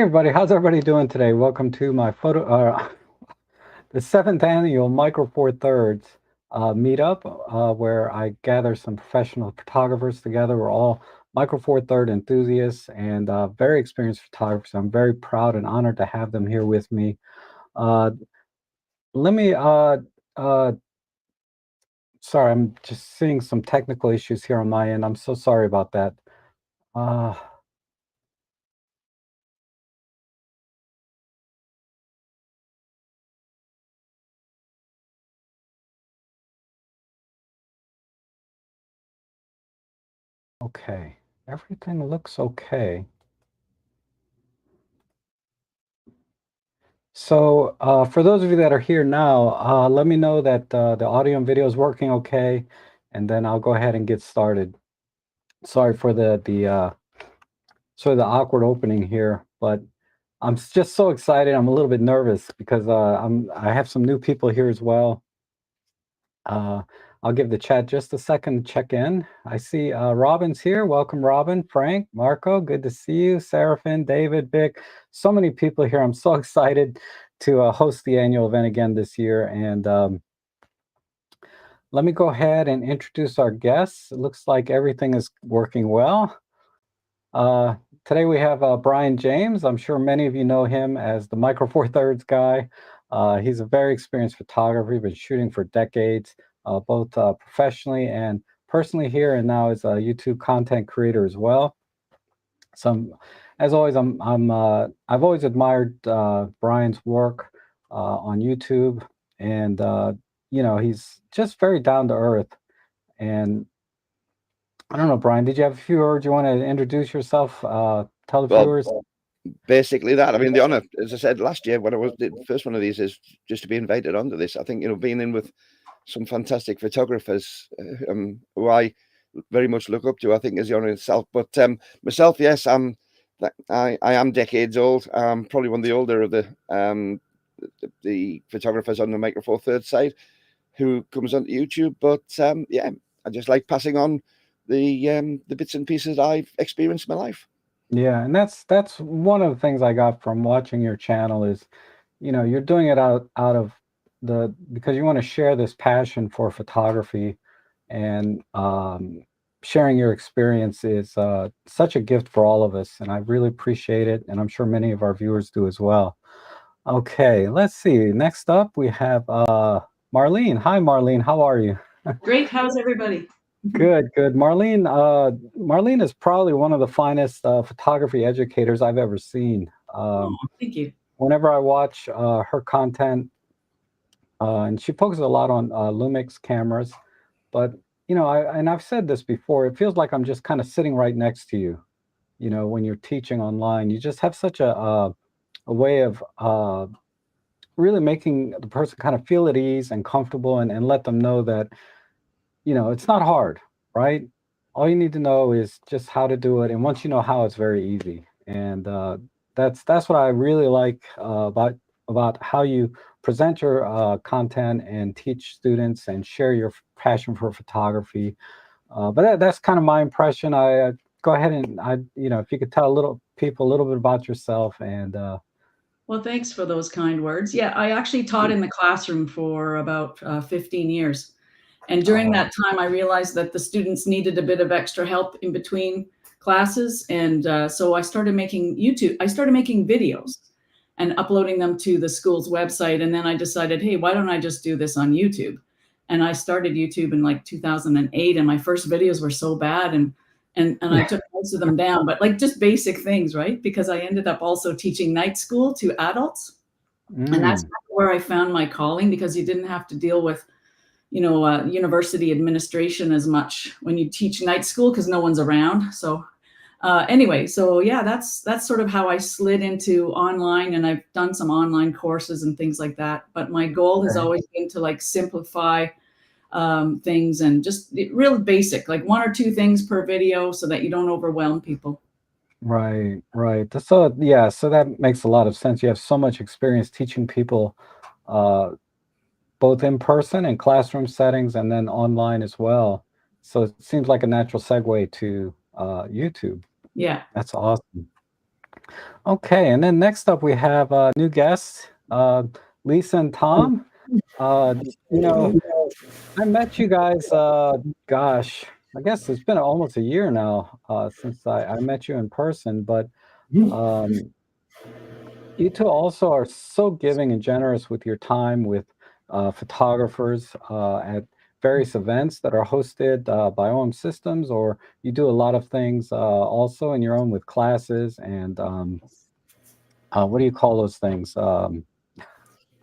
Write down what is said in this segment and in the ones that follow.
everybody, how's everybody doing today? Welcome to my the 7th annual Micro Four Thirds meetup, where I gather some professional photographers together. We're all Micro Four Third enthusiasts and very experienced photographers. I'm very proud and honored to have them here with me. Uh, let me, sorry, I'm just seeing some technical issues here on my end. I'm so sorry about that. Uh, okay, everything looks okay. So for those of you that are here now, let me know that the audio and video is working okay, and then I'll go ahead and get started. Sorry for the sort of the awkward opening here, but I'm just so excited. I'm a little bit nervous because I have some new people here as well. Uh, I'll give the chat just a second to check in. I see Robin's here. Welcome, Robin, Frank, Marco. Good to see you. Seraphin, David, Vic. So many people here. I'm so excited to host the annual event again this year. And let me go ahead and introduce our guests. It looks like everything is working well. Uh, Today we have Brian James. I'm sure many of you know him as the Micro Four Thirds guy. He's a very experienced photographer. He's been shooting for decades, both professionally and personally here, and now is a YouTube content creator as well. So, as always, I've always admired Brian's work on YouTube, and he's just very down to earth. And I don't know, Brian, did you have a few words you want to introduce yourself? Tell the viewers. Basically that. I mean, the honor, as I said last year when I was the first one of these, is just to be invited onto this. I think, being in with some fantastic photographers who I very much look up to, I think is the honor itself. But myself, yes, I am decades old. I'm probably one of the older of the photographers on the Micro Four Thirds side who comes onto YouTube. But yeah, I just like passing on the bits and pieces I've experienced in my life. Yeah, and that's one of the things I got from watching your channel is, you're doing it out of because you want to share this passion for photography, and sharing your experience is such a gift for all of us, and I really appreciate it, and I'm sure many of our viewers do as well. Okay, let's see. Next up, we have Marlene. Hi, Marlene. How are you? Great. How's everybody? Good, good. Marlene is probably one of the finest photography educators I've ever seen. Thank you. Whenever I watch her content, and she focuses a lot on Lumix cameras, but I've said this before, it feels like I'm just kind of sitting right next to you. When you're teaching online, you just have such a way of really making the person kind of feel at ease and comfortable, and let them know that it's not hard, right? All you need to know is just how to do it, and once you know how, it's very easy. And that's what I really like about how you present your content and teach students and share your passion for photography. But that's kind of my impression. I go ahead and if you could tell people a little bit about yourself and. Well, thanks for those kind words. Yeah, I actually taught in the classroom for about 15 years. And during that time, I realized that the students needed a bit of extra help in between classes. And so I started making videos and uploading them to the school's website. And then I decided, hey, why don't I just do this on YouTube? And I started YouTube in like 2008. And my first videos were so bad. And I took most of them down, but like just basic things, right? Because I ended up also teaching night school to adults. And that's where I found my calling, because you didn't have to deal with university administration as much when you teach night school because no one's around. So anyway, so yeah, that's sort of how I slid into online, and I've done some online courses and things like that. But my goal has always been to like simplify things and just real basic, like 1 or 2 things per video so that you don't overwhelm people. Right. So yeah, so that makes a lot of sense. You have so much experience teaching people both in person and classroom settings and then online as well. So it seems like a natural segue to YouTube. Yeah. That's awesome. Okay, and then next up we have new guests, Lisa and Tom. You know, I met you guys, gosh, I guess it's been almost a year now since I met you in person, but um, you two also are so giving and generous with your time with photographers at various events that are hosted by OM Systems, or you do a lot of things also in your own with classes and what do you call those things?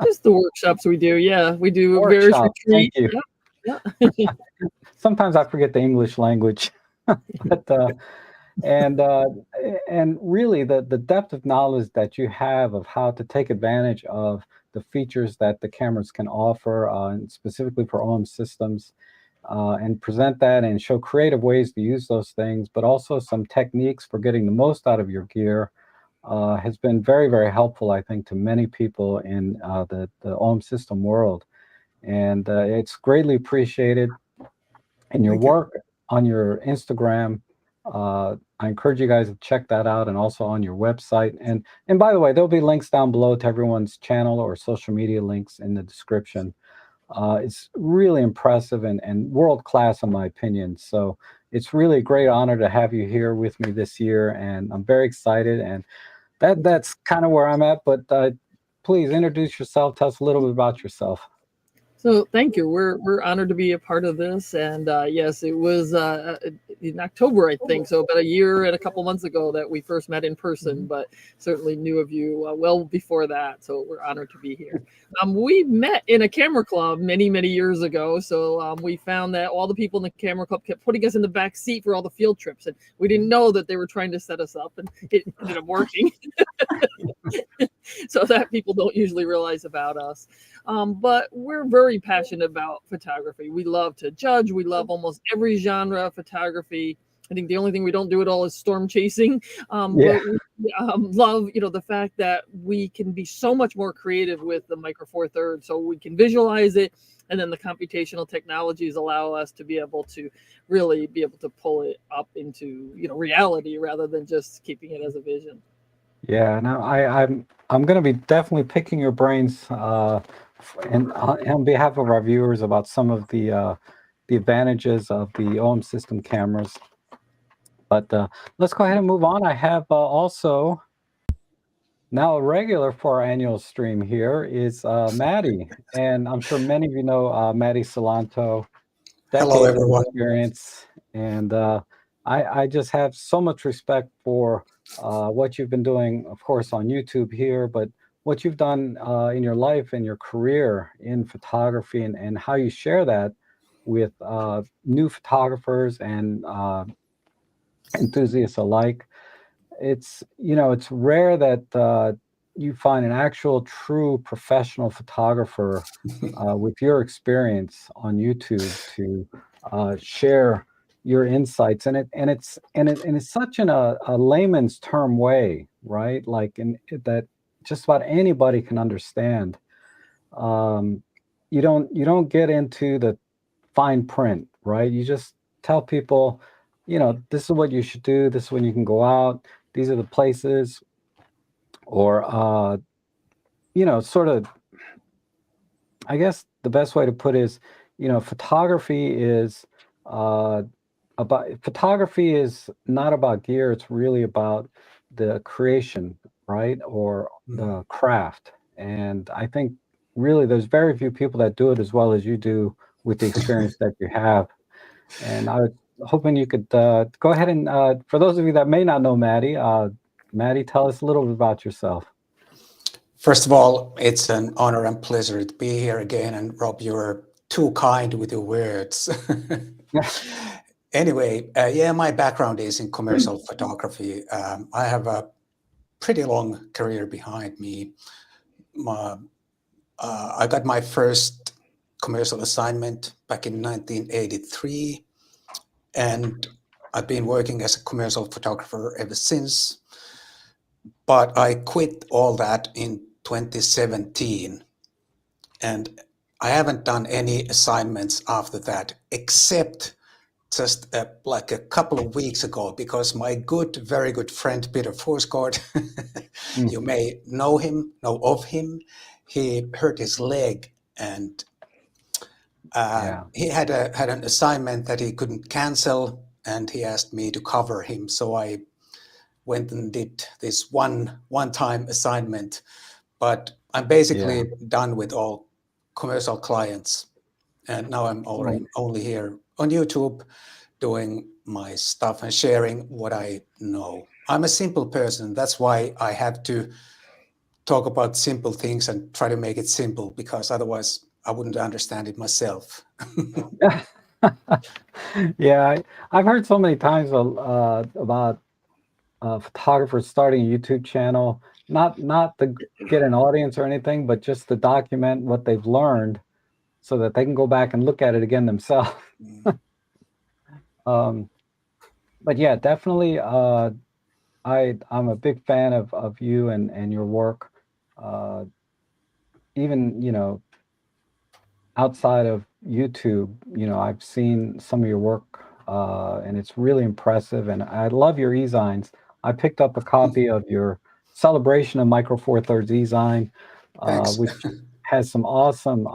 Just the workshops we do. Yeah, we do various Workshops. Thank retreats. you. Yeah. Sometimes I forget the English language, but and uh, and really the depth of knowledge that you have of how to take advantage of the features that the cameras can offer, and specifically for OM systems, and present that and show creative ways to use those things, but also some techniques for getting the most out of your gear. Has been very, very helpful, I think, to many people in the OM system world. And it's greatly appreciated in your Thank you. work on your Instagram. I encourage you guys to check that out, and also on your website. And by the way, there'll be links down below to everyone's channel or social media links in the description. It's really impressive and world class in my opinion. So it's really a great honor to have you here with me this year, and I'm very excited. And that's kind of where I'm at. But please introduce yourself. Tell us a little bit about yourself. So thank you. We're honored to be a part of this. And yes, it was in October, I think. So about a year and a couple months ago that we first met in person, but certainly knew of you well before that. So we're honored to be here. We met in a camera club many, many years ago. So we found that all the people in the camera club kept putting us in the back seat for all the field trips. And we didn't know that they were trying to set us up, and it ended up working. So that people don't usually realize about us. But we're very passionate about photography. We love to judge. We love almost every genre of photography. I think the only thing we don't do at all is storm chasing. But we love, the fact that we can be so much more creative with the Micro Four Thirds. So we can visualize it, and then the computational technologies allow us to be able to really be able to pull it up into reality rather than just keeping it as a vision. Yeah, no, I'm going to be definitely picking your brains, and on behalf of our viewers about some of the advantages of the OM system cameras. But let's go ahead and move on. I have also now a regular for our annual stream here is Maddie, and I'm sure many of you know Maddie Salanto. Hello, Decades of everyone. experience, and I just have so much respect for what you've been doing, of course, on YouTube here, but what you've done in your life and your career in photography, and how you share that with new photographers and enthusiasts alike. It's rare that you find an actual true professional photographer with your experience on YouTube to share your insights, and it's such in a layman's term way, right? Like that just about anybody can understand. You don't get into the fine print, right? You just tell people, this is what you should do. This is when you can go out. These are the places, or sort of. I guess the best way to put it is, photography is not about gear. It's really about the creation, right? Or the craft. And I think really there's very few people that do it as well as you do with the experience that you have. And I was hoping you could go ahead and, for those of you that may not know Maddie, tell us a little bit about yourself. First of all, it's an honor and pleasure to be here again. And Rob, you're too kind with your words. Anyway, my background is in commercial photography. I have a pretty long career behind me. I got my first commercial assignment back in 1983, and I've been working as a commercial photographer ever since. But I quit all that in 2017, and I haven't done any assignments after that, except just like a couple of weeks ago, because my very good friend Peter Forsgaard, you may know of him. He hurt his leg, and he had an assignment that he couldn't cancel, and he asked me to cover him. So I went and did this one-time assignment, but I'm basically done with all commercial clients, and now I'm only here on YouTube doing my stuff and sharing what I know. I'm a simple person. That's why I have to talk about simple things and try to make it simple, because otherwise I wouldn't understand it myself. Yeah, I've heard so many times about photographers starting a YouTube channel, not to get an audience or anything, but just to document what they've learned so that they can go back and look at it again themselves. But yeah, definitely, I'm a big fan of you and your work. Even, outside of YouTube, I've seen some of your work, and it's really impressive. And I love your e-zines. I picked up a copy of your Celebration of Micro Four Thirds e-zine, which has some awesome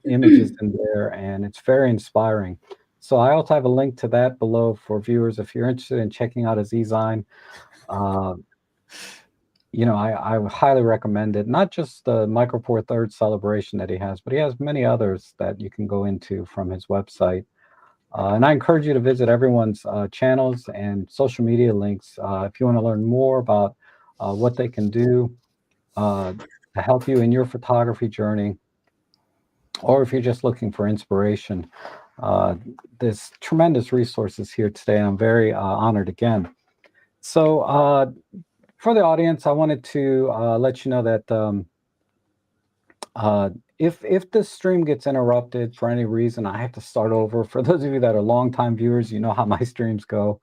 images in there, and it's very inspiring. So I also have a link to that below for viewers if you're interested in checking out his e-zine. I highly recommend it. Not just the Micro Four Thirds celebration that he has, but he has many others that you can go into from his website. And I encourage you to visit everyone's channels and social media links if you want to learn more about what they can do to help you in your photography journey, or if you're just looking for inspiration. There's tremendous resources here today, and I'm very honored again. So for the audience, I wanted to let you know that if this stream gets interrupted for any reason, I have to start over. For those of you that are longtime viewers, you know how my streams go.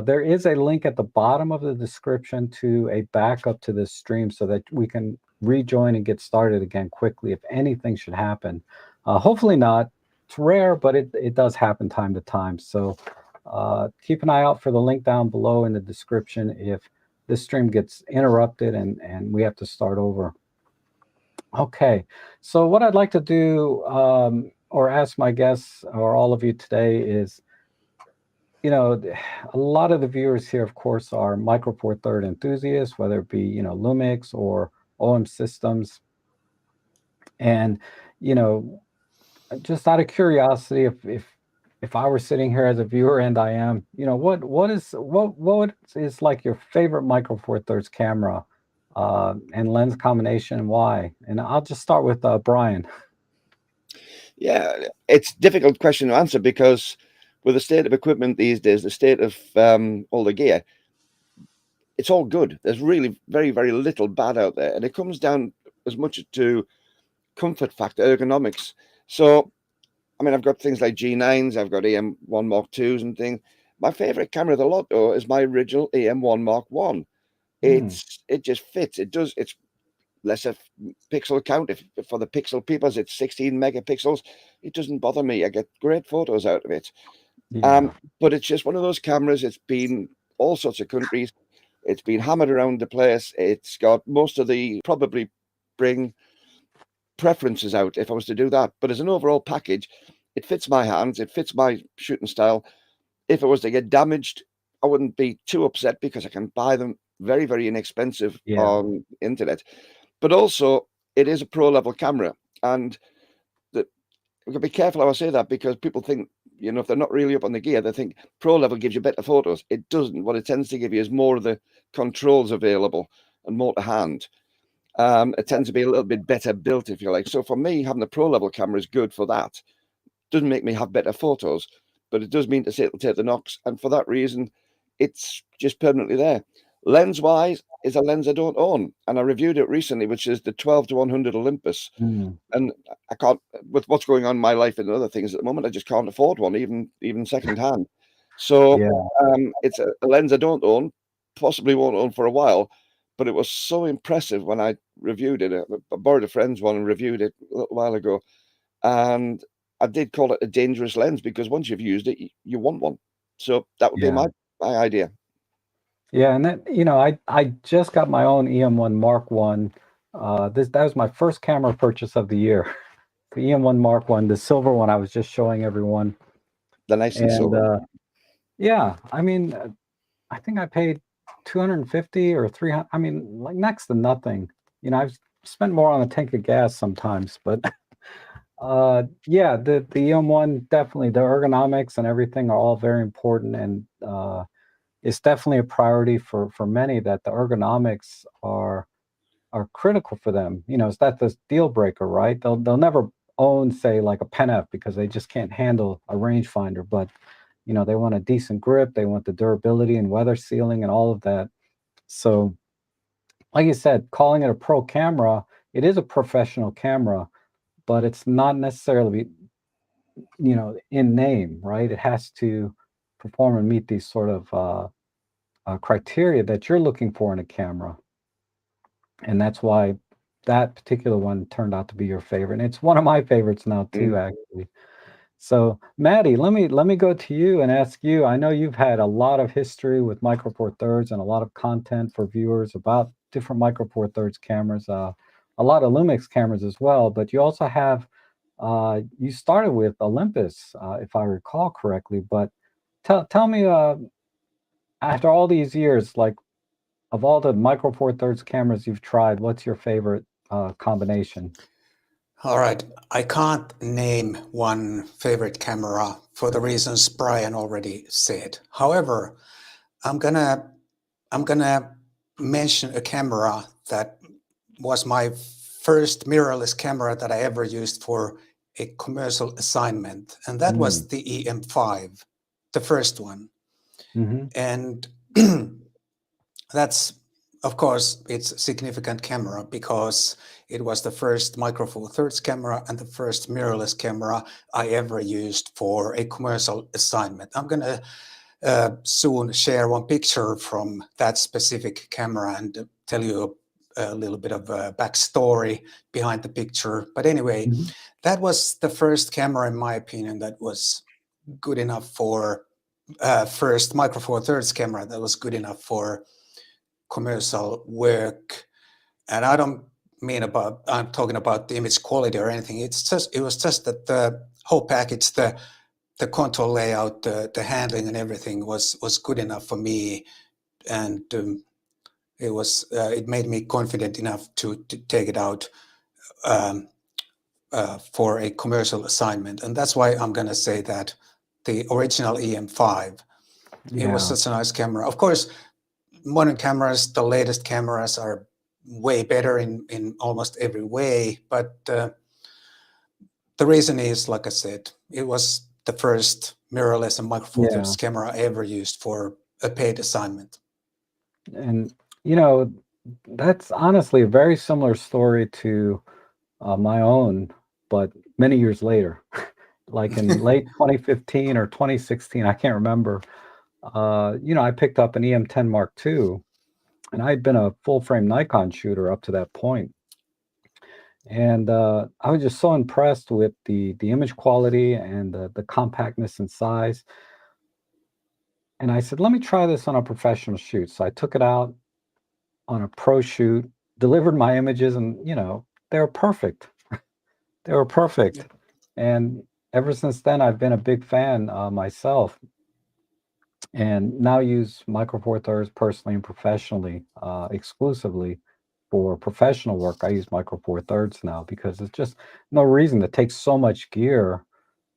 There is a link at the bottom of the description to a backup to this stream so that we can rejoin and get started again quickly if anything should happen. Hopefully not. It's rare, but it does happen time to time. So keep an eye out for the link down below in the description if this stream gets interrupted and we have to start over. Okay, so what I'd like to do or ask my guests or all of you today is, a lot of the viewers here, of course, are Micro Four Thirds enthusiasts, whether it be, Lumix or OM systems. And, just out of curiosity, if I were sitting here as a viewer, and I am, what is like your favorite Micro Four Thirds camera and lens combination, and why? And I'll just start with Brian. Yeah, it's a difficult question to answer because with the state of equipment these days, the state of all the gear, it's all good. There's really very, very little bad out there. And it comes down as much to comfort factor, ergonomics. So, I mean, I've got things like G9s, I've got EM1 Mark IIs and things. My favorite camera of the lot, though, is my original EM1 Mark I. It just fits. It's lesser pixel count. If for the pixel peoples, it's 16 megapixels. It doesn't bother me. I get great photos out of it. But it's just one of those cameras. It's been all sorts of countries. It's been hammered around the place. It's got most of the probably bring preferences out if I was to do that. But as an overall package, it fits my hands. It fits my shooting style. If it was to get damaged, I wouldn't be too upset because I can buy them very, very inexpensive on the internet. But also, it is a pro level camera, and we've got to be careful how I say that because people think, if they're not really up on the gear, they think pro level gives you better photos. It doesn't. What it tends to give you is more of the controls available and more to hand. It tends to be a little bit better built, if you like. So for me, having a pro level camera is good for that. Doesn't make me have better photos, but it does mean to say it'll take the knocks, and for that reason, it's just permanently there. Lens-wise, is a lens I don't own, and I reviewed it recently, which is the 12-100 Olympus. And I can't, with what's going on in my life and other things at the moment, I just can't afford one, even second-hand. So it's a lens I don't own, possibly won't own for a while, but it was so impressive when I reviewed it. I borrowed a friend's one and reviewed it a little while ago, and I did call it a dangerous lens because once you've used it, you want one. So that would be Yeah. my idea. Yeah, and then I just got my own EM1 Mark One. That was my first camera purchase of the year. The EM1 Mark One, the silver one I was just showing everyone. The nice and And silver. yeah, I mean, I think I paid 250 or 300. I mean, like next to nothing. I've spent more on a tank of gas sometimes, but yeah, the EM1 definitely, the ergonomics and everything are all very important, and it's definitely a priority for many that the ergonomics are critical for them. It's that the deal breaker, right? They'll never own, say, like a Pen F because they just can't handle a rangefinder, but they want a decent grip, they want the durability and weather sealing and all of that. So, like you said, calling it a pro camera, it is a professional camera, but it's not necessarily, in name, right? It has to perform and meet these sort of criteria that you're looking for in a camera. And that's why that particular one turned out to be your favorite. And it's one of my favorites now too, actually. So, Maddie, let me go to you and ask you. I know you've had a lot of history with Micro Four Thirds and a lot of content for viewers about different Micro Four Thirds cameras, a lot of Lumix cameras as well. But you also have, you started with Olympus, if I recall correctly. But tell me, after all these years, like of all the Micro Four Thirds cameras you've tried, what's your favorite combination? All right, I can't name one favorite camera for the reasons Brian already said. However, I'm gonna mention a camera that was my first mirrorless camera that I ever used for a commercial assignment, and that was the EM5, the first one. And that's, of course, it's a significant camera because it was the first Micro Four Thirds camera and the first mirrorless camera I ever used for a commercial assignment. I'm gonna soon share one picture from that specific camera and tell you a little bit of a backstory behind the picture. But anyway, that was the first camera, in my opinion, that was good enough for first Micro Four Thirds camera that was good enough for commercial work. And I don't mean I'm talking about the image quality or anything. It was just that the whole package, the control layout, the handling and everything was good enough for me, and it made me confident enough to take it out for a commercial assignment. And that's why I'm going to say that the original EM5, it was such a nice camera. Of course, modern cameras, the latest cameras are way better in almost every way, but the reason is, like I said, it was the first mirrorless and Micro Four Thirds camera I ever used for a paid assignment. And that's honestly a very similar story to my own, but many years later, like in late 2015 or 2016, I can't remember. I picked up an EM10 Mark II, and I had been a full frame Nikon shooter up to that point. And I was just so impressed with the image quality and the compactness and size. And I said, let me try this on a professional shoot. So I took it out on a pro shoot, delivered my images, and they were perfect. They were perfect. And ever since then, I've been a big fan myself, and now use Micro Four Thirds personally and professionally, exclusively for professional work. I use Micro Four Thirds now because there's just no reason to take so much gear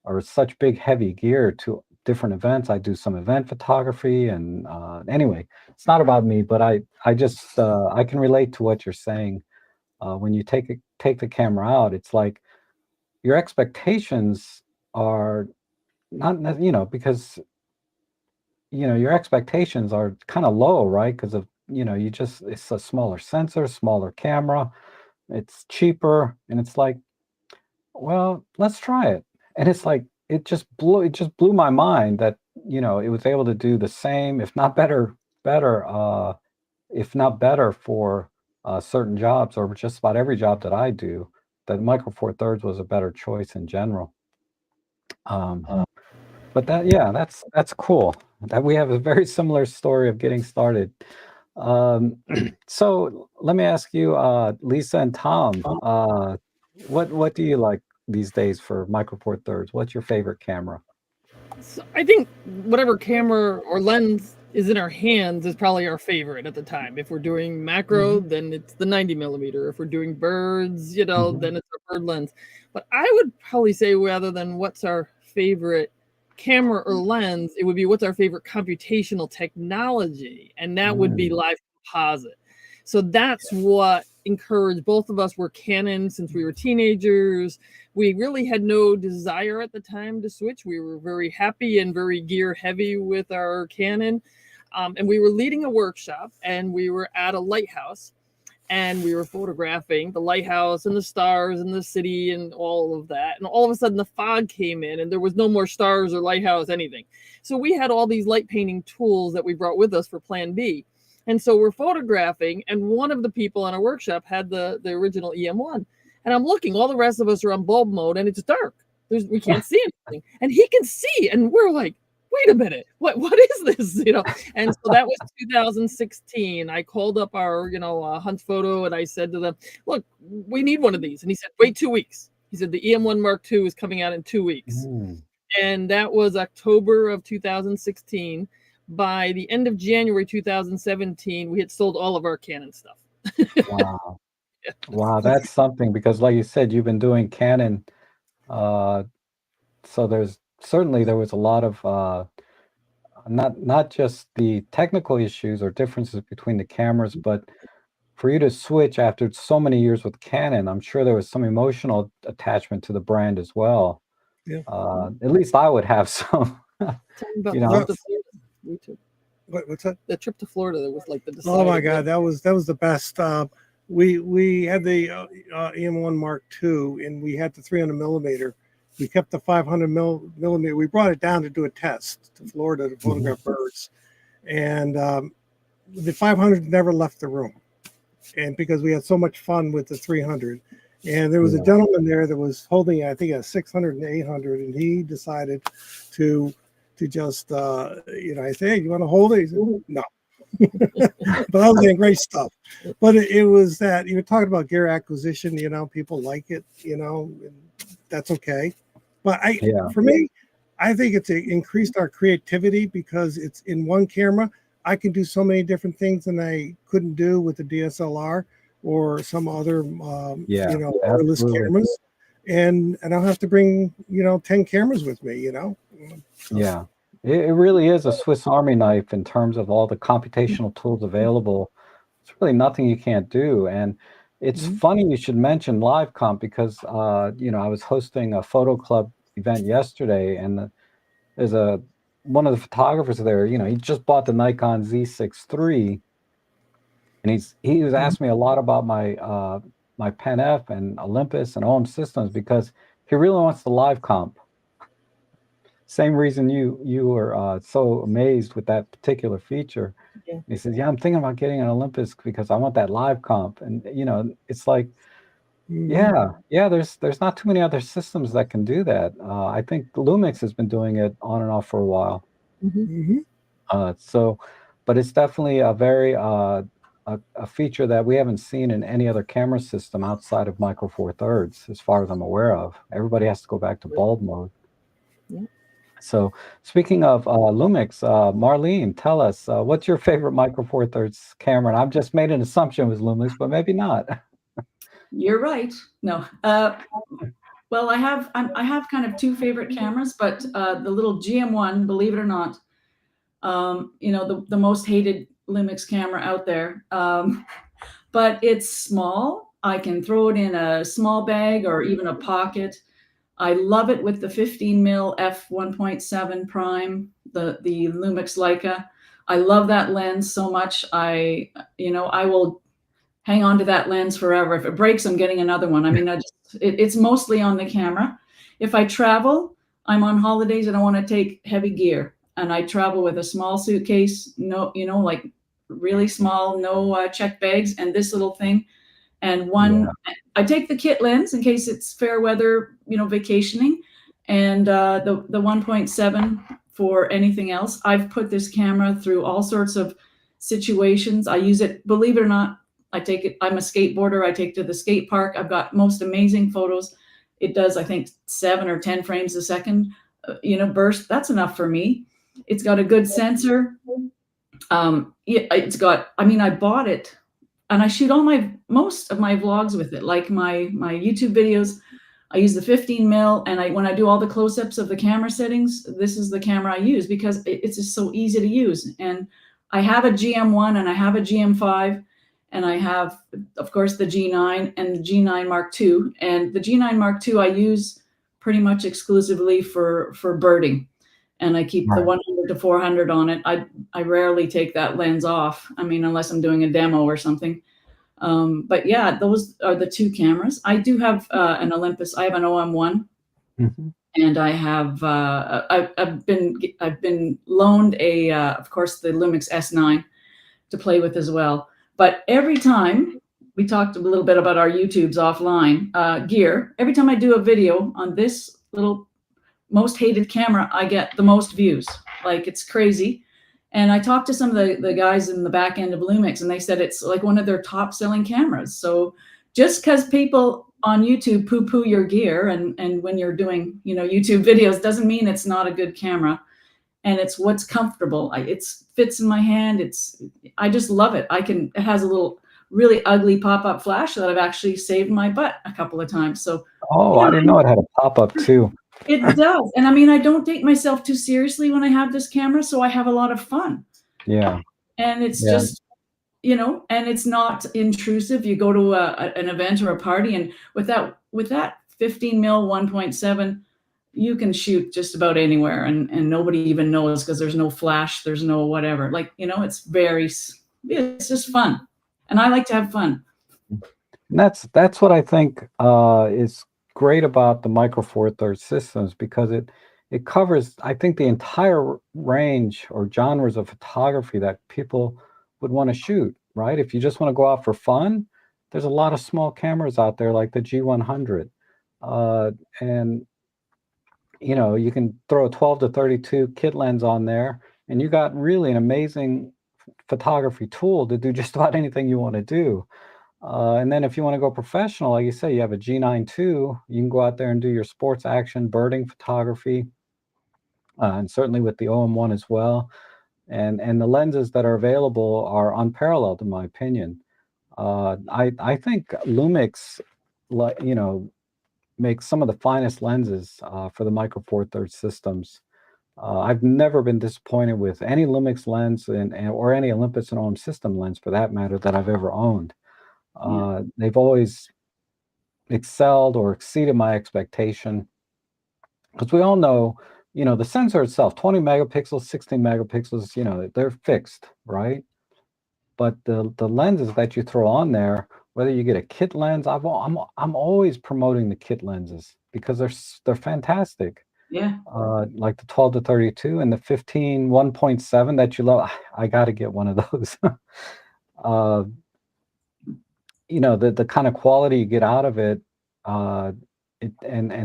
or such big heavy gear to different events. I do some event photography, and anyway, it's not about me, but I just I can relate to what you're saying. When you take the camera out, it's like your expectations are not, because your expectations are kind of low, right? Because of it's a smaller sensor, smaller camera, it's cheaper, and it's like, well, let's try it. And it's like it just blew my mind that it was able to do the same, if not better, if not better for certain jobs, or just about every job that I do. That Micro Four Thirds was a better choice in general. But yeah, that's cool. That we have a very similar story of getting started. So let me ask you, Lisa and Tom, what do you like these days for Micro Four Thirds? What's your favorite camera? So I think whatever camera or lens is in our hands is probably our favorite at the time. If we're doing macro, then it's the 90mm. If we're doing birds, then it's a bird lens. But I would probably say, rather than what's our favorite camera or lens, it would be what's our favorite computational technology, and that would be live composite. So that's what encouraged both of us. Were Canon since we were teenagers. We really had no desire at the time to switch. We were very happy and very gear heavy with our Canon. And we were leading a workshop, and we were at a lighthouse, and we were photographing the lighthouse and the stars and the city and all of that. And all of a sudden the fog came in, and there was no more stars or lighthouse, anything. So we had all these light painting tools that we brought with us for Plan B. And so we're photographing, and one of the people in our workshop had the original EM1. And I'm looking, all the rest of us are on bulb mode, and it's dark. We can't see anything. And he can see, and we're like, wait a minute, what is this? And so that was 2016. I called up our, Hunt Photo, and I said to them, look, we need one of these. And he said, wait 2 weeks. He said, the EM1 Mark II is coming out in 2 weeks. And that was October of 2016. By the end of January 2017, we had sold all of our Canon stuff. Wow. Wow, that's something, because like you said, you've been doing Canon. So there was a lot of not just the technical issues or differences between the cameras, but for you to switch after so many years with Canon, I'm sure there was some emotional attachment to the brand as well. Yeah. At least I would have some. What's that? The trip to Florida, that was like the Oh my God, that was the best. We had the EM1 Mark II, and we had the 300mm. We kept the 500mm. We brought it down to do a test to Florida to photograph birds, and the 500 never left the room, and because we had so much fun with the 300. And there was a gentleman there that was holding, I think, a 600 and 800, and he decided to just, I say, hey, you want to hold it? He said, no. But I was getting great stuff. But it was that you were talking about gear acquisition, people like it, and that's okay. But for me, I think it's increased our creativity because it's in one camera. I can do so many different things than I couldn't do with the DSLR or some other, wireless cameras. And I don't have to bring, 10 cameras with me, So. Yeah. It really is a Swiss Army knife in terms of all the computational tools available. It's really nothing you can't do. And it's funny you should mention live comp, because, I was hosting a photo club event yesterday, and there's one of the photographers there, he just bought the Nikon Z6 III, and he was asking me a lot about my Pen F and Olympus and OM systems, because he really wants the live comp. Same reason you were so amazed with that particular feature. Yeah. He says, yeah, I'm thinking about getting an Olympus because I want that live comp. And, it's like, yeah, there's not too many other systems that can do that. I think Lumix has been doing it on and off for a while. But it's definitely a very, a feature that we haven't seen in any other camera system outside of Micro Four Thirds, as far as I'm aware of. Everybody has to go back to bulb mode. Yeah. So speaking of Lumix, Marlene, tell us, what's your favorite Micro Four Thirds camera? And I've just made an assumption with Lumix, but maybe not. You're right. No. Well, I have kind of two favorite cameras, but the little GM1, believe it or not, the most hated Lumix camera out there. But it's small. I can throw it in a small bag or even a pocket. I love it with the 15mm f1.7 prime, the Lumix Leica. I love that lens so much. I will hang on to that lens forever. If it breaks, I'm getting another one. I mean, it's mostly on the camera. If I travel, I'm on holidays and I want to take heavy gear, and I travel with a small suitcase, like really small, no check bags, and this little thing. And I take the kit lens in case it's fair weather, vacationing. and the 1.7 for anything else. I've put this camera through all sorts of situations. I use it, believe it or not, I take it, I'm a skateboarder, I take it to the skate park. I've got most amazing photos. It does, I think, 7 or 10 frames a second, burst. That's enough for me. It's got a good sensor. It's got, I bought it and I shoot most of my vlogs with it, like my YouTube videos. I use the 15 mil, and when I do all the close-ups of the camera settings, this is the camera I use because it's just so easy to use. And I have a GM1 and I have a GM5, and I have, of course, the G9 and the G9 Mark II. And the G9 Mark II I use pretty much exclusively for birding, and I keep the 100 to 400 on it. I rarely take that lens off. Unless I'm doing a demo or something. But yeah, those are the two cameras. I do have an Olympus. I have an OM1, and I have I've been loaned of course, the Lumix S9 to play with as well. But every time, we talked a little bit about our YouTubes offline gear. Every time I do a video on this little most hated camera, I get the most views. Like, it's crazy. And I talked to some of the guys in the back end of Lumix, and they said it's like one of their top selling cameras. So just because people on YouTube poo-poo your gear and when you're doing, YouTube videos, doesn't mean it's not a good camera. And it's what's comfortable. It fits in my hand. I just love it. It has a little really ugly pop-up flash that I've actually saved my butt a couple of times. So I didn't know it had a pop-up too. It does. And I don't take myself too seriously when I have this camera, so I have a lot of fun. Yeah. And it's just, and it's not intrusive. You go to an event or a party, and with that 15 mil 1.7, you can shoot just about anywhere, and nobody even knows because there's no flash, there's no whatever. Like, it's just fun. And I like to have fun. And that's what I think is great about the Micro Four Thirds systems, because it covers, I think, the entire range or genres of photography that people would want to shoot, right? If you just want to go out for fun, there's a lot of small cameras out there like the G100. And, you can throw a 12 to 32 kit lens on there, and you got really an amazing photography tool to do just about anything you want to do. And then if you want to go professional, like you say, you have a G9 II, you can go out there and do your sports action, birding photography, and certainly with the OM1 as well. And the lenses that are available are unparalleled, in my opinion. I think Lumix, makes some of the finest lenses for the Micro Four Thirds systems. I've never been disappointed with any Lumix lens or any Olympus and OM system lens, for that matter, that I've ever owned. They've always excelled or exceeded my expectation, because we all know, the sensor itself, 20 megapixels, 16 megapixels, they're fixed, right? But the lenses that you throw on there, whether you get a kit lens, I'm always promoting the kit lenses because they're fantastic. Yeah. Like the 12 to 32 and the 15 1.7 that you love. I got to get one of those. The kind of quality you get out of it, and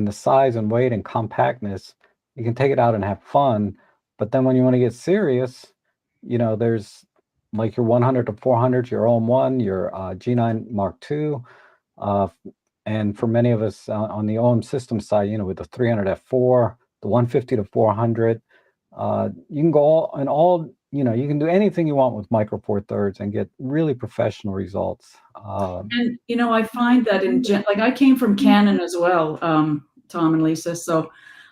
the size and weight and compactness, you can take it out and have fun. But then when you want to get serious, there's like your 100 to 400, your OM1, your G9 Mark II, and for many of us on the OM system side, with the 300 f4, the 150 to 400, you can go you can do anything you want with Micro Four Thirds and get really professional results. And I find that I came from Canon as well, Tom and Lisa, so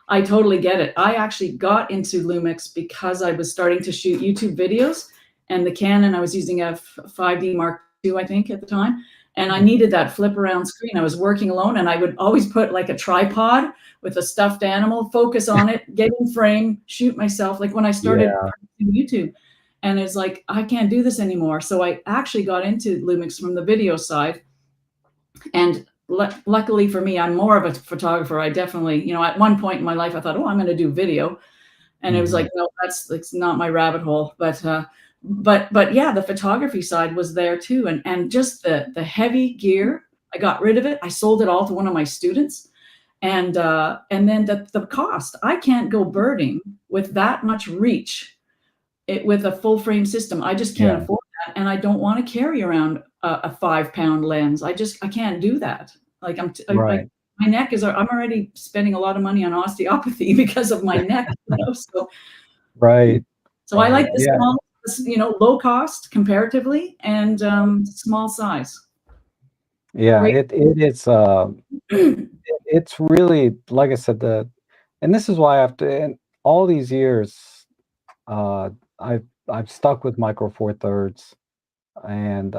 I totally get it. I actually got into Lumix because I was starting to shoot YouTube videos, and the Canon, I was using a 5D Mark II, I think, at the time, and I needed that flip around screen. I was working alone, and I would always put like a tripod with a stuffed animal, focus on it, get in frame, shoot myself, like when I started YouTube. And it's like, I can't do this anymore. So I actually got into Lumix from the video side. And luckily for me, I'm more of a photographer. I definitely, at one point in my life, I thought, I'm going to do video. And it was like, no, that's not my rabbit hole. But yeah, the photography side was there too. And just the heavy gear, I got rid of it. I sold it all to one of my students. And then the cost. I can't go birding with that much reach with a full frame system. I just can't afford that, and I don't want to carry around a 5-pound lens. I can't do that. Like Right. my neck is. I'm already spending a lot of money on osteopathy because of my neck. So Right. so I like the Yeah. small, low cost comparatively, and small size. Yeah. Great. It is. It's really, like I said, and this is why after in all these years, uh, I've stuck with Micro Four Thirds, and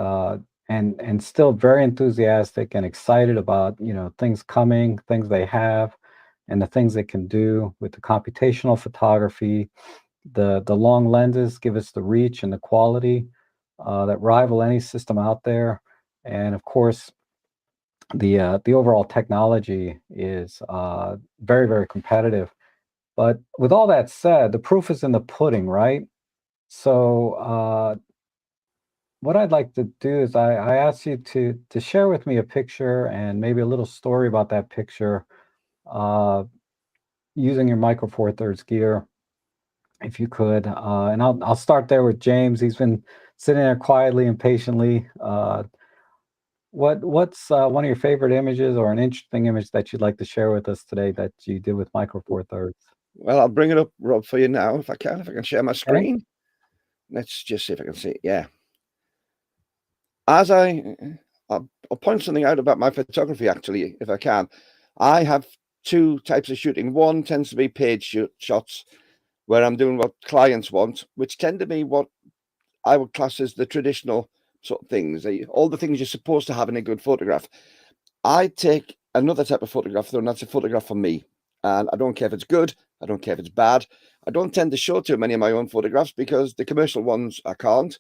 and still very enthusiastic and excited about things coming, things they have, and the things they can do with the computational photography. The long lenses give us the reach and the quality that rival any system out there, and of course the overall technology is very, very competitive. But with all that said, the proof is in the pudding, right? So what I'd like to do is I ask you to share with me a picture and maybe a little story about that picture uh, using your Micro Four Thirds gear, if you could. And I'll start there with James. He's been sitting there quietly and patiently. What's one of your favorite images or an interesting image that you'd like to share with us today that you did with Micro Four Thirds? Well, I'll bring it up, Rob, for you now if I can. If I can share my Okay. screen. Let's just see if I can see it. Yeah. As I'll point something out about my photography, actually, if I can. I have two types of shooting. One tends to be page shots, where I'm doing what clients want, which tend to be what I would class as the traditional sort of things, all the things you're supposed to have in a good photograph. I take another type of photograph, though, and that's a photograph for me. And I don't care if it's good, I don't care if it's bad. I don't tend to show too many of my own photographs because the commercial ones I can't.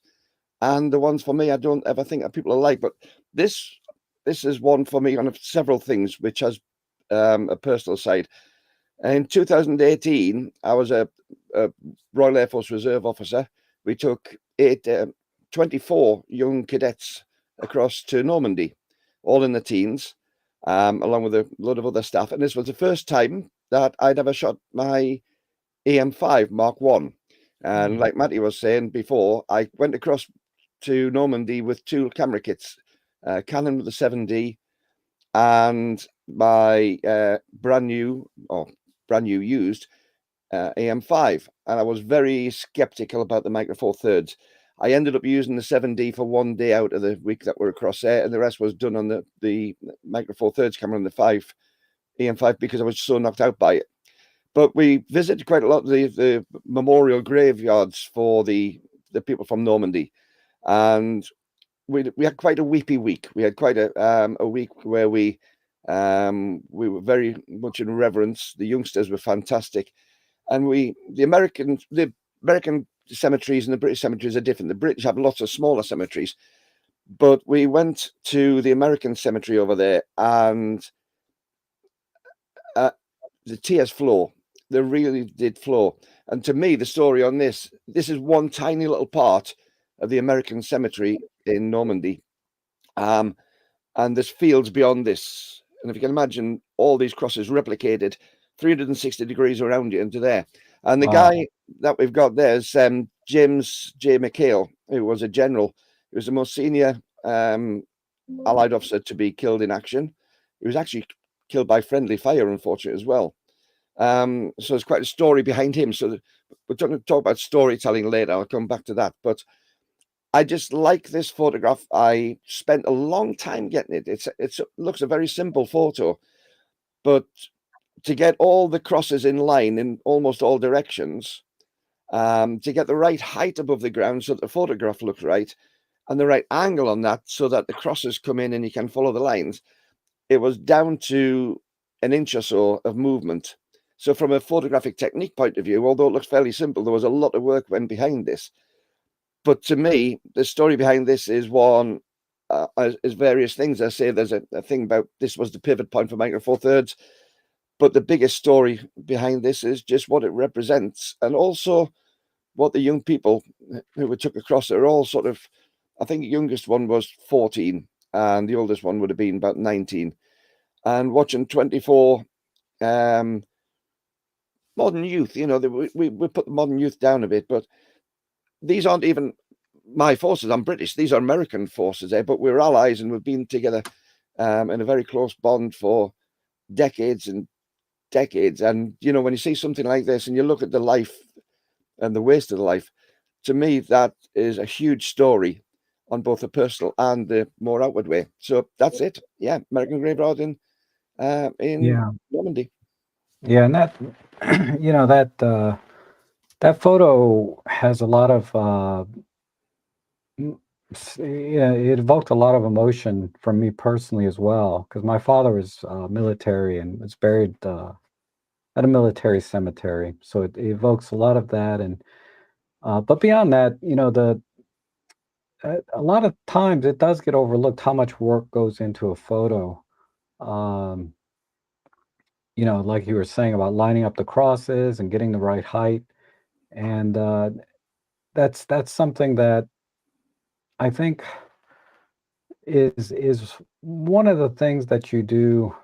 And the ones for me, I don't ever think that people are like. But this is one for me on several things, which has a personal side. In 2018, I was a Royal Air Force Reserve officer. We took 24 young cadets across to Normandy, all in the teens, along with a lot of other staff. And this was the first time that I'd ever shot my EM5 Mark 1. And like Maddie was saying before, I went across to Normandy with two camera kits, Canon with the 7D and my brand new used AM5, and I was very skeptical about the Micro Four Thirds. I ended up using the 7D for one day out of the week that we're across there, and the rest was done on the Micro Four Thirds camera on the AM5 because I was so knocked out by it. But we visited quite a lot of the memorial graveyards for the people from Normandy, and we had quite a weepy week. We had quite a week where we were very much in reverence. The youngsters were fantastic, and the American cemeteries and the British cemeteries are different. The British have lots of smaller cemeteries, but we went to the American cemetery over there, and the tears flow. They really did flow. And to me, the story on this is one tiny little part of the American cemetery in Normandy. And there's fields beyond this. And if you can imagine all these crosses replicated 360 degrees around you into there. And the guy that we've got there is James J. McHale, who was a general. He was the most senior Allied officer to be killed in action. He was actually killed by friendly fire, unfortunately, as well. So there's quite a story behind him. So we're going to talk about storytelling later. I'll come back to that. But I just like this photograph. I spent a long time getting it. It looks a very simple photo, but to get all the crosses in line in almost all directions, to get the right height above the ground so that the photograph looks right, and the right angle on that so that the crosses come in and you can follow the lines, it was down to an inch or so of movement. So from a photographic technique point of view, although it looks fairly simple, there was a lot of work went behind this. But to me, the story behind this is one, is various things. I say there's a thing about this was the pivot point for Micro Four Thirds, but the biggest story behind this is just what it represents, and also what the young people who were took across are all sort of. I think the youngest one was 14, and the oldest one would have been about 19. And watching 24 modern youth. You know, we put the modern youth down a bit, but these aren't even my forces. I'm British. These are American forces, but we're allies, and we've been together in a very close bond for decades and decades. And you know, when you see something like this and you look at the life and the waste of the life, to me that is a huge story on both the personal and the more outward way. So that's it. Yeah, American Graveyard in Normandy. Yeah, and that you know that photo has a lot of yeah, it evoked a lot of emotion from me personally as well, because my father was military and was buried at a military cemetery, so it evokes a lot of that. And but beyond that, you know, a lot of times it does get overlooked how much work goes into a photo. Um, you know, like you were saying about lining up the crosses and getting the right height, and that's something that I think is one of the things that you do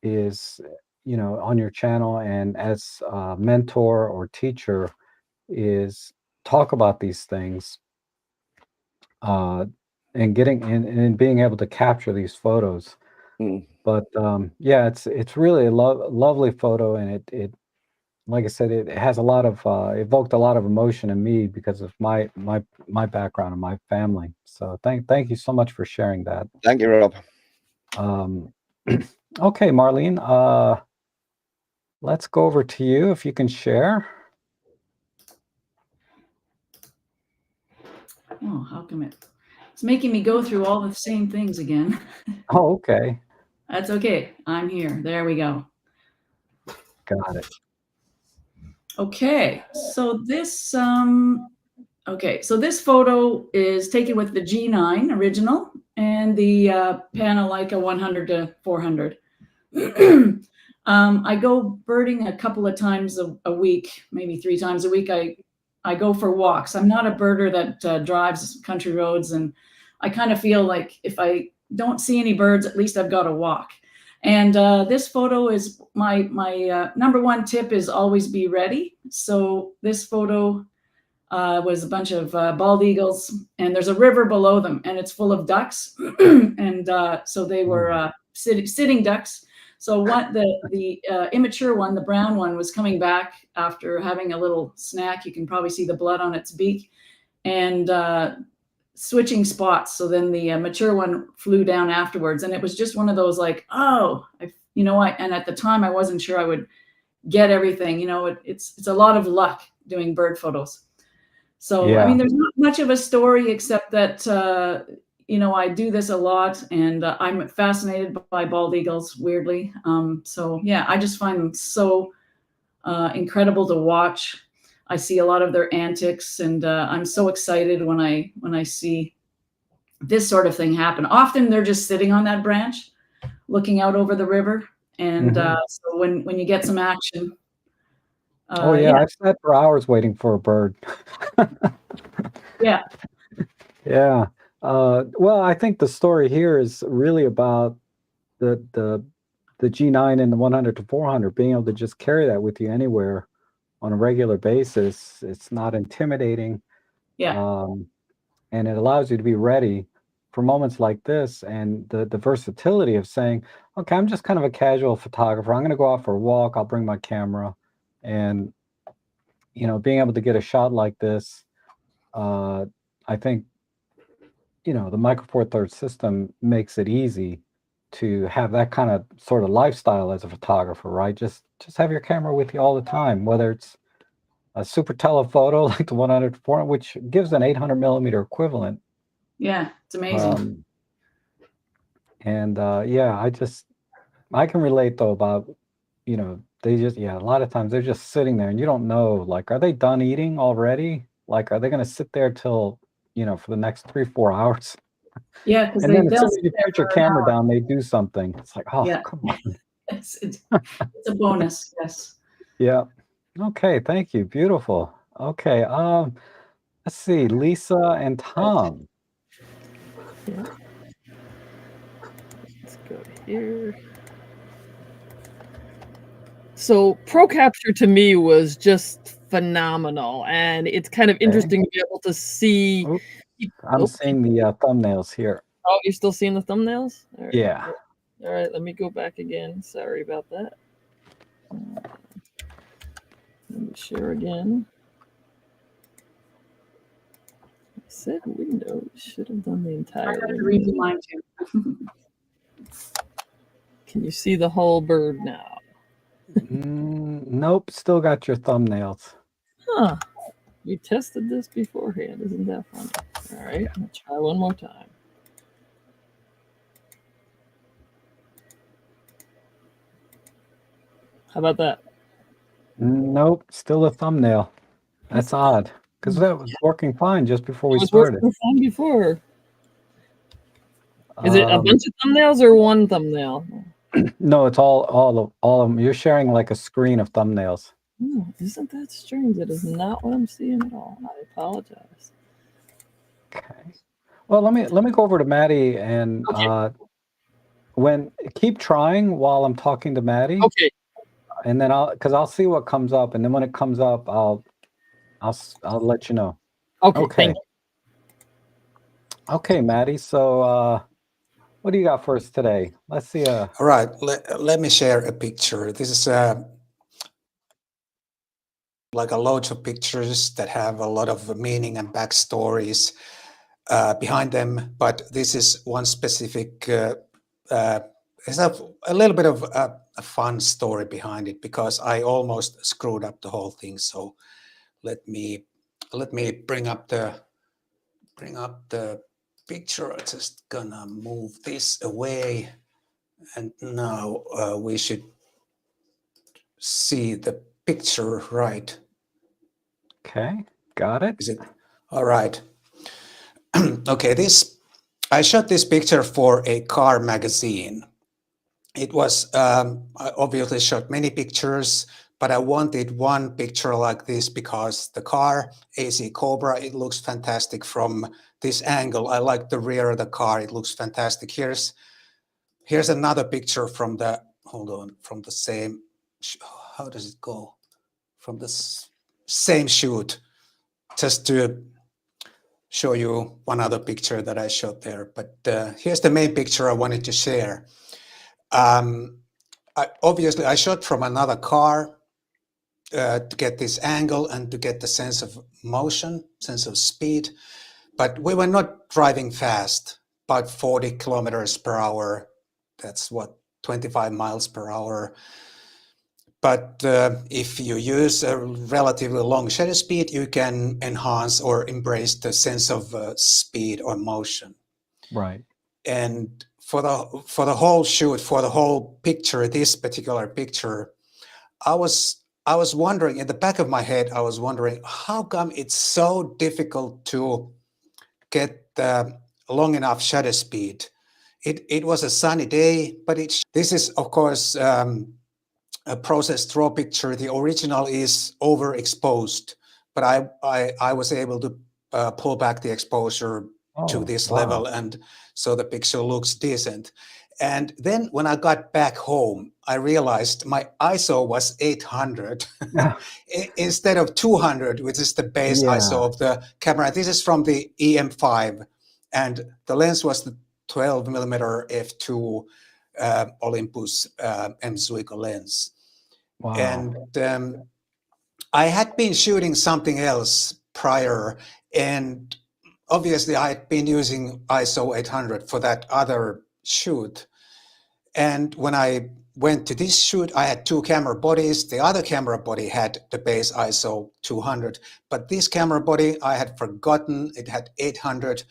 is, you know, on your channel and as a mentor or teacher, is talk about these things, uh, and getting and being able to capture these photos. Mm. But yeah, it's really a lovely photo, and it like I said, it has a lot of evoked a lot of emotion in me because of my background and my family. So thank you so much for sharing that. Thank you, Rob. Okay, Marlene, let's go over to you if you can share. Oh, how come it's making me go through all the same things again? Oh, okay. That's okay. I'm here. There we go. Got it. Okay, so this this photo is taken with the G9 original and the Panalika 100 to 400. I go birding a couple of times a week, maybe 3 times a week. I go for walks. I'm not a birder that drives country roads, and I kind of feel like if I don't see any birds, at least I've got to walk. And this photo is my number one tip is always be ready. So this photo was a bunch of bald eagles, and there's a river below them, and it's full of ducks, and so they were sitting ducks. So what the immature one, the brown one, was coming back after having a little snack. You can probably see the blood on its beak, and switching spots. So then the mature one flew down afterwards, and it was just one of those like, oh, and at the time I wasn't sure I would get everything. You know, it's a lot of luck doing bird photos. So Yeah. I mean, there's not much of a story except that I do this a lot, and I'm fascinated by bald eagles. Weirdly, so yeah, I just find them so incredible to watch. I see a lot of their antics, and I'm so excited when I see this sort of thing happen. Often they're just sitting on that branch, looking out over the river, and so when you get some action. Oh yeah, I've sat for hours waiting for a bird. Yeah. Yeah. Well, I think the story here is really about the G9 and the 100 to 400, being able to just carry that with you anywhere on a regular basis. It's not intimidating. Yeah. And it allows you to be ready for moments like this, and the versatility of saying, okay, I'm just kind of a casual photographer. I'm going to go out for a walk. I'll bring my camera, and being able to get a shot like this, I think, the Micro Four Thirds system makes it easy to have that kind of sort of lifestyle as a photographer, right? Just have your camera with you all the time, whether it's a super telephoto like the 100 to 400, which gives an 800 millimeter equivalent. Yeah, it's amazing. Yeah, I can relate though about, they just, a lot of times they're just sitting there and you don't know, like, are they done eating already? Like, are they going to sit there till, for the next 3-4 hours? Yeah, because And then as they'll soon as sit you there put your for an camera hour. down, they do something. It's like, oh, Yeah. come on. It's a bonus. Yes. Yeah. Okay. Thank you. Beautiful. Okay. Let's see, Lisa and Tom. Yeah. Let's go here. So Pro Capture to me was just phenomenal, and it's kind of interesting to be able to see. Oop, I'm seeing the thumbnails here. Oh, you're still seeing the thumbnails? All right. Yeah. All right, let me go back again. Sorry about that. Let me share again. I said Windows. Should have done the entire I window. read mine too. Can you see the whole bird now? Nope, still got your thumbnails. Huh. We tested this beforehand. Isn't that funny? All right, let's try one more time. How about that? Nope, still a thumbnail. That's odd, because that was working fine just before we It was started. working fine before. Is it a bunch of thumbnails or one thumbnail? No, it's all of them. You're sharing like a screen of thumbnails. Oh, isn't that strange? That is not what I'm seeing at all. I apologize. Okay. Well, let me go over to Maddie and keep trying while I'm talking to Maddie. Okay. And then I'll see what comes up, and then when it comes up, I'll let you know. Okay. Okay. Thank you. Okay, Maddie. So what do you got for us today? Let's see. All right, let me share a picture. This is like a load of pictures that have a lot of meaning and backstories behind them. But this is one specific. It's a little bit of a fun story behind it because I almost screwed up the whole thing. So let me bring up the picture. I'm just gonna move this away, and now we should see the picture, right? Okay, got it. Is it all right? Okay, I shot this picture for a car magazine. It was I obviously shot many pictures, but I wanted one picture like this because the car AC Cobra, it looks fantastic from this angle. I like the rear of the car; it looks fantastic. Here's another picture from the from the same. How does it go? From the same shoot, just to show you one other picture that I shot there. But here's the main picture I wanted to share. Obviously, I shot from another car to get this angle and to get the sense of motion, sense of speed. But we were not driving fast, about 40 kilometers per hour. That's what, 25 miles per hour. But if you use a relatively long shutter speed, you can enhance or embrace the sense of speed or motion. Right. And for the whole shoot, for the whole picture, this particular picture, I was wondering, in the back of my head, I was wondering, how come it's so difficult to get long enough shutter speed? It was a sunny day, but this is, of course, a processed raw picture. The original is overexposed, but I was able to pull back the exposure to this level, and so the picture looks decent. And then when I got back home, I realized my ISO was 800 instead of 200, which is the base ISO of the camera. This is from the EM5, and the lens was the 12mm f2 Olympus M Zuiko lens. Wow. And I had been shooting something else prior, and obviously I had been using ISO 800 for that other shoot. And when I went to this shoot, I had two camera bodies. The other camera body had the base ISO 200, but this camera body I had forgotten. It had 800,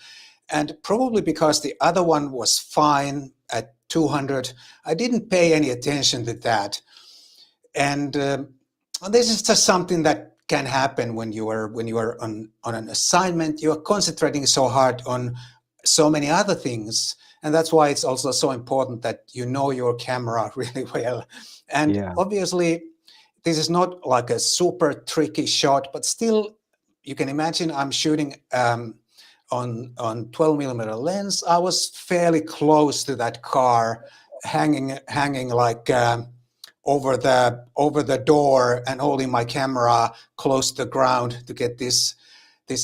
and probably because the other one was fine at 200, I didn't pay any attention to that. And this is just something that can happen when you are on an assignment. You are concentrating so hard on so many other things, and that's why it's also so important that you know your camera really well. And obviously, this is not like a super tricky shot, but still, you can imagine I'm shooting on 12mm lens. I was fairly close to that car, hanging like over the door and holding my camera close to the ground to get this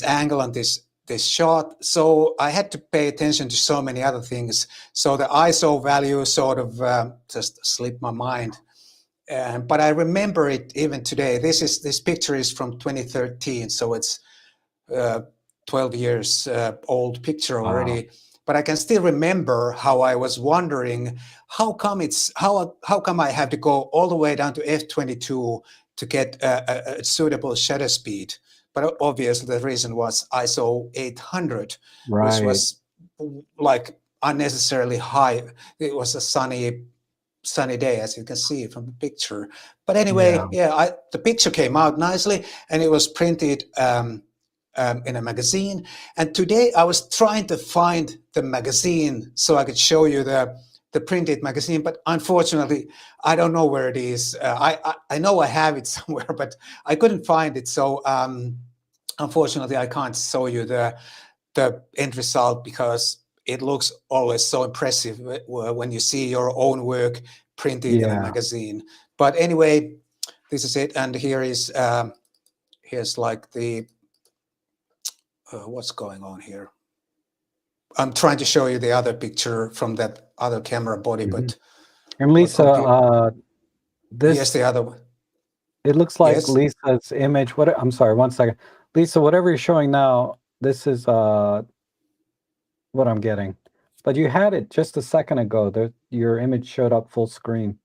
angle and this shot. So I had to pay attention to so many other things. So the ISO value sort of just slipped my mind. But I remember it even today. This picture is from 2013, so it's 12 years old picture already. Wow. But I can still remember how I was wondering how come I have to go all the way down to f22 to get a suitable shutter speed. But obviously the reason was ISO 800, Right. which was like unnecessarily high. It was a sunny day, as you can see from the picture. But anyway, the picture came out nicely, and it was printed in a magazine. And today I was trying to find the magazine so I could show you the printed magazine, but unfortunately I don't know where it is. I know I have it somewhere, but I couldn't find it. So unfortunately I can't show you the end result, because it looks always so impressive when you see your own work printed in a magazine. But anyway, this is it. And here is here's like the what's going on here. I'm trying to show you the other picture from that other camera body, but and Lisa, this yes, the other one. It looks like Yes. Lisa's image. I'm sorry, 1 second. Lisa, whatever you're showing now, this is what I'm getting. But you had it just a second ago. Your image showed up full screen.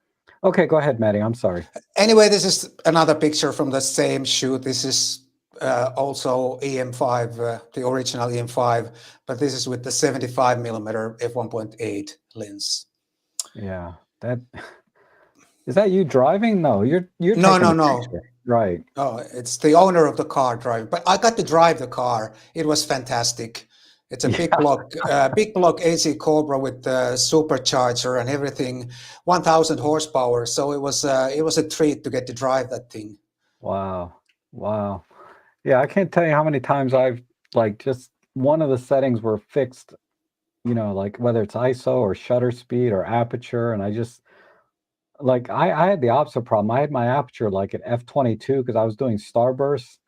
Okay, go ahead, Maddie. I'm sorry. Anyway, this is another picture from the same shoot. This is also EM5, the original EM5, but this is with the 75mm f1.8 lens. Yeah, is that you driving? No, you're No. taking the picture. Right. Oh, it's the owner of the car driving, but I got to drive the car. It was fantastic. It's a big block AC Cobra with the supercharger and everything, 1,000 horsepower. So it was a treat to get to drive that thing. Wow. Yeah, I can't tell you how many times I've just one of the settings were fixed, like whether it's ISO or shutter speed or aperture, and I just I had the opposite problem. I had my aperture at f22 because I was doing starbursts,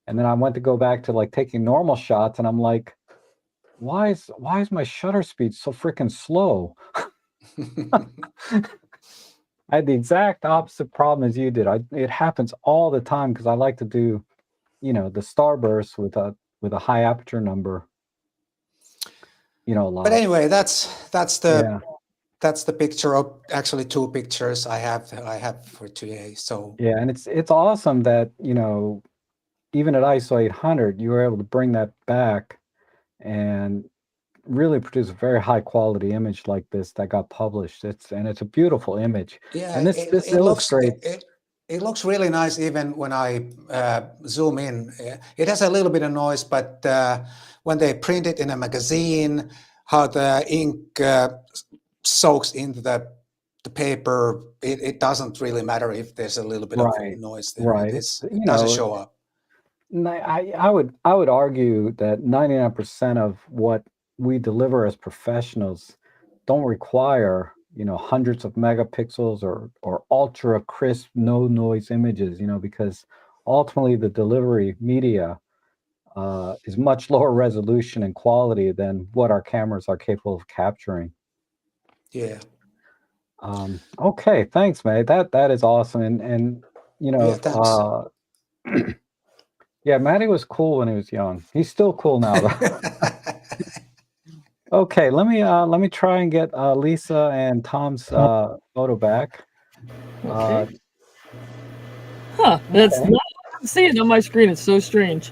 and then I went to go back to taking normal shots, and I'm like, why is my shutter speed so freaking slow? I had the exact opposite problem as you did. It happens all the time because I like to do, the starburst with a high aperture number. A lot. But anyway, that's the picture of actually two pictures I have for today. So yeah, and it's awesome that even at ISO 800 you were able to bring that back and really produce a very high quality image like this that got published. It's a beautiful image. Yeah, and this illustrates. It looks really nice even when I zoom in. It has a little bit of noise, but when they print it in a magazine, how the ink soaks into the paper, it doesn't really matter if there's a little bit of noise there. Right. It doesn't show up. I would argue that 99% of what we deliver as professionals don't require hundreds of megapixels or ultra crisp no noise images, because ultimately the delivery media is much lower resolution and quality than what our cameras are capable of capturing. Yeah. Okay, thanks, May. That is awesome. And thanks. yeah, Maddie was cool when he was young. He's still cool now, though. Okay, let me try and get Lisa and Tom's photo back. Okay. That's not seeing it on my screen. It's so strange.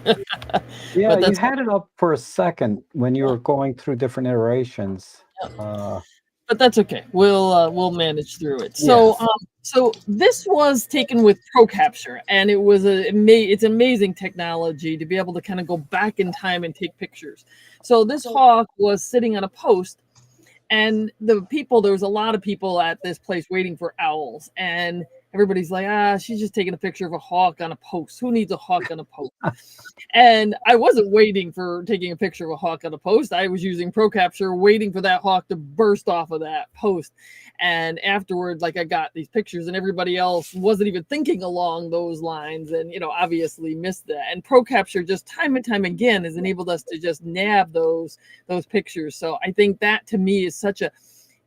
Yeah, you had it up for a second when you were going through different iterations. But that's okay. We'll manage through it. So so this was taken with Pro Capture, and it was it's amazing technology to be able to kind of go back in time and take pictures. So this hawk was sitting on a post, and there was a lot of people at this place waiting for owls, and everybody's like, she's just taking a picture of a hawk on a post. Who needs a hawk on a post? And I wasn't waiting for taking a picture of a hawk on a post. I was using ProCapture, waiting for that hawk to burst off of that post. And afterward, like, I got these pictures and everybody else wasn't even thinking along those lines and, you know, obviously missed that. And ProCapture just time and time again has enabled us to just nab those pictures. So I think that to me is such a,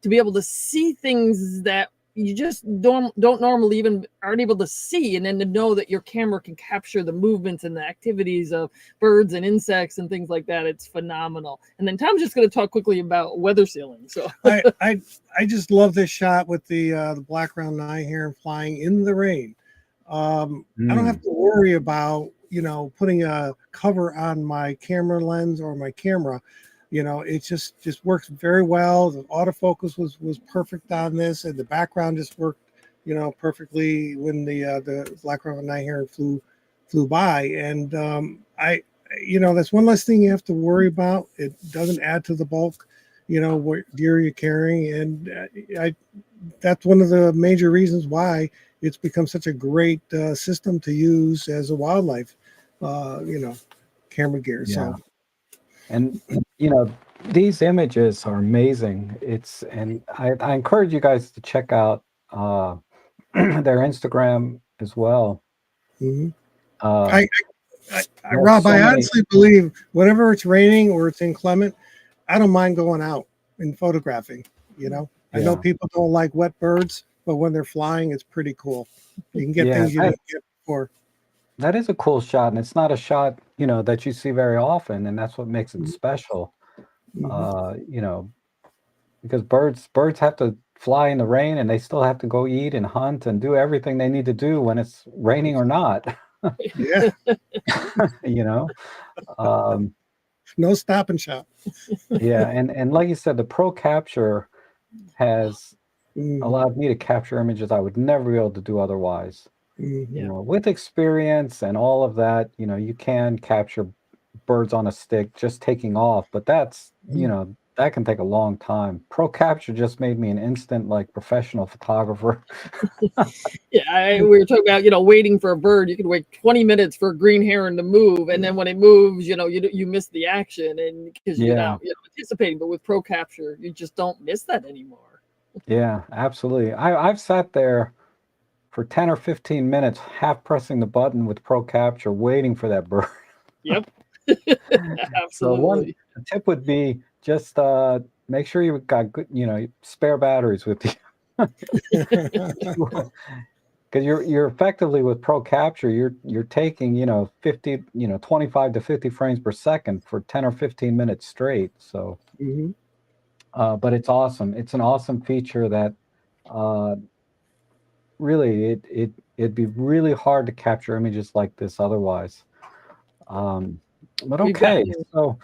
to be able to see things that you just don't normally even aren't able to see, and then to know that your camera can capture the movements and the activities of birds and insects and things like that, it's phenomenal. And then Tom's just going to talk quickly about weather sealing. So I just love this shot with the black round nine heron flying in the rain. I don't have to worry about, you know, putting a cover on my camera lens or my camera. You know, it just works very well. The autofocus was perfect on this, and the background just worked, you know, perfectly when the black round nine heron flew by. And you know, that's one less thing you have to worry about. It doesn't add to the bulk, you know, what gear you're carrying, and that's one of the major reasons why it's become such a great system to use as a wildlife, you know, camera gear. Yeah. So. And, you know, these images are amazing. And I encourage you guys to check out their Instagram as well. Mm-hmm. Rob, Rob, I honestly believe whenever it's raining or it's inclement, I don't mind going out and photographing. You know, I know people don't like wet birds, but when they're flying, it's pretty cool. You can get things you didn't get before. That is a cool shot, and it's not a shot, you know, that you see very often, and that's what makes it special. You know, because birds have to fly in the rain, and they still have to go eat and hunt and do everything they need to do when it's raining or not. Yeah. You know, no stop and shop. Yeah, and like you said, the ProCapture has allowed me to capture images I would never be able to do otherwise. You know, with experience and all of that, you know, you can capture birds on a stick just taking off, but that's, you know, that can take a long time. ProCapture just made me an instant, like, professional photographer. Yeah, we were talking about, you know, waiting for a bird. You could wait 20 minutes for a green heron to move, and then when it moves, you know, you miss the action, and because you're not, you know, anticipating. But with ProCapture, you just don't miss that anymore. Yeah, absolutely. I've sat there for 10 or 15 minutes, half pressing the button with ProCapture, waiting for that bird. Yep. Absolutely. So one tip would be just make sure you've got good, you know, spare batteries with you. Because you're effectively with ProCapture, you're taking, you know, 25 to 50 frames per second for 10 or 15 minutes straight. So, but it's awesome. It's an awesome feature that really it'd be really hard to capture images like this otherwise. But okay, so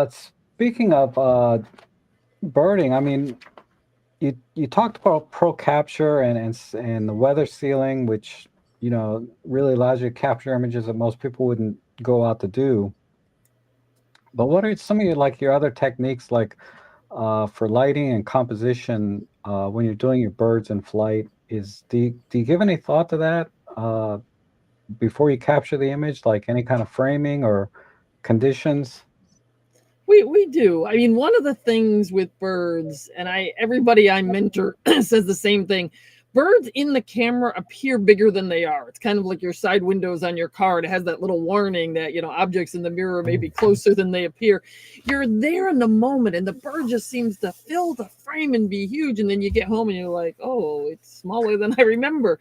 speaking of birding, I mean, you talked about ProCapture and the weather sealing, which, you know, really allows you to capture images that most people wouldn't go out to do. But what are some of your other techniques, like for lighting and composition when you're doing your birds in flight? Do you give any thought to that before you capture the image, like any kind of framing or conditions? We do. I mean, one of the things with birds, and everybody I mentor says the same thing. Birds in the camera appear bigger than they are. It's kind of like your side windows on your car. It has that little warning that, you know, objects in the mirror may be closer than they appear. You're there in the moment, and the bird just seems to fill the frame and be huge. And then you get home and you're like, oh, it's smaller than I remember.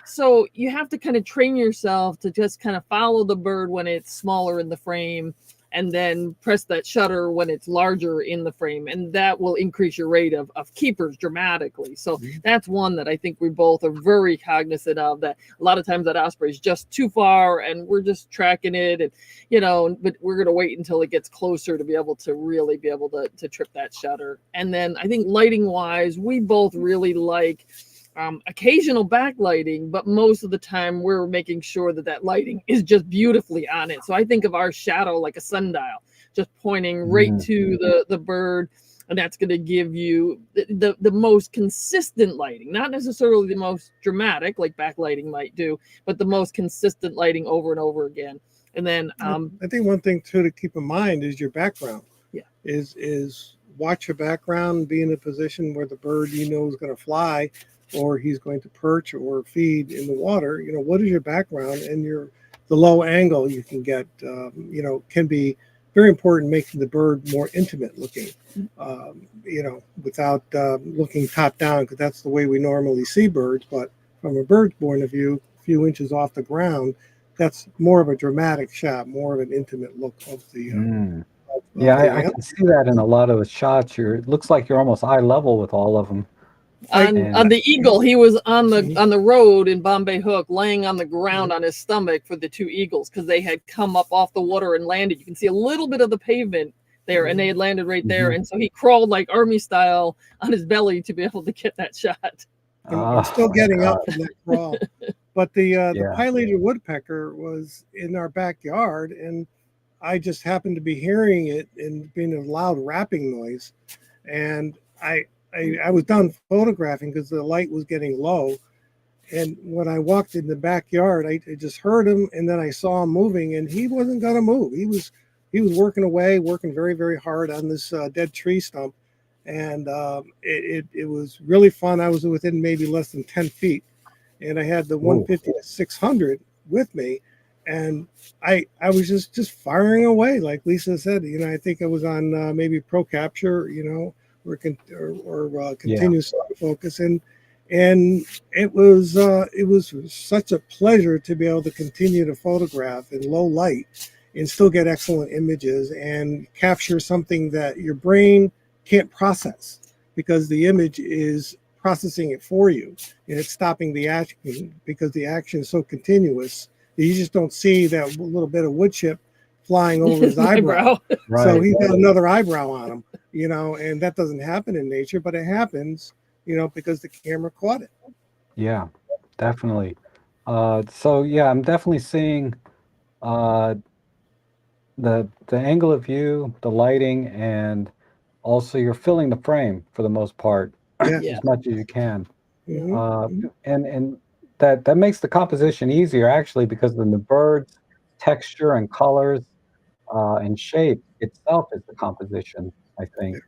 So you have to kind of train yourself to just kind of follow the bird when it's smaller in the frame, and then press that shutter when it's larger in the frame, and that will increase your rate of keepers dramatically. So that's one that I think we both are very cognizant of, that a lot of times that osprey is just too far and we're just tracking it, and, you know, but we're going to wait until it gets closer to be able to really be able to trip that shutter. And then I think lighting wise, we both really like occasional backlighting, but most of the time we're making sure that lighting is just beautifully on it. So I think of our shadow like a sundial, just pointing right to the bird. And that's going to give you the most consistent lighting, not necessarily the most dramatic like backlighting might do, but the most consistent lighting over and over again. And then I think one thing too to keep in mind is your background. Yeah. Is watch your background, be in a position where the bird is going to fly, or he's going to perch or feed in the water. What is your background, and the low angle you can get, can be very important, making the bird more intimate looking, without looking top down, because that's the way we normally see birds. But from a bird's point of view, a few inches off the ground, that's more of a dramatic shot, more of an intimate look of the. I can see that in a lot of the shots. It looks like you're almost eye level with all of them. On the eagle, he was on the road in Bombay Hook, laying on the ground on his stomach for the two eagles, because they had come up off the water and landed. You can see a little bit of the pavement there, and they had landed right there. And so he crawled like army style on his belly to be able to get that shot. I'm still getting up from that crawl. But the pileated woodpecker was in our backyard, and I just happened to be hearing it and being a loud rapping noise, and I was done photographing because the light was getting low. And when I walked in the backyard, I just heard him, and then I saw him moving, and he wasn't going to move. He was working away, working very, very hard on this dead tree stump. And it was really fun. I was within maybe less than 10 feet, and I had the 150 to 600 with me. And I was just firing away, like Lisa said. I think I was on maybe Pro Capture, or continuous focus, and it was such a pleasure to be able to continue to photograph in low light and still get excellent images and capture something that your brain can't process, because the image is processing it for you, and it's stopping the action, because the action is so continuous that you just don't see that little bit of wood chip flying over his eyebrow. Right. So he's got another eyebrow on him, and that doesn't happen in nature, but it happens, because the camera caught it. Yeah, definitely. I'm definitely seeing the angle of view, the lighting, and also you're filling the frame for the most part as much as you can. And that makes the composition easier, actually, because then the bird's texture and colors and shape itself is the composition, I think.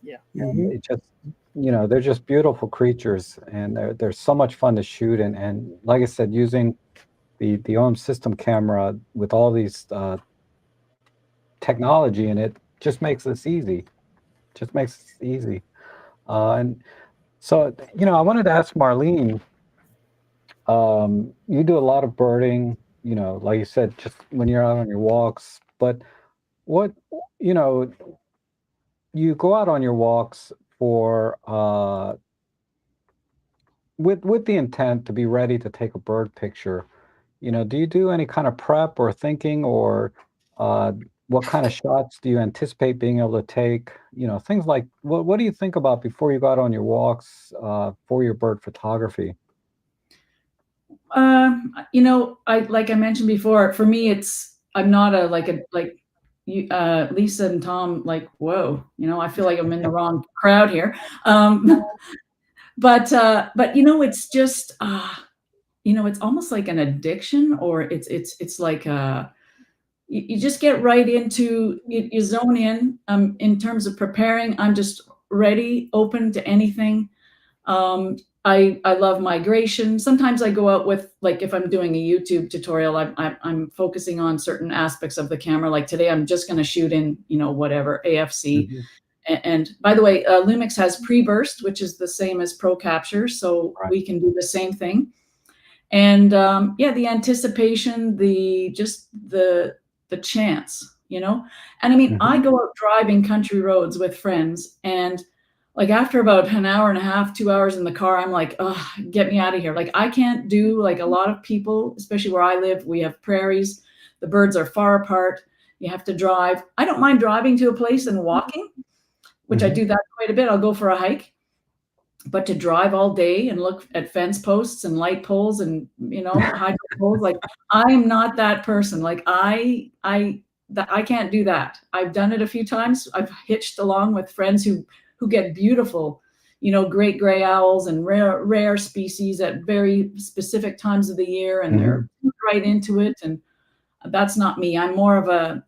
Yeah. And it just, they're just beautiful creatures, and they're so much fun to shoot. And like I said, using the OM system camera with all these technology in it just makes this easy. And so, I wanted to ask Marlene, you do a lot of birding, like you said, just when you're out on your walks, but what, you go out on your walks for, with the intent to be ready to take a bird picture, do you do any kind of prep or thinking, or what kind of shots do you anticipate being able to take? Things like, what do you think about before you go out on your walks for your bird photography? Like I mentioned before, for me, I'm not Lisa and Tom, like, whoa, I feel like I'm in the wrong crowd here. But it's just, it's almost like an addiction, or it's like you just get right into it, you zone in terms of preparing. I'm just ready, open to anything. I love migration. Sometimes I go out with, like, if I'm doing a YouTube tutorial, I'm focusing on certain aspects of the camera. Like today, I'm just going to shoot in, whatever, AFC. And by the way, Lumix has pre-burst, which is the same as Pro Capture. So we can do the same thing. And the anticipation, the chance, and I mean, I go out driving country roads with friends, and like after about an hour and a half, 2 hours in the car, I'm like, oh, get me out of here. Like I can't do, like a lot of people, especially where I live, we have prairies. The birds are far apart. You have to drive. I don't mind driving to a place and walking, which I do that quite a bit. I'll go for a hike. But to drive all day and look at fence posts and light poles and, hydro poles, like I'm not that person. Like I that I can't do that. I've done it a few times. I've hitched along with friends who get beautiful, you know, great gray owls and rare species at very specific times of the year, and they're right into it. And that's not me. I'm more of a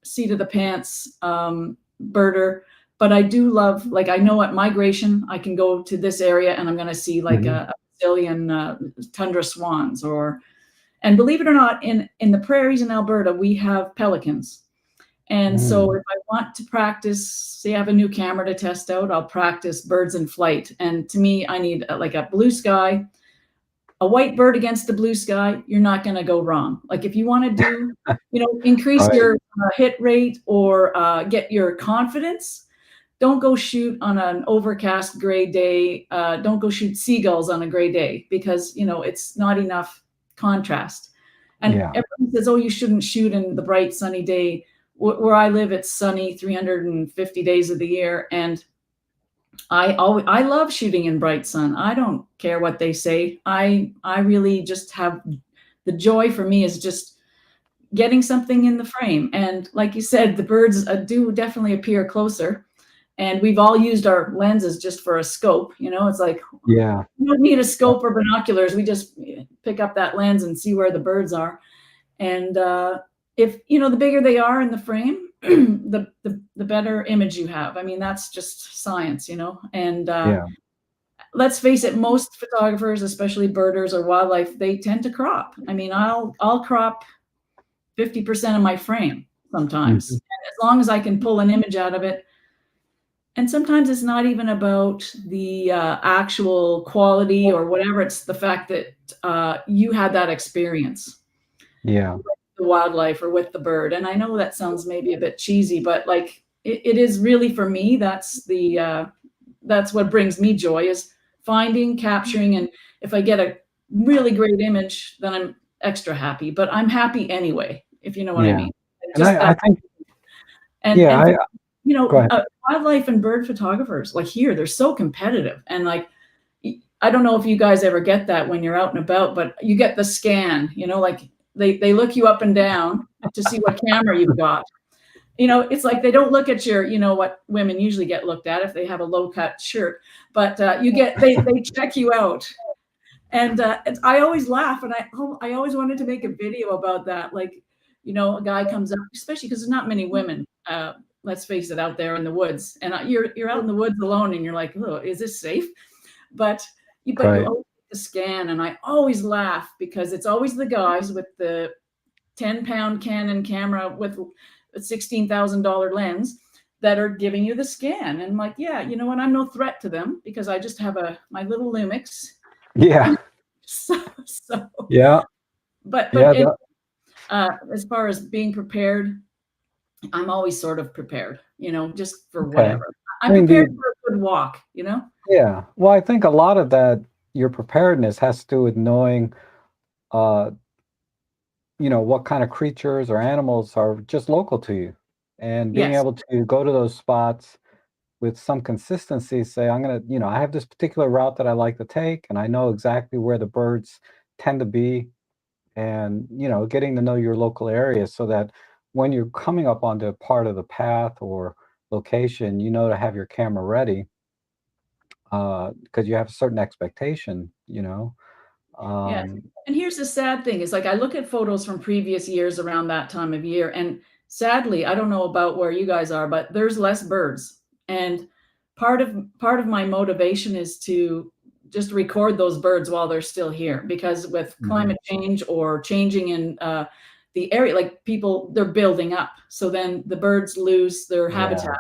seat of the pants birder. But I do love, like, I know at migration, I can go to this area and I'm going to see like a bazillion tundra swans, and believe it or not, in the prairies in Alberta, we have pelicans. And so if I want to practice, say I have a new camera to test out, I'll practice birds in flight. And to me, I need like a blue sky, a white bird against the blue sky. You're not going to go wrong. Like if you want to do, you know, increase your hit rate or get your confidence, don't go shoot on an overcast gray day. Don't go shoot seagulls on a gray day, because, you know, it's not enough contrast. And everyone says, oh, you shouldn't shoot in the bright sunny day. Where I live, it's sunny 350 days of the year. And I love shooting in bright sun. I don't care what they say. I really just have, the joy for me is just getting something in the frame. And like you said, the birds do definitely appear closer. And we've all used our lenses just for a scope. You know, it's like, we don't need a scope or binoculars. We just pick up that lens and see where the birds are. And if, you know, the bigger they are in the frame, the better image you have. I mean, that's just science, you know. And let's face it, most photographers, especially birders or wildlife, they tend to crop. I mean, I'll crop 50% of my frame sometimes. And as long as I can pull an image out of it. And sometimes it's not even about the actual quality or whatever. It's the fact that you had that experience. With the wildlife or with the bird. And I know that sounds maybe a bit cheesy, but like it is really, for me, that's what brings me joy, is finding, capturing. And if I get a really great image, then I'm extra happy, but I'm happy anyway, if you know what I mean. And I think, you know, wildlife and bird photographers, like here, they're so competitive. And like, I don't know if you guys ever get that when you're out and about, but you get the scan, you know, like they look you up and down to see what camera you've got. You know, it's like they don't look at your, you know, what women usually get looked at if they have a low cut shirt, but they check you out. And I always laugh, and I always wanted to make a video about that. Like, you know, a guy comes up, especially because there's not many women, let's face it, out there in the woods, and you're out in the woods alone, and you're like, oh, is this safe? But you always get the scan, and I always laugh because it's always the guys with the 10-pound Canon camera with a $16,000 lens that are giving you the scan. And I'm like, yeah, you know what? I'm no threat to them because I just have my little Lumix. But as far as being prepared, I'm always sort of prepared, you know, just for whatever. I'm prepared for a good walk, you know? Yeah. Well, I think a lot of that, your preparedness has to do with knowing, you know, what kind of creatures or animals are just local to you, and being able to go to those spots with some consistency, say, I'm going to, you know, I have this particular route that I like to take, and I know exactly where the birds tend to be, and, you know, getting to know your local area so that when you're coming up onto a part of the path or location, you know, to have your camera ready, because you have a certain expectation, you know. And here's the sad thing is, like, I look at photos from previous years around that time of year, and sadly, I don't know about where you guys are, but there's less birds. And part of my motivation is to just record those birds while they're still here, because with climate change or changing in the area, like they're building up. So then the birds lose their habitat,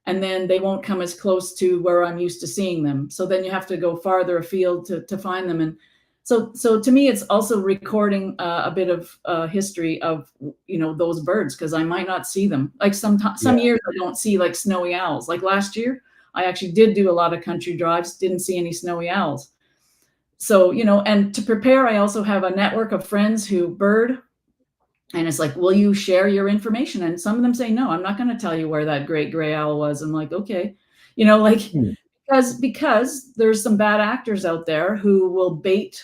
and then they won't come as close to where I'm used to seeing them. So then you have to go farther afield to find them. And so to me, it's also recording a bit of history of, you know, those birds, because I might not see them. Like some years I don't see like snowy owls. Like last year, I actually did do a lot of country drives, didn't see any snowy owls. So, you know, and to prepare, I also have a network of friends who bird. And it's like, will you share your information? And some of them say, no, I'm not going to tell you where that great gray owl was. I'm like, okay, you know, like, because there's some bad actors out there who will bait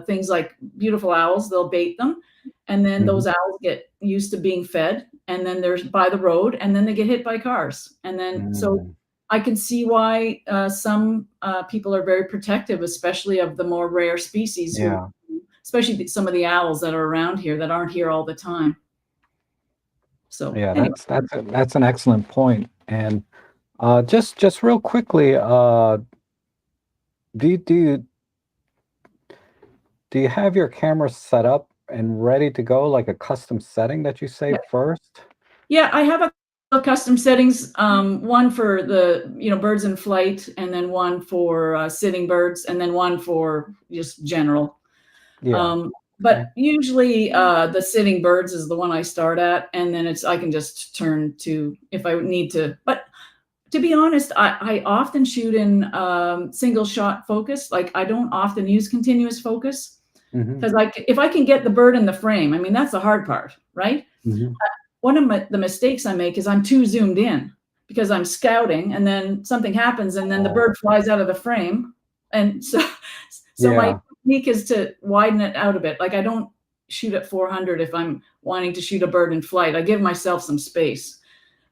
things like beautiful owls. They'll bait them, and then those owls get used to being fed, and then they're by the road, and then they get hit by cars. And then, so I can see why some people are very protective, especially of the more rare species, who, especially some of the owls that are around here that aren't here all the time. So Yeah, anyway. that's an excellent point. And just real quickly, do you have your camera set up and ready to go, like a custom setting that you save first? Yeah, I have a custom settings, one for the, birds in flight, and then one for sitting birds, and then one for just general. But usually the sitting birds is the one I start at, and then I can just turn to if I need to. But to be honest, I often shoot in single shot focus. Like, I don't often use continuous focus, because if I can get the bird in the frame, I mean, that's the hard part, right? One of the mistakes I make is I'm too zoomed in, because I'm scouting, and then something happens, and then the bird flies out of the frame. And so my technique is to widen it out a bit. Like, I don't shoot at 400 if I'm wanting to shoot a bird in flight. I give myself some space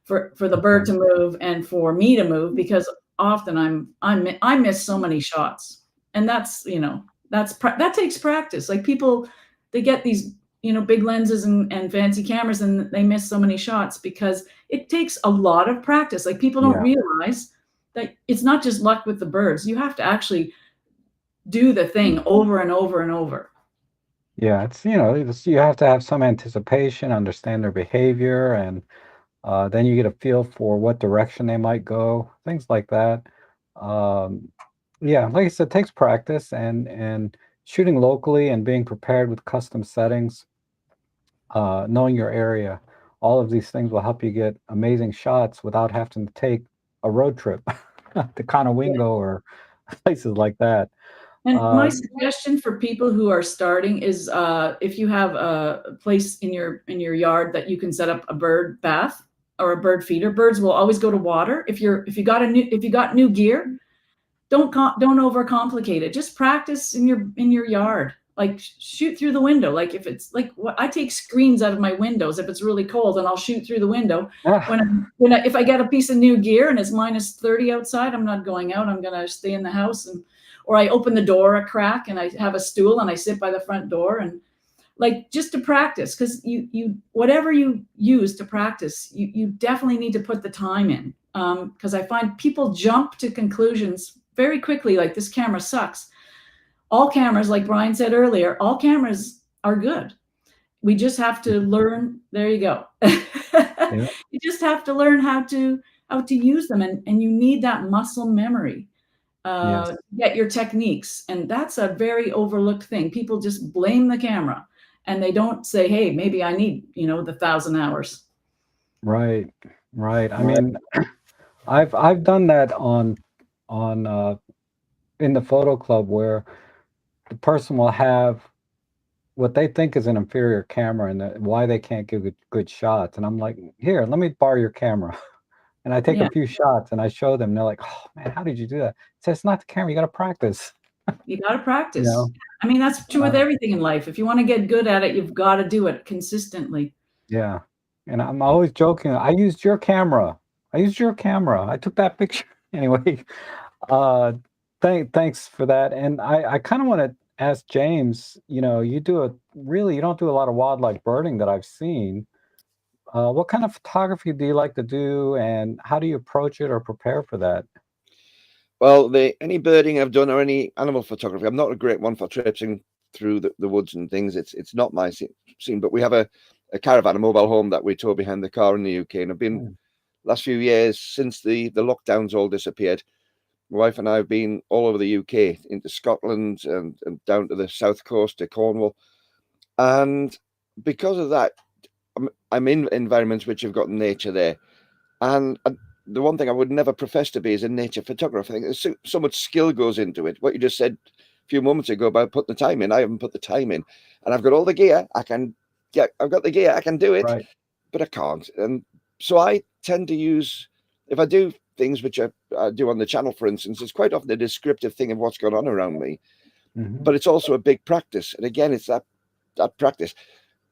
for the bird to move and for me to move, because often I miss so many shots. And that's, that takes practice. Like, people, they get these, big lenses and fancy cameras, and they miss so many shots because it takes a lot of practice. Like, people don't realize that it's not just luck with the birds. You have to actually do the thing over and over and over. Yeah, it's, you have to have some anticipation, understand their behavior, and then you get a feel for what direction they might go, things like that. Yeah, like I said, it takes practice, and shooting locally and being prepared with custom settings, knowing your area. All of these things will help you get amazing shots without having to take a road trip to Conowingo or places like that. And my suggestion for people who are starting is, if you have a place in your yard that you can set up a bird bath or a bird feeder. Birds will always go to water. If you got new gear, don't overcomplicate it. Just practice in your yard. Like, shoot through the window. Like, if it's like, I take screens out of my windows if it's really cold, and I'll shoot through the window. If I get a piece of new gear and it's -30 outside, I'm not going out. I'm gonna stay in the house, or I open the door a crack and I have a stool and I sit by the front door, and like, just to practice, because you whatever you use to practice, you definitely need to put the time in, because I find people jump to conclusions very quickly, like, this camera sucks. All cameras, like Brian said earlier, all cameras are good. We just have to learn. There you go. You just have to learn how to use them, and you need that muscle memory. Get your techniques, and that's a very overlooked thing. People just blame the camera, and they don't say, hey, maybe I need the 1,000 hours. Right. I mean, I've done that on in the photo club, where the person will have what they think is an inferior camera, and why they can't give good shots, and I'm like, here, let me borrow your camera. And I take a few shots and I show them. They're like, oh man, how did you do that? It's not the camera. You got to practice. You got to practice. I mean, that's true with everything in life. If you want to get good at it, you've got to do it consistently. Yeah. And I'm always joking. I used your camera. I took that picture. Anyway, thanks for that. And I kind of want to ask James, you don't do a lot of wildlife birding that I've seen. What kind of photography do you like to do, and how do you approach it or prepare for that? Well, any birding I've done, or any animal photography, I'm not a great one for traipsing through the woods and things. It's not my scene, but we have a caravan, a mobile home that we tow behind the car in the UK. And I've been last few years, since the lockdowns all disappeared, my wife and I have been all over the UK, into Scotland and down to the south coast to Cornwall. And because of that, I'm in environments which have got nature there. And the one thing I would never profess to be is a nature photographer. I think there's so much skill goes into it. What you just said a few moments ago about putting the time in, I haven't put the time in. And I've got all the gear. I've got the gear, I can do it, but I can't. And so I tend to use, if I do things which I do on the channel, for instance, it's quite often a descriptive thing of what's going on around me. But it's also a big practice. And again, it's that practice.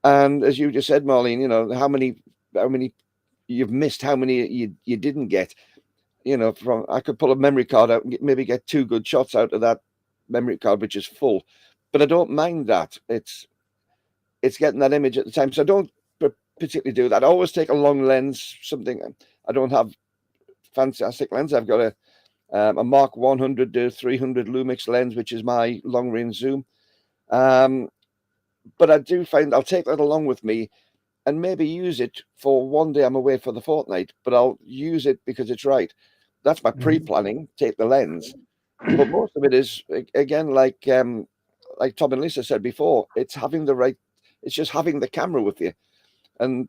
And as you just said, Marlene, how many how many you've missed, how many you didn't get. You know, I could pull a memory card out and maybe get 2 good shots out of that memory card, which is full. But I don't mind that. It's getting that image at the time. So I don't particularly do that. I always take a long lens, something. I don't have fantastic lens. I've got a Mark 100 to 300 Lumix lens, which is my long range zoom. But I do find I'll take that along with me and maybe use it for one day I'm away for the fortnight, but I'll use it because it's right. That's my pre-planning, take the lens. But most of it is, again, like Tom and Lisa said before, it's just having the camera with you. And,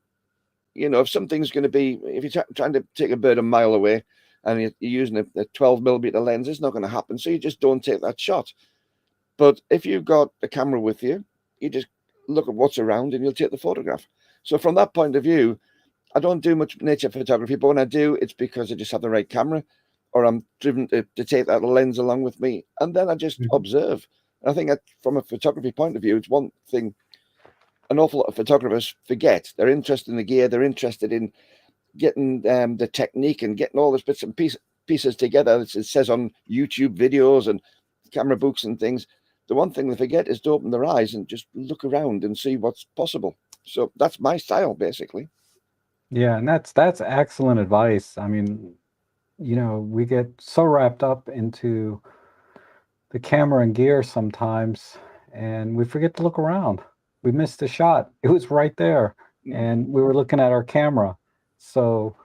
you know, if something's going to be, if you're trying to take a bird a mile away and you're using a 12mm lens, it's not going to happen. So you just don't take that shot. But if you've got a camera with you, you just look at what's around and you'll take the photograph. So from that point of view, I don't do much nature photography, but when I do, it's because I just have the right camera, or I'm driven to take that lens along with me, and then I just observe. And I think that from a photography point of view, it's one thing an awful lot of photographers forget. They're interested in the gear, they're interested in getting the technique and getting all those bits and pieces together. It says on YouTube videos and camera books and things. The one thing they forget is to open their eyes and just look around and see what's possible. So that's my style, basically. Yeah, and that's excellent advice. I mean, you know, we get so wrapped up into the camera and gear sometimes, and we forget to look around. We missed the shot. It was right there, and we were looking at our camera. So,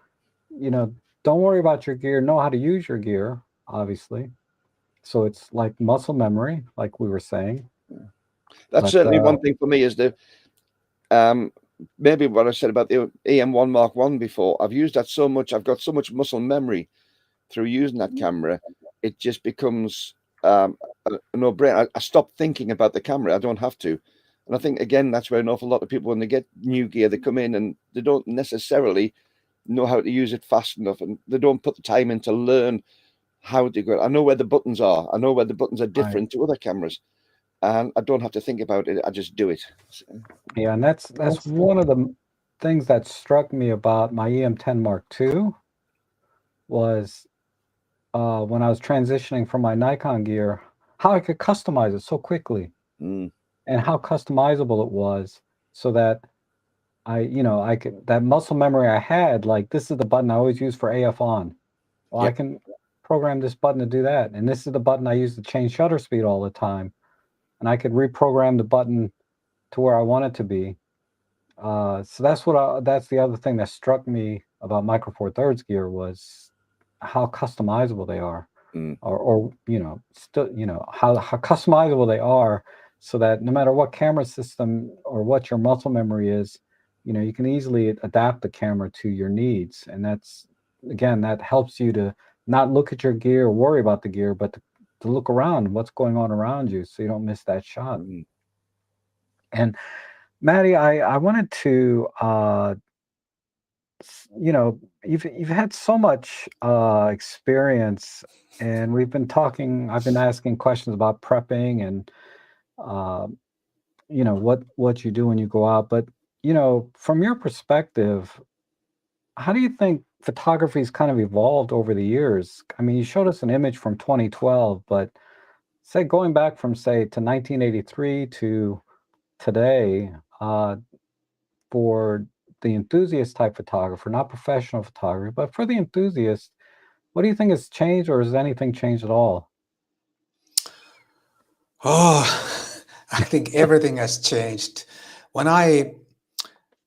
you know, don't worry about your gear. Know how to use your gear, obviously. So it's like muscle memory, like we were saying. That's certainly one thing for me is the maybe what I said about the EM1 Mark 1 before. I've used that so much. I've got so much muscle memory through using that camera. It just becomes a no-brainer. I stop thinking about the camera. I don't have to. And I think, again, that's where an awful lot of people, when they get new gear, they come in and they don't necessarily know how to use it fast enough, and they don't put the time in to learn how to go. I know where the buttons are. I know where the buttons are different to other cameras, and I don't have to think about it. I just do it. So. Yeah, and that's one of the things that struck me about my EM10 Mark II was when I was transitioning from my Nikon gear, how I could customize it so quickly, and how customizable it was, so that I could, that muscle memory I had, like this is the button I always use for AF on. Well, I can program this button to do that, and this is the button I use to change shutter speed all the time, and I could reprogram the button to where I want it to be. So that's the other thing that struck me about Micro Four Thirds gear was how customizable they are, or still how customizable they are, so that no matter what camera system or what your muscle memory is, you can easily adapt the camera to your needs, and that's, again, that helps you to not look at your gear or worry about the gear, but to look around what's going on around you, so you don't miss that shot. And Maddie, I wanted to, you've had so much experience, and I've been asking questions about prepping and, what you do when you go out. But, from your perspective, how do you think photography's kind of evolved over the years? I mean, you showed us an image from 2012, but say going back from, say, to 1983 to today, for the enthusiast type photographer, not professional photography, but for the enthusiast, what do you think has changed, or has anything changed at all? Oh, I think everything has changed. When I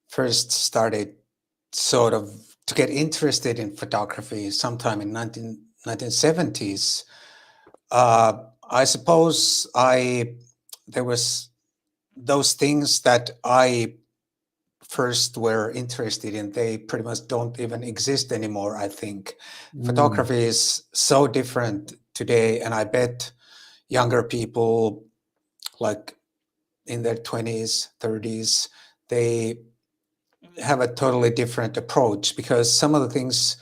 first started sort of to get interested in photography sometime in 1970s, I suppose there was those things that I first were interested in, they pretty much don't even exist anymore, I think. Photography is so different today, and I bet younger people, like in their 20s, 30s, they have a totally different approach, because some of the things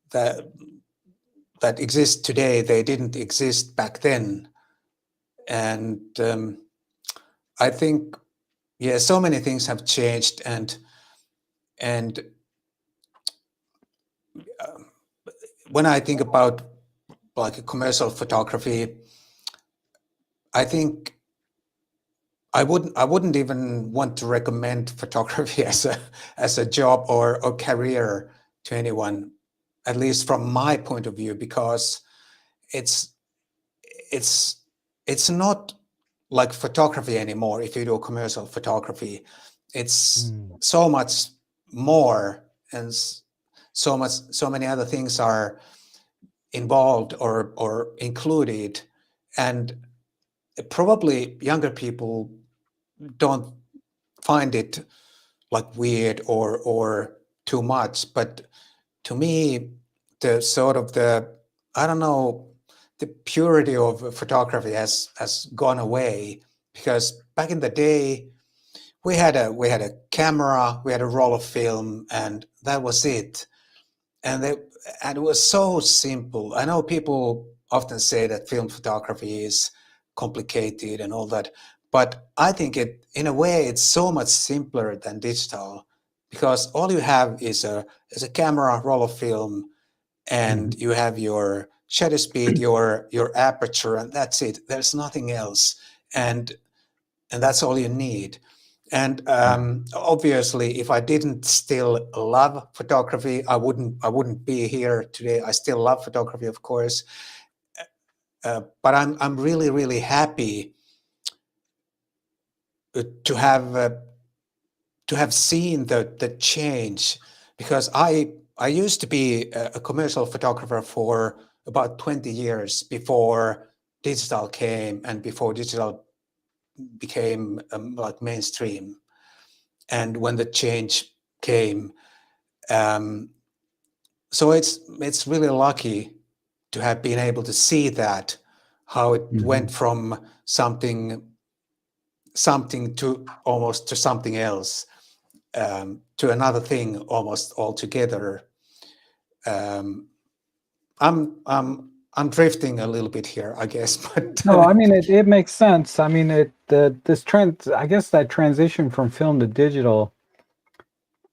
that exist today, they didn't exist back then. And I think, so many things have changed, and And when I think about like commercial photography, I think I wouldn't even want to recommend photography as a job or career to anyone, at least from my point of view, because it's not like photography anymore. If you do commercial photography, it's so much more, and so many other things are involved or included, and probably younger people don't find it like weird or too much. But to me, the sort of I don't know, the purity of photography has gone away, because back in the day we had a camera, we had a roll of film, and that was it. And it was so simple. I know people often say that film photography is complicated and all that, but I think in a way it's so much simpler than digital, because all you have is a camera, roll of film, and you have your shutter speed, your aperture, and that's it. There's nothing else, and that's all you need. And obviously, if I didn't still love photography, I wouldn't be here today. I still love photography, of course, but I'm really, really happy to have seen the change, because I used to be a commercial photographer for about 20 years before digital came and before digital became like mainstream. And when the change came, so it's really lucky to have been able to see that, how it went from something to almost to something else, to another thing almost altogether. I'm drifting a little bit here, I guess, but No, I mean it makes sense. I mean this trend, I guess that transition from film to digital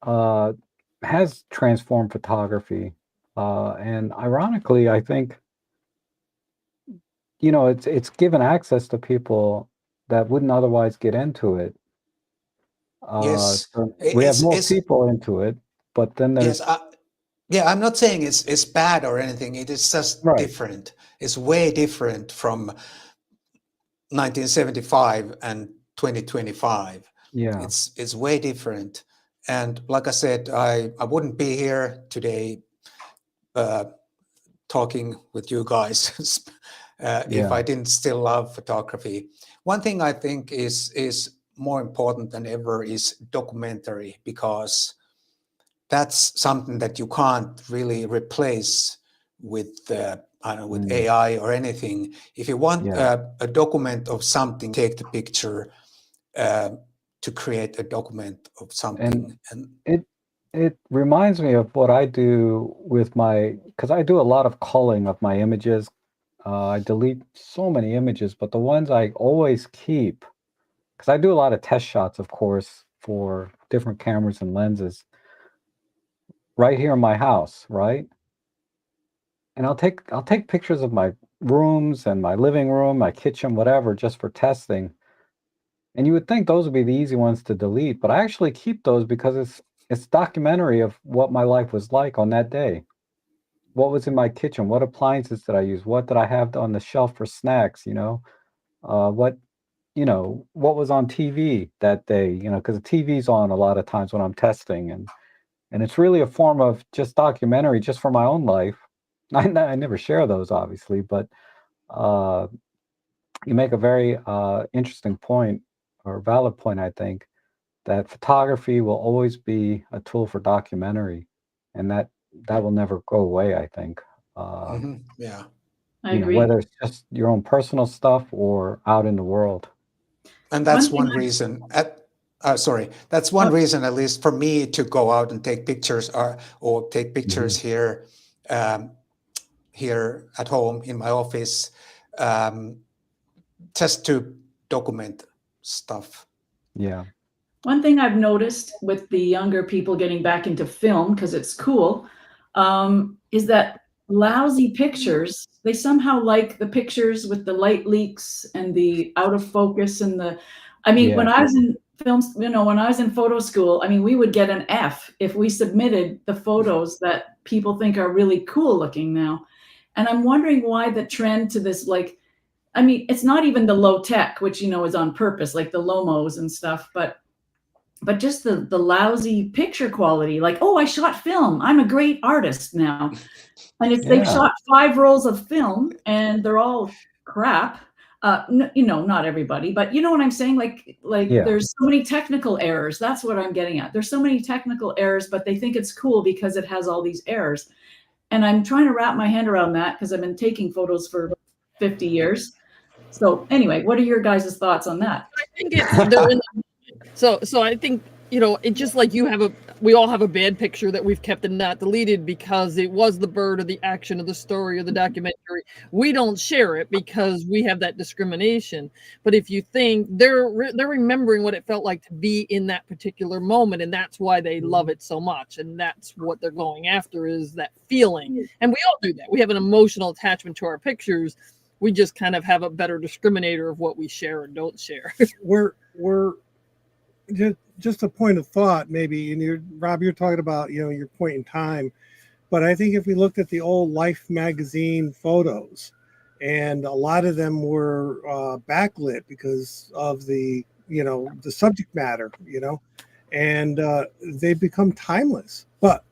has transformed photography. And ironically, I think, you know, it's given access to people that wouldn't otherwise get into it. yes, So we have more it's people into it, but then yes, there's yeah, I'm not saying it's bad or anything. It is just right. different. It's way different from 1975 and 2025. Yeah. It's way different. And like I said, I wouldn't be here today talking with you guys if I didn't still love photography. One thing I think is more important than ever is documentary, because that's something that you can't really replace with I don't know, with AI or anything. If you want a document of something, take the picture to create a document of something. And it reminds me of what I do with because I do a lot of culling of my images. I delete so many images, but the ones I always keep, because I do a lot of test shots, of course, for different cameras and lenses, right here in my house, right? And I'll take pictures of my rooms and my living room, my kitchen, whatever, just for testing. And you would think those would be the easy ones to delete, but I actually keep those because it's documentary of what my life was like on that day. What was in my kitchen? What appliances did I use? What did I have on the shelf for snacks? What was on TV that day? Because the TV's on a lot of times when I'm testing, and it's really a form of just documentary, just for my own life. I never share those, obviously, but you make a very interesting point, or valid point, I think, that photography will always be a tool for documentary, and that will never go away, I think. yeah, I agree. Whether it's just your own personal stuff or out in the world. and that's one reason. That's one reason, at least for me, to go out and take pictures or take pictures here at home in my office, just to document stuff. Yeah. One thing I've noticed with the younger people getting back into film, because it's cool, is that lousy pictures, they somehow like the pictures with the light leaks and the out of focus and the, I mean, when Yeah. I was in films, when I was in photo school, I mean, we would get an F if we submitted the photos that people think are really cool looking now. And I'm wondering why the trend to this, like, I mean, it's not even the low tech, which, is on purpose, like the Lomos and stuff, but just the lousy picture quality, like, oh, I shot film, I'm a great artist now. And if they've Yeah. shot 5 rolls of film and they're all crap, not everybody, but you know what I'm saying? Like Yeah. there's so many technical errors. That's what I'm getting at. There's so many technical errors, but they think it's cool because it has all these errors. And I'm trying to wrap my hand around that because I've been taking photos for 50 years. So anyway, what are your guys' thoughts on that? I think they're in. So I think, it just like we all have a bad picture that we've kept and not deleted because it was the bird or the action or the story or the documentary. We don't share it because we have that discrimination. But if you think they're remembering what it felt like to be in that particular moment, and that's why they love it so much. And that's what they're going after, is that feeling. And we all do that. We have an emotional attachment to our pictures. We just kind of have a better discriminator of what we share and don't share. We're just a point of thought, maybe. And Rob, you're talking about, your point in time. But I think if we looked at the old Life magazine photos, and a lot of them were backlit because of the subject matter, and they become timeless. But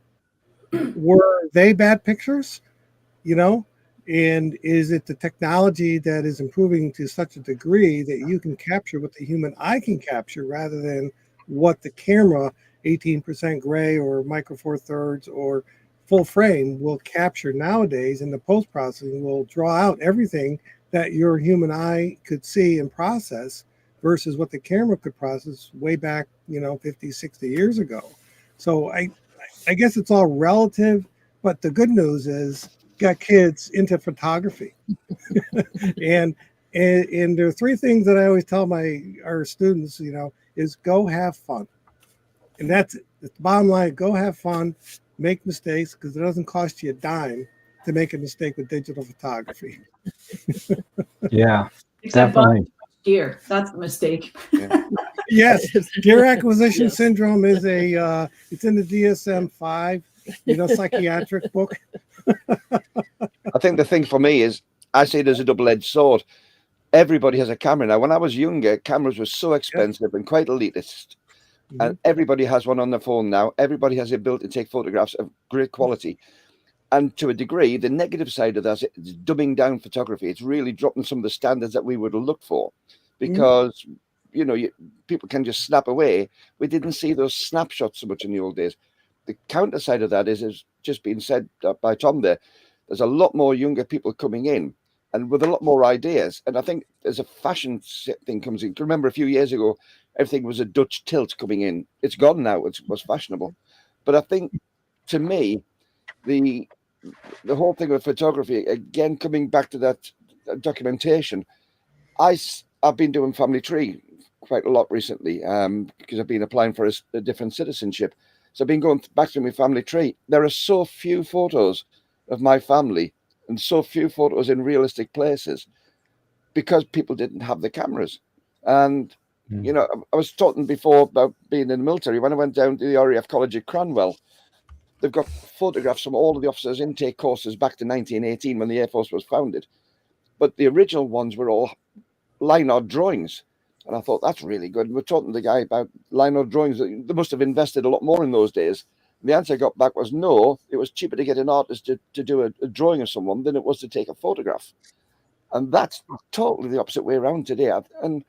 were they bad pictures? And is it the technology that is improving to such a degree that you can capture what the human eye can capture rather than what the camera, 18% gray or micro four thirds or full frame, will capture nowadays? And the post processing will draw out everything that your human eye could see and process versus what the camera could process way back, 50, 60 years ago. So I guess it's all relative, but the good news is got kids into photography. and there are 3 things that I always tell our students, is go have fun. And that's it. The bottom line, go have fun, make mistakes, because it doesn't cost you a dime to make a mistake with digital photography. Yeah, Except definitely. gear. That's the mistake. Yeah. Yes, gear acquisition syndrome is it's in the DSM-5, psychiatric book. I think the thing for me is, I see it as a double-edged sword. Everybody has a camera now. When I was younger, cameras were so expensive and quite elitist. And everybody has one on their phone now. Everybody has the ability to take photographs of great quality. And to a degree, the negative side of that is dumbing down photography. It's really dropping some of the standards that we would have looked for, because people can just snap away. We didn't see those snapshots so much in the old days. The counter side of that is just being said by Tom there. There's a lot more younger people coming in and with a lot more ideas. And I think as a fashion thing comes in, remember a few years ago, everything was a Dutch tilt coming in. It's gone now. It was fashionable. But I think, to me, the whole thing with photography, again, coming back to that documentation, I've been doing family tree quite a lot recently because I've been applying for a different citizenship. So I've been going back to my family tree. There are so few photos of my family and so few photos in realistic places because people didn't have the cameras. And, I was talking before about being in the military. When I went down to the RAF College at Cranwell, they've got photographs from all of the officers' intake courses back to 1918 when the Air Force was founded. But the original ones were all line art drawings. And I thought, that's really good. We're talking to the guy about line art drawings. They must have invested a lot more in those days. And the answer I got back was no, it was cheaper to get an artist to do a drawing of someone than it was to take a photograph. And that's totally the opposite way around today. And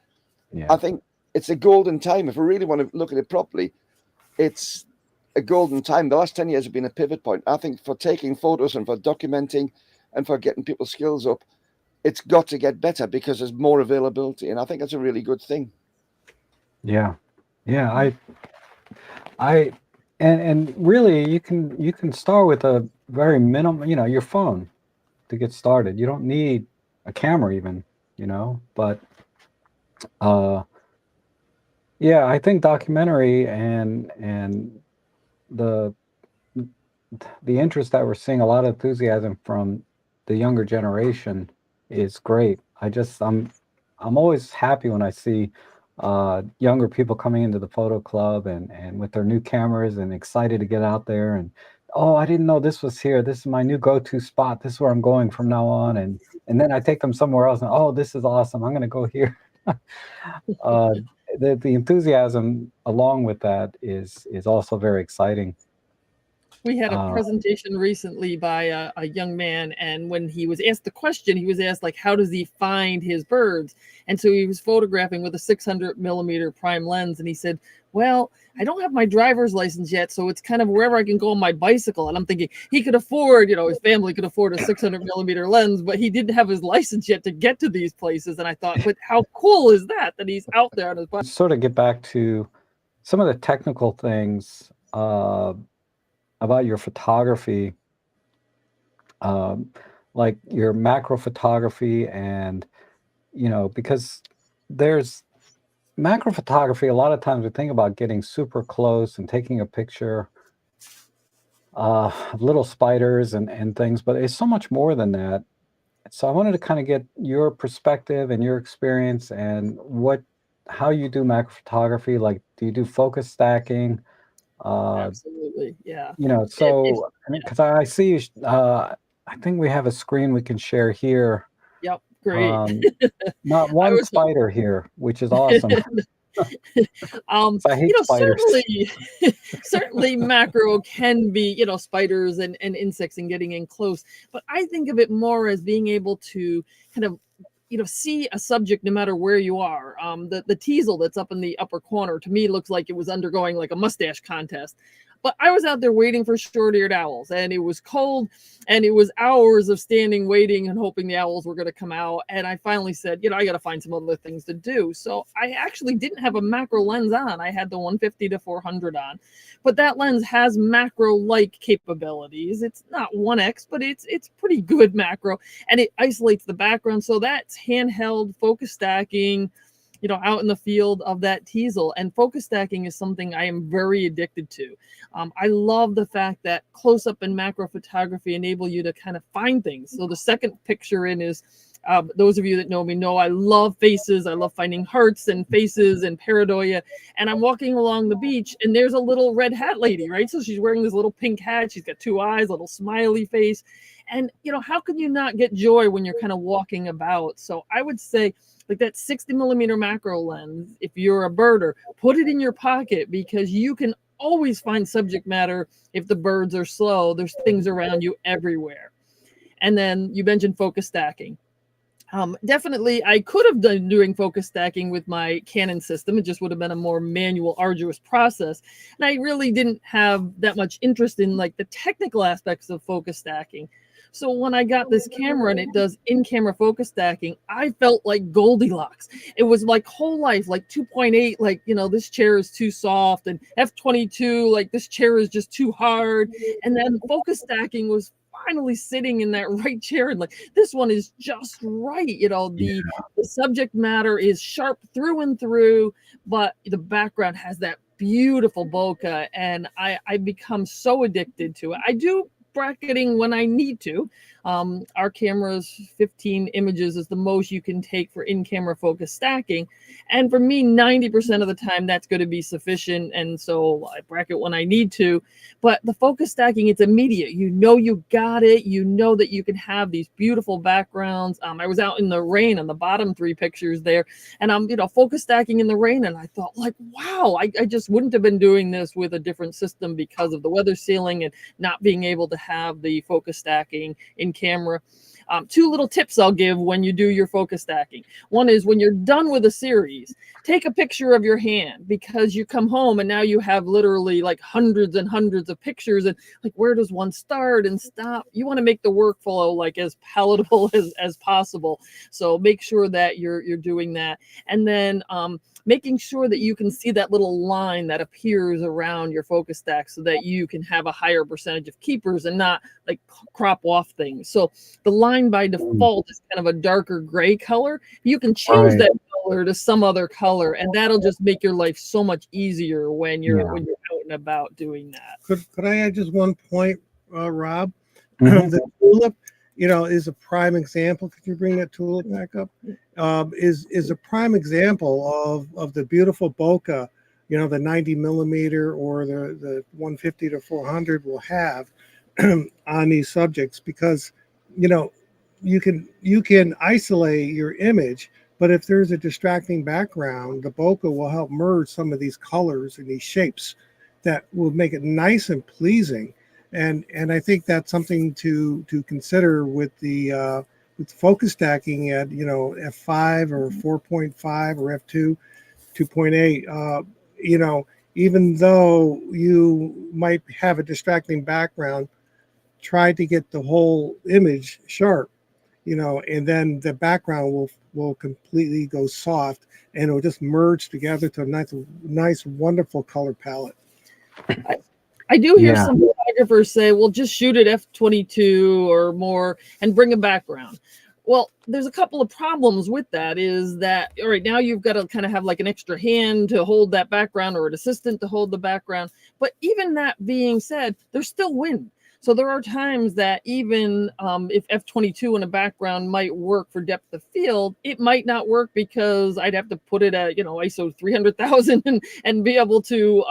I think it's a golden time. If we really want to look at it properly, it's a golden time. The last 10 years have been a pivot point. I think for taking photos and for documenting and for getting people's skills up, it's got to get better because there's more availability. And I think that's a really good thing. Yeah. And really you can start with a very minimal, your phone to get started. You don't need a camera even, but Yeah, I think documentary and the the interest that we're seeing, a lot of enthusiasm from the younger generation is great. I'm always happy when I see younger people coming into the photo club and with their new cameras and excited to get out there and, oh, I didn't know this was here. This is my new go-to spot. This is where I'm going from now on. And then I take them somewhere else and, oh, this is awesome. I'm going to go here. uh, the enthusiasm along with that is also very exciting. We had a presentation recently by a young man, and when he was asked the question, he was asked, like, how does he find his birds? And so he was photographing with a 600 millimeter prime lens, and he said, well, I don't have my driver's license yet, so it's kind of wherever I can go on my bicycle. And I'm thinking he could afford, his family could afford a 600 millimeter lens, but he didn't have his license yet to get to these places. And I thought, but how cool is that he's out there on his bike? Sort of get back to some of the technical things about your photography, like your macro photography, and because there's macro photography, a lot of times we think about getting super close and taking a picture of little spiders and things, but it's so much more than that. So I wanted to kind of get your perspective and your experience and how you do macro photography. Like, do you do focus stacking? Absolutely, yeah. So because I see, I think we have a screen we can share here. Yep, great. Not one spider here, which is awesome. I hate spiders. Certainly macro can be, spiders and insects and getting in close, but I think of it more as being able to kind of see a subject no matter where you are. The teasel that's up in the upper corner, to me, looks like it was undergoing like a mustache contest. But I was out there waiting for short-eared owls, and it was cold, and it was hours of standing, waiting, and hoping the owls were going to come out. And I finally said, I got to find some other things to do. So I actually didn't have a macro lens on. I had the 150 to 400 on. But that lens has macro-like capabilities. It's not 1x, but it's pretty good macro, and it isolates the background. So that's handheld focus stacking, out in the field of that teasel. And focus stacking is something I am very addicted to. I love the fact that close-up and macro photography enable you to kind of find things. So the second picture in is, those of you that know me know I love faces. I love finding hearts and faces and pareidoia. And I'm walking along the beach, and there's a little red hat lady, right? So she's wearing this little pink hat. She's got two eyes, a little smiley face. And, how can you not get joy when you're kind of walking about? So I would say, like, that 60 millimeter macro lens, if you're a birder, put it in your pocket, because you can always find subject matter. If the birds are slow, there's things around you everywhere. And then you mentioned focus stacking. Definitely, I could have done doing focus stacking with my Canon system. It just would have been a more manual, arduous process. And I really didn't have that much interest in like the technical aspects of focus stacking. So when I got this camera and it does in-camera focus stacking, I felt like Goldilocks. It was like whole life, like 2.8, like, this chair is too soft, and F22, like this chair is just too hard. And then focus stacking was finally sitting in that right chair, and like, this one is just right. The subject matter is sharp through and through, but the background has that beautiful bokeh, and I become so addicted to it. I do bracketing when I need to. Our camera's 15 images is the most you can take for in-camera focus stacking. And for me, 90% of the time, that's going to be sufficient. And so I bracket when I need to. But the focus stacking, it's immediate. You got it. You know that you can have these beautiful backgrounds. I was out in the rain on the bottom three pictures there, and I'm, focus stacking in the rain. And I thought, like, wow, I just wouldn't have been doing this with a different system because of the weather sealing and not being able to have the focus stacking in camera. Two little tips I'll give when you do your focus stacking. One is, when you're done with a series, take a picture of your hand, because you come home and now you have literally like hundreds and hundreds of pictures, and like, where does one start and stop? You want to make the workflow like as palatable as possible. So make sure that you're doing that. And then making sure that you can see that little line that appears around your focus stack, so that you can have a higher percentage of keepers and not like crop off things. So the line by default is kind of a darker gray color. You can change that color to some other color, and that'll just make your life so much easier when you're out and about doing that. Could I add just one point, Rob? Mhm. The tulip, is a prime example. Could you bring that tulip back up? Is a prime example of the beautiful bokeh, the 90 millimeter or the 150 to 400 will have on these subjects, because you can isolate your image, but if there's a distracting background, the bokeh will help merge some of these colors and these shapes that will make it nice and pleasing. And I think that's something to consider with the focus stacking at f5 or 4.5 or f2 2.8. Even though you might have a distracting background, try to get the whole image sharp, and then the background will completely go soft, and it'll just merge together to a nice wonderful color palette. I do hear some photographers say, well, just shoot at f22 or more and bring a background. Well, there's a couple of problems with that. Is that, all right, now you've got to kind of have like an extra hand to hold that background or an assistant to hold the background. But even that being said, there's still wind. So there are times that even if f22 in a background might work for depth of field, it might not work because I'd have to put it at, ISO 300,000 and be able to,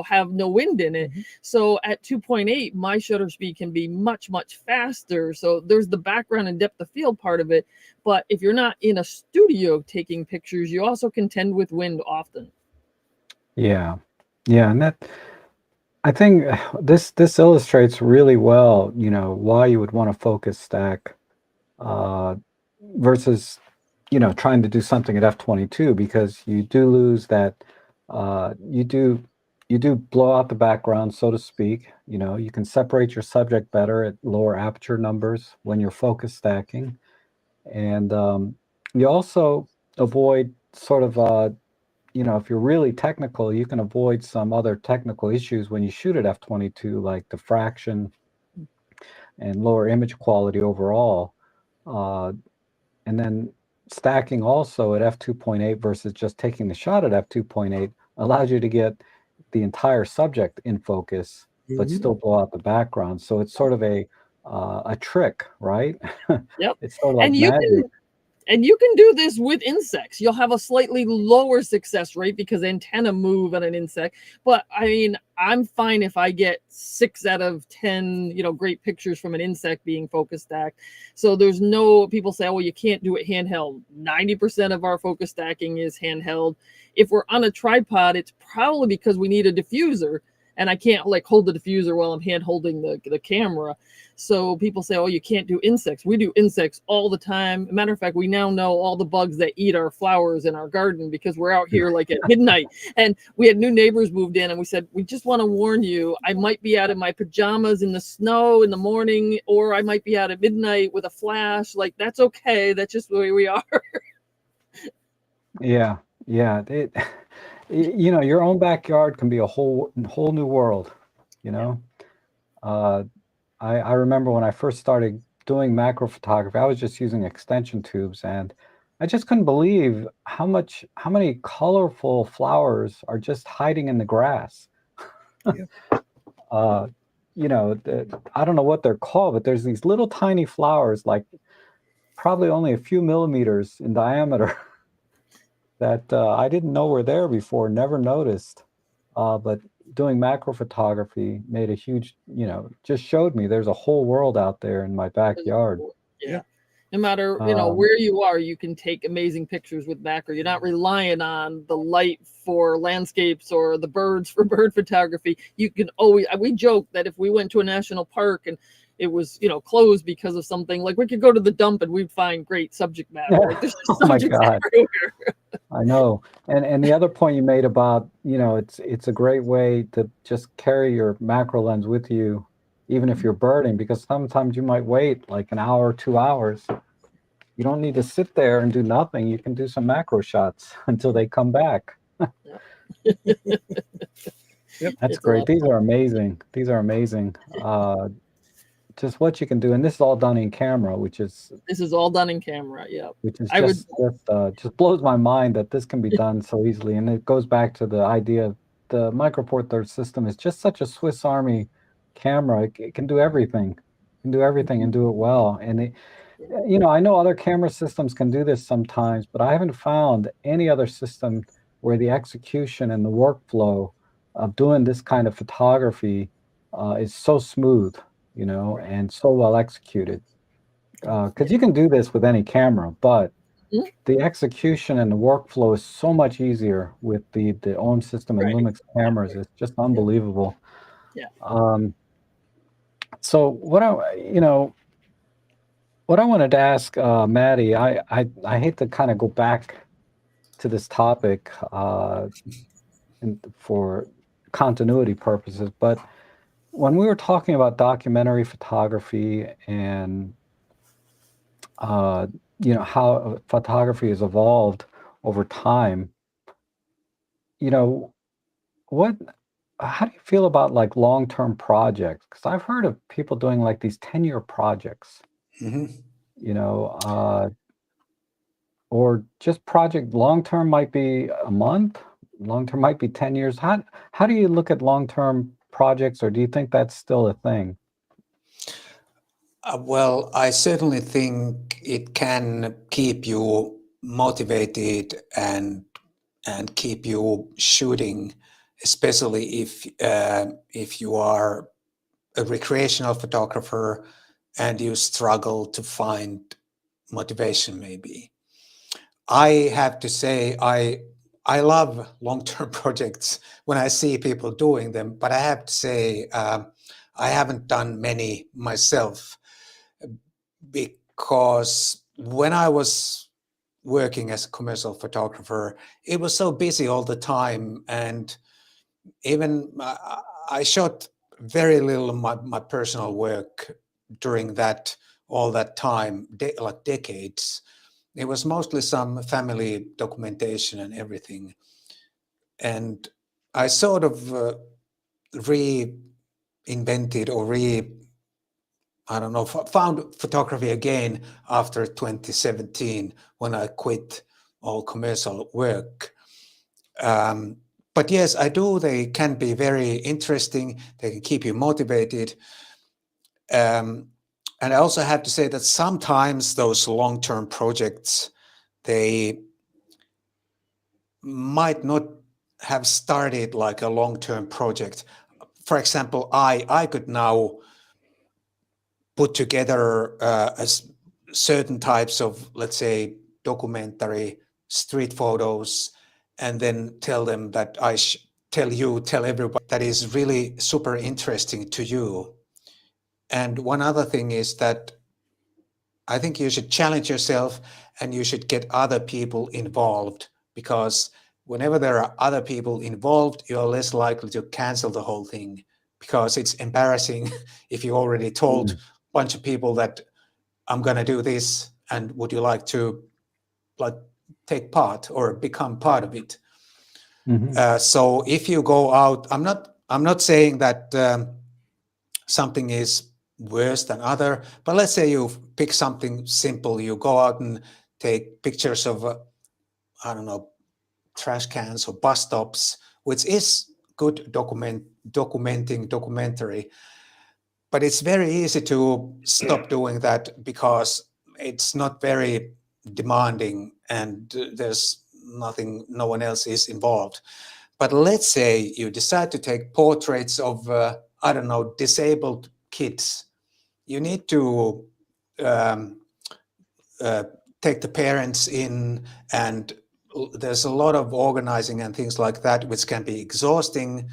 have no wind in it. So at 2.8, my shutter speed can be much, much faster. So there's the background and depth of field part of it. But if you're not in a studio taking pictures, you also contend with wind often. Yeah. And I think this illustrates really well, why you would want to focus stack versus, trying to do something at f22, because you do lose that, you do blow out the background, so to speak. You can separate your subject better at lower aperture numbers when you're focus stacking, and you also avoid sort of if you're really technical, you can avoid some other technical issues when you shoot at f22, like diffraction and lower image quality overall. And then stacking also at f2.8 versus just taking the shot at f2.8 allows you to get the entire subject in focus, but still blow out the background. So it's sort of a trick, right? Yep. It's sort of like magic. And you can do this with insects. You'll have a slightly lower success rate because antenna move on an insect. But I mean, I'm fine if I get 6 out of 10, great pictures from an insect being focus stacked. So there's no, people say, oh, you can't do it handheld. 90% of our focus stacking is handheld. If we're on a tripod, it's probably because we need a diffuser, and I can't hold the diffuser while I'm hand holding the camera. So people say, oh, you can't do insects. We do insects all the time. Matter of fact, we now know all the bugs that eat our flowers in our garden because we're out here at midnight. And we had new neighbors moved in, and we said, we just want to warn you, I might be out in my pajamas in the snow in the morning, or I might be out at midnight with a flash. That's okay. That's just the way we are. Yeah. Your own backyard can be a whole new world, I remember when I first started doing macro photography, I was just using extension tubes, and I just couldn't believe how many colorful flowers are just hiding in the grass. I don't know what they're called, but there's these little tiny flowers, like probably only a few millimeters in diameter, that I didn't know were there before, never noticed. But doing macro photography made a huge, just showed me there's a whole world out there in my backyard. Yeah. No matter, where you are, you can take amazing pictures with macro. You're not relying on the light for landscapes or the birds for bird photography. You can always, we joke that if we went to a national park and it was, closed because of something, we could go to the dump and we'd find great subject matter. There's just subjects everywhere. I know. And the other point you made about, it's a great way to just carry your macro lens with you, even if you're birding, because sometimes you might wait like an hour or 2 hours. You don't need to sit there and do nothing. You can do some macro shots until they come back. That's great. These are amazing. just what you can do, and this is all done in camera, which is all done in camera. Yeah. I would just blows my mind that this can be done so easily. And it goes back to the idea of the Micro Four Thirds system is just such a Swiss Army camera. It can do everything. It can do everything and do it well. And it, I know other camera systems can do this sometimes, but I haven't found any other system where the execution and the workflow of doing this kind of photography is so smooth, and so well executed. Because you can do this with any camera, but the execution and the workflow is so much easier with the OM system and Lumix cameras. It's just unbelievable. Yeah. So what I wanted to ask Maddie, I hate to kind of go back to this topic for continuity purposes, but when we were talking about documentary photography and how photography has evolved over time, how do you feel about like long-term projects? Because I've heard of people doing like these 10-year projects, or just project long-term might be a month, long-term might be 10 years. How do you look at long-term projects, or do you think that's still a thing? Well, I certainly think it can keep you motivated and keep you shooting, especially if you are a recreational photographer and you struggle to find motivation. Maybe I have to say I love long-term projects when I see people doing them, but I have to say I haven't done many myself, because when I was working as a commercial photographer, it was so busy all the time, and even I shot very little of my personal work during all that time, like decades. It was mostly some family documentation and everything. And I sort of reinvented or found photography again after 2017 when I quit all commercial work. But yes, I do. They can be very interesting. They can keep you motivated. And I also have to say that sometimes those long-term projects, they might not have started like a long-term project. For example, I could now put together certain types of, let's say, documentary street photos, and then tell them that tell everybody that is really super interesting to you. And one other thing is that I think you should challenge yourself and you should get other people involved, because whenever there are other people involved, you're less likely to cancel the whole thing, because it's embarrassing if you already told a bunch of people that I'm going to do this and would you like to take part or become part of it. So if you go out, I'm not saying that something is worse than other, but let's say you pick something simple. You go out and take pictures of trash cans or bus stops, which is good documentary, but it's very easy to stop doing that because it's not very demanding and there's no one else is involved. But let's say you decide to take portraits of disabled kids. You need to take the parents in, and there's a lot of organizing and things like that, which can be exhausting,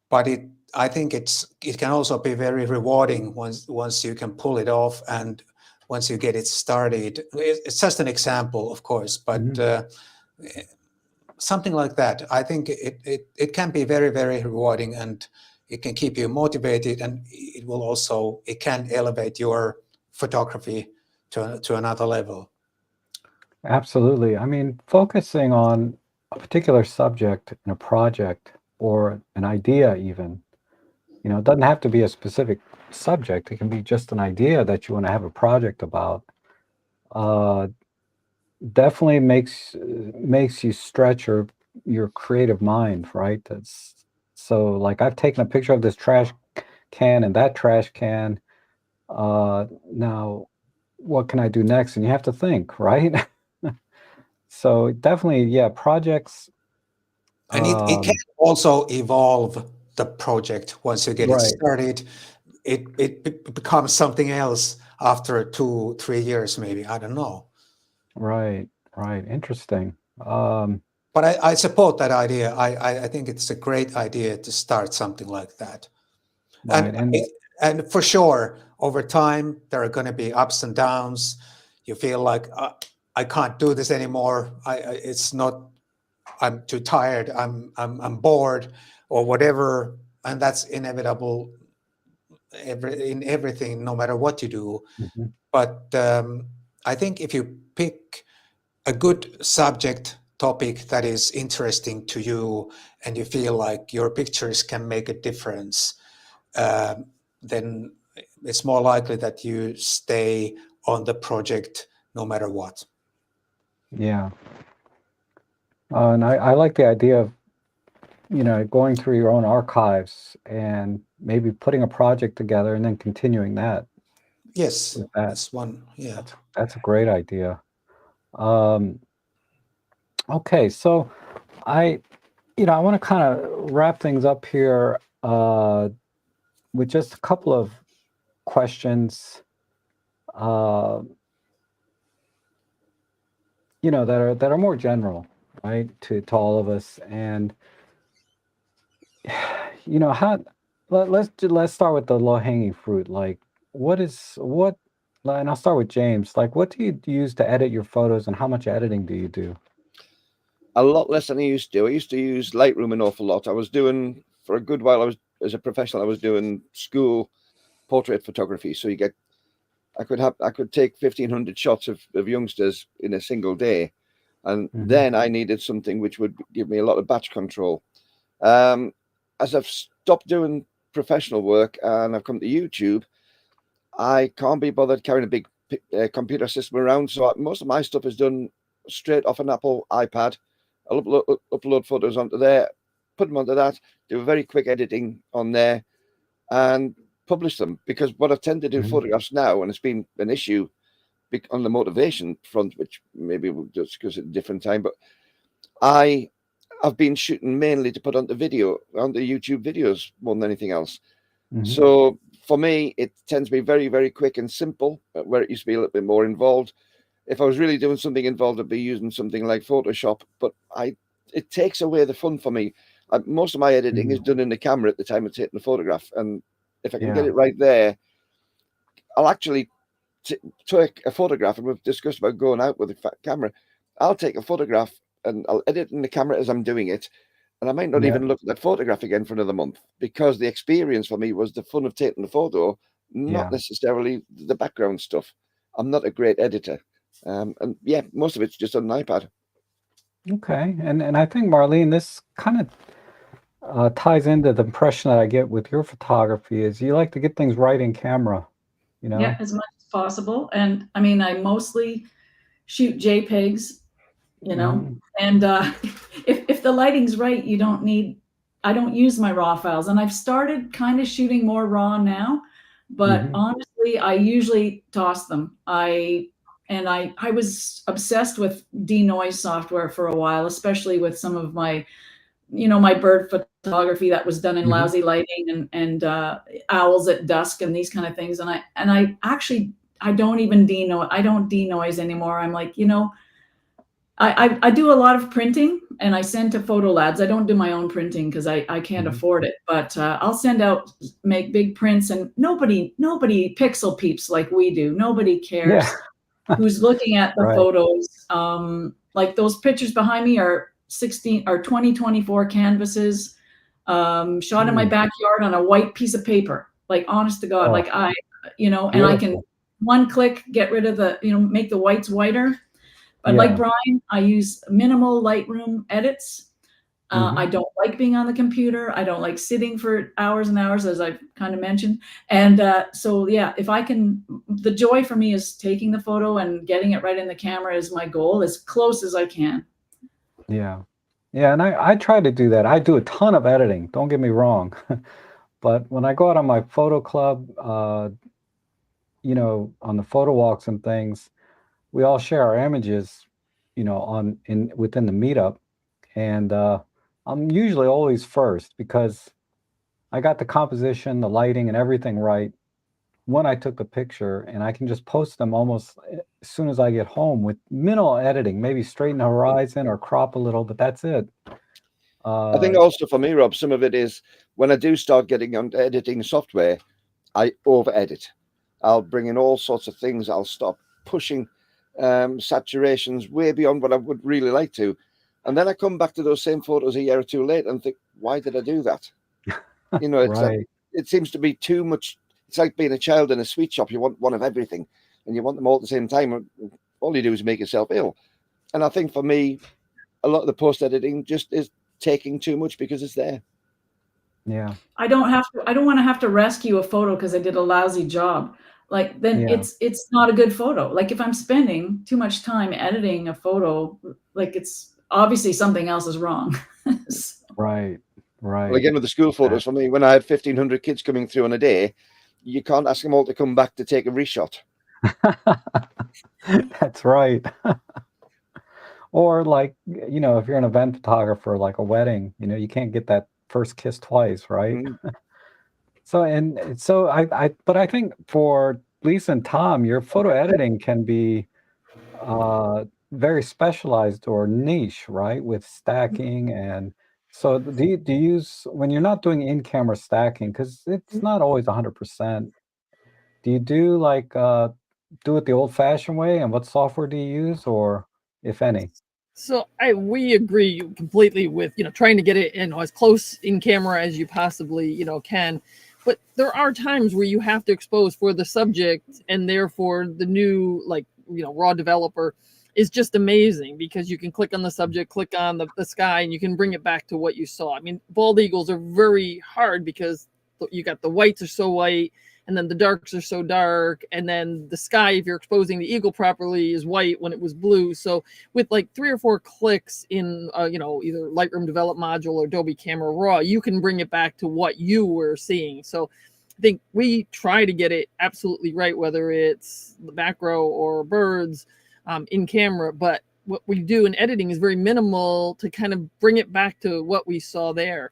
but I think it can also be very rewarding once you can pull it off and once you get it started. It's just an example, of course, but something like that. I think it can be very, very rewarding, and it can keep you motivated, and it can elevate your photography to another level. Absolutely. I mean, focusing on a particular subject in a project or an idea even, it doesn't have to be a specific subject. It can be just an idea that you want to have a project about. Definitely makes you stretch your creative mind, right? That's so like I've taken a picture of this trash can and that trash can. Now what can I do next? And you have to think, right? So definitely, yeah, projects. And it can also evolve the project once you get it Right. started. It becomes something else after 2-3 years, maybe. I don't know. Right. Interesting. But I support that idea. I think it's a great idea to start something like that. Right. And for sure, over time, there are going to be ups and downs. You feel like I can't do this anymore. It's not. I'm too tired. I'm bored, or whatever, and that's inevitable. In everything, no matter what you do. Mhm. But I think if you pick a good subject topic that is interesting to you, and you feel like your pictures can make a difference, then it's more likely that you stay on the project no matter what. Yeah. And I like the idea of, going through your own archives and maybe putting a project together and then continuing that. Yes, With that. that's one. Yeah. That's a great idea. Okay, so I want to kind of wrap things up here with just a couple of questions, that are more general, right, to all of us. And how let's start with the low-hanging fruit. Like, and I'll start with James. Like, what do you use to edit your photos, and how much editing do you do? A lot less than I used to. I used to use Lightroom an awful lot. I was doing, for a good while, as a professional, I was doing school portrait photography. So I could take 1,500 shots of youngsters in a single day. And then I needed something which would give me a lot of batch control. As I've stopped doing professional work and I've come to YouTube, I can't be bothered carrying a big computer system around. So most of my stuff is done straight off an Apple iPad. I'll upload photos onto there, put them onto that, do a very quick editing on there, and publish them. Because what I tend to do photographs now, and it's been an issue on the motivation front, which maybe we'll discuss at a different time, but I've been shooting mainly to put onto YouTube videos more than anything else. So for me, it tends to be very, very quick and simple, where it used to be a little bit more involved. If I was really doing something involved, I'd be using something like Photoshop, but it takes away the fun for me. Most of my editing is done in the camera at the time of taking the photograph, and if I can get it right there, I'll actually take a photograph, and we've discussed about going out with a camera. I'll take a photograph and I'll edit in the camera as I'm doing it, and I might not even look at that photograph again for another month, because the experience for me was the fun of taking the photo, not necessarily the background stuff. I'm not a great editor. And most of it's just on an iPad. Okay, and I think, Marlene, this kind of ties into the impression that I get with your photography is you like to get things right in camera, Yeah, as much as possible. And I mean, I mostly shoot JPEGs, and if the lighting's right, I don't use my raw files. And I've started kind of shooting more raw now, but honestly, I usually toss them. I was obsessed with denoise software for a while, especially with some of my, my bird photography that was done in lousy lighting and owls at dusk and these kind of things. And I don't even denoise anymore. I'm like, I do a lot of printing, and I send to photo labs. I don't do my own printing because I can't afford it, but I'll send out, make big prints, and nobody pixel peeps like we do. Nobody cares who's looking at the photos. Like those pictures behind me are 2024 canvases, shot in my backyard on a white piece of paper. Like, honest to God, like and I can one click get rid of the, make the whites whiter. But like Brian, I use minimal Lightroom edits. I don't like being on the computer. I don't like sitting for hours and hours, as I've kind of mentioned. And so, yeah, if I can, the joy for me is taking the photo and getting it right in the camera is my goal, as close as I can. Yeah. Yeah, and I try to do that. I do a ton of editing, don't get me wrong. But when I go out on my photo club, you know, on the photo walks and things, we all share our images, you know, within the meetup. And I'm usually always first because I got the composition, the lighting, and everything right when I took the picture, and I can just post them almost as soon as I get home with minimal editing, maybe straighten the horizon or crop a little, but that's it. I think also for me, Rob, some of it is when I do start getting onto editing software, I over edit. I'll bring in all sorts of things. I'll stop pushing saturations way beyond what I would really like to. And then I come back to those same photos a year or two later and think, why did I do that? You know, it's Right. like, it seems to be too much. It's like being a child in a sweet shop. You want one of everything and you want them all at the same time. All you do is make yourself ill. And I think for me, a lot of the post editing just is taking too much because it's there. Yeah. I don't want to have to rescue a photo because I did a lousy job. Like, then Yeah. it's not a good photo. Like, if I'm spending too much time editing a photo, like, it's obviously something else is wrong. So, Right. Right. Well, again, with the school photos, for me, when I had 1,500 kids coming through on a day, you can't ask them all to come back to take a reshot. That's right. Or like, you know, if you're an event photographer, like a wedding, you know, you can't get that first kiss twice, right? So but I think for Lisa and Tom, your photo editing can be very specialized or niche, right? With stacking. And so do you use, when you're not doing in-camera stacking, because it's not always 100%, do you do like do it the old-fashioned way? And what software do you use, or if any? So we agree completely with, you know, trying to get it in as close in camera as you possibly, you know, can. But there are times where you have to expose for the subject, and therefore the new, like, you know, raw developer is just amazing because you can click on the subject, click on the sky, and you can bring it back to what you saw. I mean, bald eagles are very hard because you got the whites are so white, and then the darks are so dark, and then the sky, if you're exposing the eagle properly, is white when it was blue. So with like 3 or 4 clicks in you know, either Lightroom Develop Module or Adobe Camera Raw, you can bring it back to what you were seeing. So I think we try to get it absolutely right, whether it's the macro or birds in camera. But what we do in editing is very minimal to kind of bring it back to what we saw there.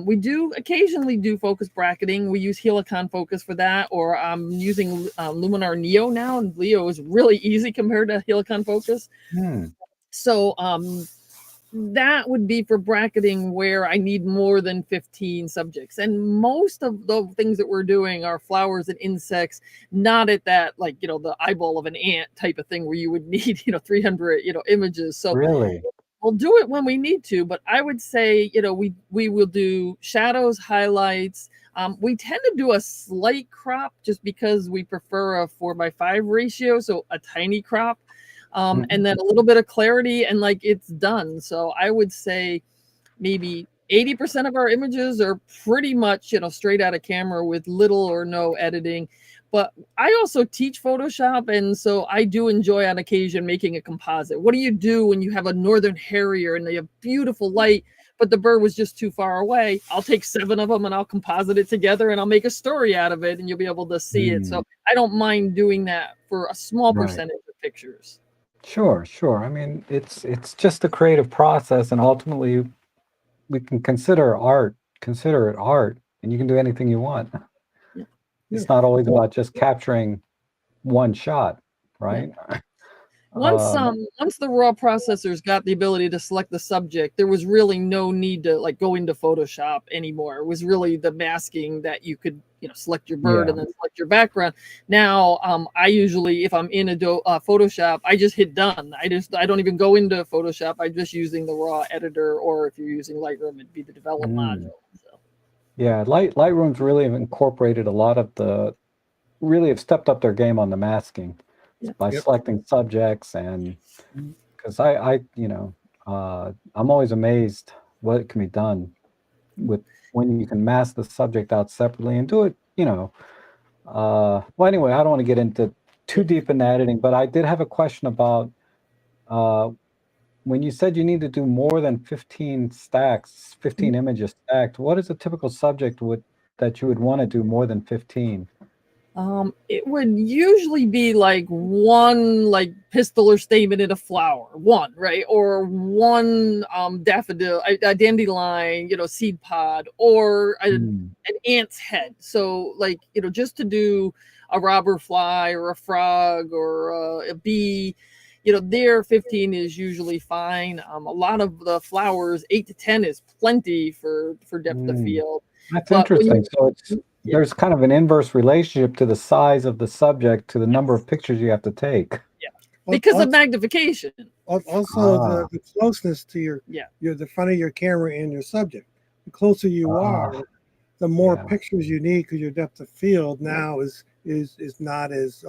We do occasionally do focus bracketing. We use Helicon Focus for that, or I'm using Luminar Neo now, and Leo is really easy compared to Helicon Focus. So that would be for bracketing where I need more than 15 subjects. And most of the things that we're doing are flowers and insects, not at that, like, you know, the eyeball of an ant type of thing where you would need, you know, 300, you know, images. So Really? we'll do it when we need to, but I would say, you know, we will do shadows, highlights. We tend to do a slight crop just because we prefer a 4:5 ratio, so a tiny crop. And then a little bit of clarity, and like, it's done. So I would say maybe 80% of our images are pretty much, you know, straight out of camera with little or no editing. But I also teach Photoshop, and so I do enjoy on occasion making a composite. What do you do when you have a northern harrier and they have beautiful light, but the bird was just too far away? I'll take 7 of them and I'll composite it together and I'll make a story out of it, and you'll be able to see it. So I don't mind doing that for a small percentage of pictures. Sure, sure. I mean, it's just a creative process, and ultimately we can consider it art, and you can do anything you want. It's not always about just capturing one shot, right? Once the raw processors got the ability to select the subject, there was really no need to like go into Photoshop anymore. It was really the masking that you could, you know, select your bird and then select your background. Now, I usually, if I'm in Photoshop, I just hit done. I don't even go into Photoshop. I'm just using the raw editor, or if you're using Lightroom, it'd be the develop module. So. Yeah, Lightroom's really incorporated a lot of really have stepped up their game on the masking. By selecting subjects, and because I you know, I'm always amazed what can be done with when you can mask the subject out separately and do it, well, anyway, I don't want to get into too deep in editing, but I did have a question about when you said you need to do more than 15 stacks, 15 images stacked. What is a typical subject that you would want to do more than 15? It would usually be like one like pistil or stamen in a flower, one, right? Or one daffodil, a dandelion, seed pod, or an ant's head. So like, just to do a robber fly or a frog or a bee, there 15 is usually fine. A lot of the flowers, 8 to 10 is plenty for depth of field. That's interesting. So there's kind of an inverse relationship to the size of the subject to the number of pictures you have to take. Yeah, because of magnification. Also, the closeness to the front of your camera and your subject. The closer you are, the more pictures you need, because your depth of field now is not as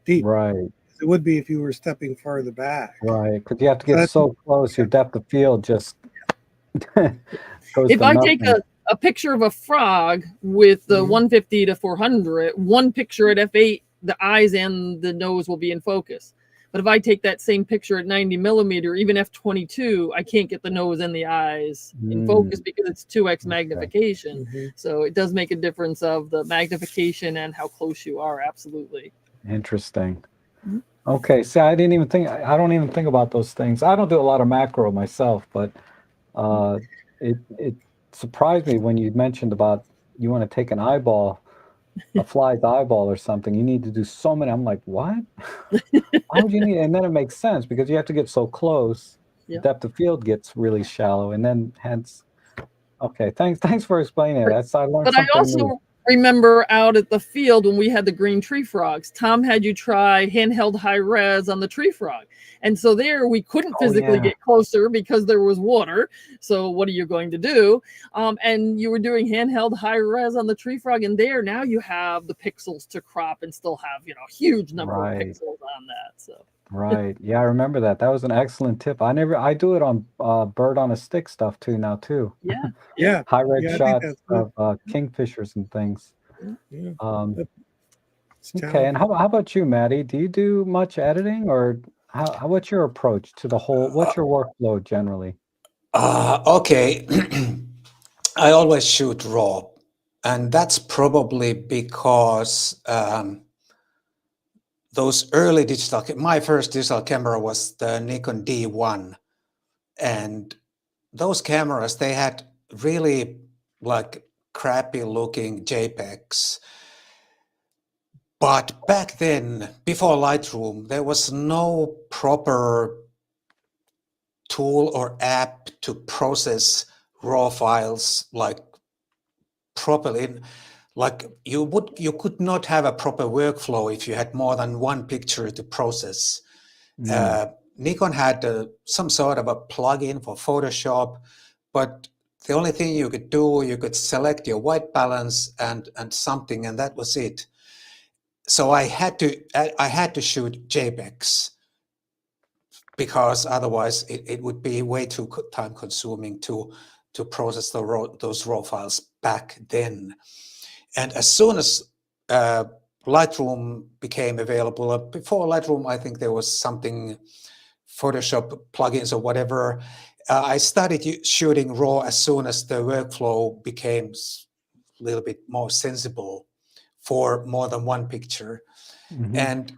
deep. Right. As it would be if you were stepping further back. Right, because you have to get so close, your depth of field just goes. If I take a picture of a frog with the 150 to 400, one picture at f8, the eyes and the nose will be in focus. But if I take that same picture at 90 millimeter, even f22, I can't get the nose and the eyes in focus because it's 2x magnification. So it does make a difference of the magnification and how close you are. Absolutely. Interesting. Okay, see, I don't even think about those things. I don't do a lot of macro myself, but it surprised me when you mentioned about you want to take an eyeball, a fly's eyeball or something. You need to do so many. I'm like, what? Why would you need? And then it makes sense because you have to get so close. The depth of field gets really shallow, and then hence. Okay, thanks for explaining it. I learned but something I also new. Remember out at the field when we had the green tree frogs, Tom had you try handheld high res on the tree frog. And so there we couldn't physically get closer because there was water. So what are you going to do? And you were doing handheld high res on the tree frog. And there now you have the pixels to crop and still have, a huge number of pixels on that. So. Right. Yeah, I remember that. That was an excellent tip. I do it on bird on a stick stuff too. Yeah. Yeah. High res shots of kingfishers and things. Yeah. Okay. And how about you, Maddie? Do you do much editing, or what's your approach to the whole, what's your workflow generally? Okay. I always shoot raw, and that's probably because those early my first digital camera was the Nikon D1, and those cameras, they had really like crappy looking JPEGs. But back then, before Lightroom, there was no proper tool or app to process raw files like properly. Like you could not have a proper workflow if you had more than one picture to process. Nikon had some sort of a plugin for Photoshop, but the only thing you could do, you could select your white balance and something, and that was it. So I had to shoot JPEGs because otherwise it would be way too time consuming to process those raw files back then. And as soon as Lightroom became available, before Lightroom, I think there was something, Photoshop plugins or whatever. I started shooting raw as soon as the workflow became a little bit more sensible for more than one picture. And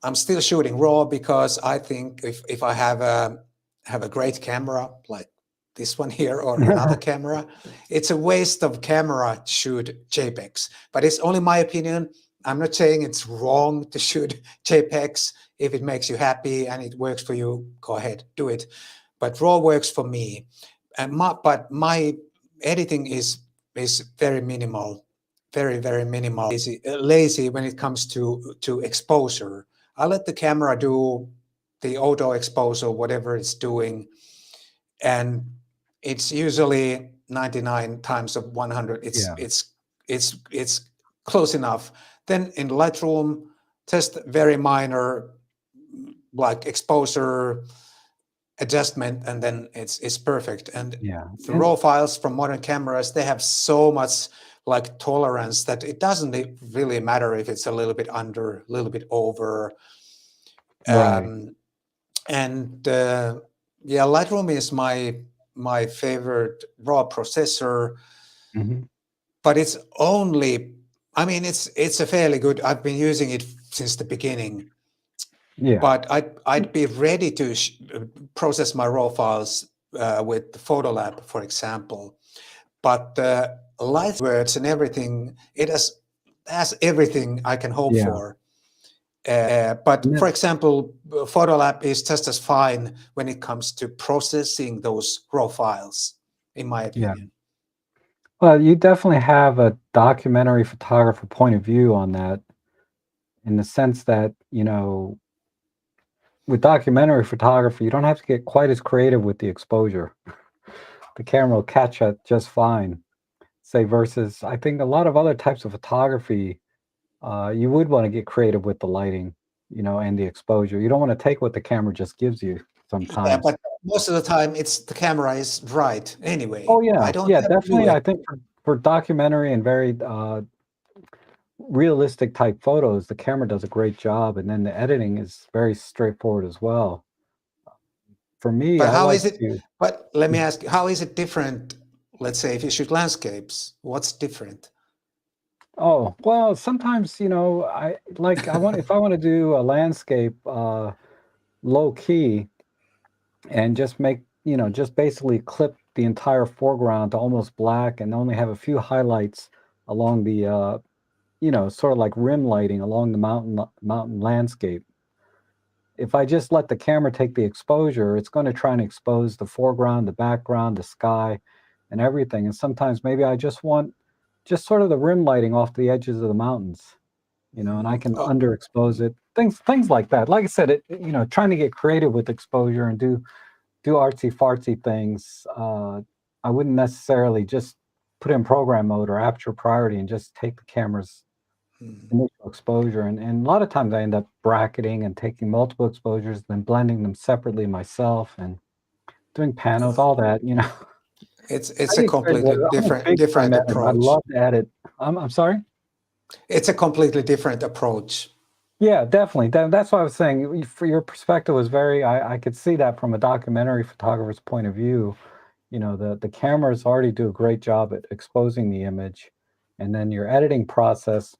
I'm still shooting raw because I think if I have a great camera like this one here or another camera, it's a waste of camera to shoot JPEGs. But it's only my opinion. I'm not saying it's wrong to shoot JPEGs. If it makes you happy and it works for you, go ahead, do it. But RAW works for me. And my editing is very minimal, very, very minimal. Lazy when it comes to exposure. I let the camera do the auto exposure, whatever it's doing. And it's usually 99 times of 100. It's close enough. Then in Lightroom, test very minor like exposure, adjustment, and then it's perfect. And Yeah. the raw files from modern cameras, they have so much like tolerance that it doesn't really matter if it's a little bit under, a little bit over. Right. And yeah, Lightroom is my favorite raw processor, but it's only, I mean, it's a fairly good, I've been using it since the beginning. Yeah. But I'd be ready to process my raw files with Photolab, for example. But Lightworks and everything, it has everything I can hope for. But for example, Photolab is just as fine when it comes to processing those raw files, in my opinion. Well, you definitely have a documentary photographer point of view on that, in the sense that, you know, with documentary photography, you don't have to get quite as creative with the exposure. The camera will catch it just fine. Say, versus, I think a lot of other types of photography, you would want to get creative with the lighting, you know, and the exposure. You don't want to take what the camera just gives you sometimes. Yeah, but most of the time, the camera is right anyway. Oh yeah, I don't yeah, have to do definitely. it. I think for documentary and very realistic type photos, the camera does a great job, and then the editing is very straightforward as well. For me, But I how like is it? to. But let me ask, how is it different? Let's say if you shoot landscapes, what's different? Oh, well, sometimes, you know, if I want to do a landscape low key and just make, you know, just basically clip the entire foreground to almost black and only have a few highlights along the you know, sort of like rim lighting along the mountain landscape. If I just let the camera take the exposure, it's going to try and expose the foreground, the background, the sky, and everything. And sometimes maybe I just want just sort of the rim lighting off the edges of the mountains, you know, and I can Oh, underexpose it. Things like that. Like I said, you know, trying to get creative with exposure and do artsy fartsy things. I wouldn't necessarily just put in program mode or aperture priority and just take the camera's initial exposure. And a lot of times I end up bracketing and taking multiple exposures, then blending them separately myself and doing panels, all that, you know. it's I a get creative with completely it. I'm a big different time editor. I approach. love to edit. I'm sorry? It's a completely different approach. Yeah, definitely. That's what I was saying. For your perspective was very, I could see that from a documentary photographer's point of view. You know, the cameras already do a great job at exposing the image. And then your editing process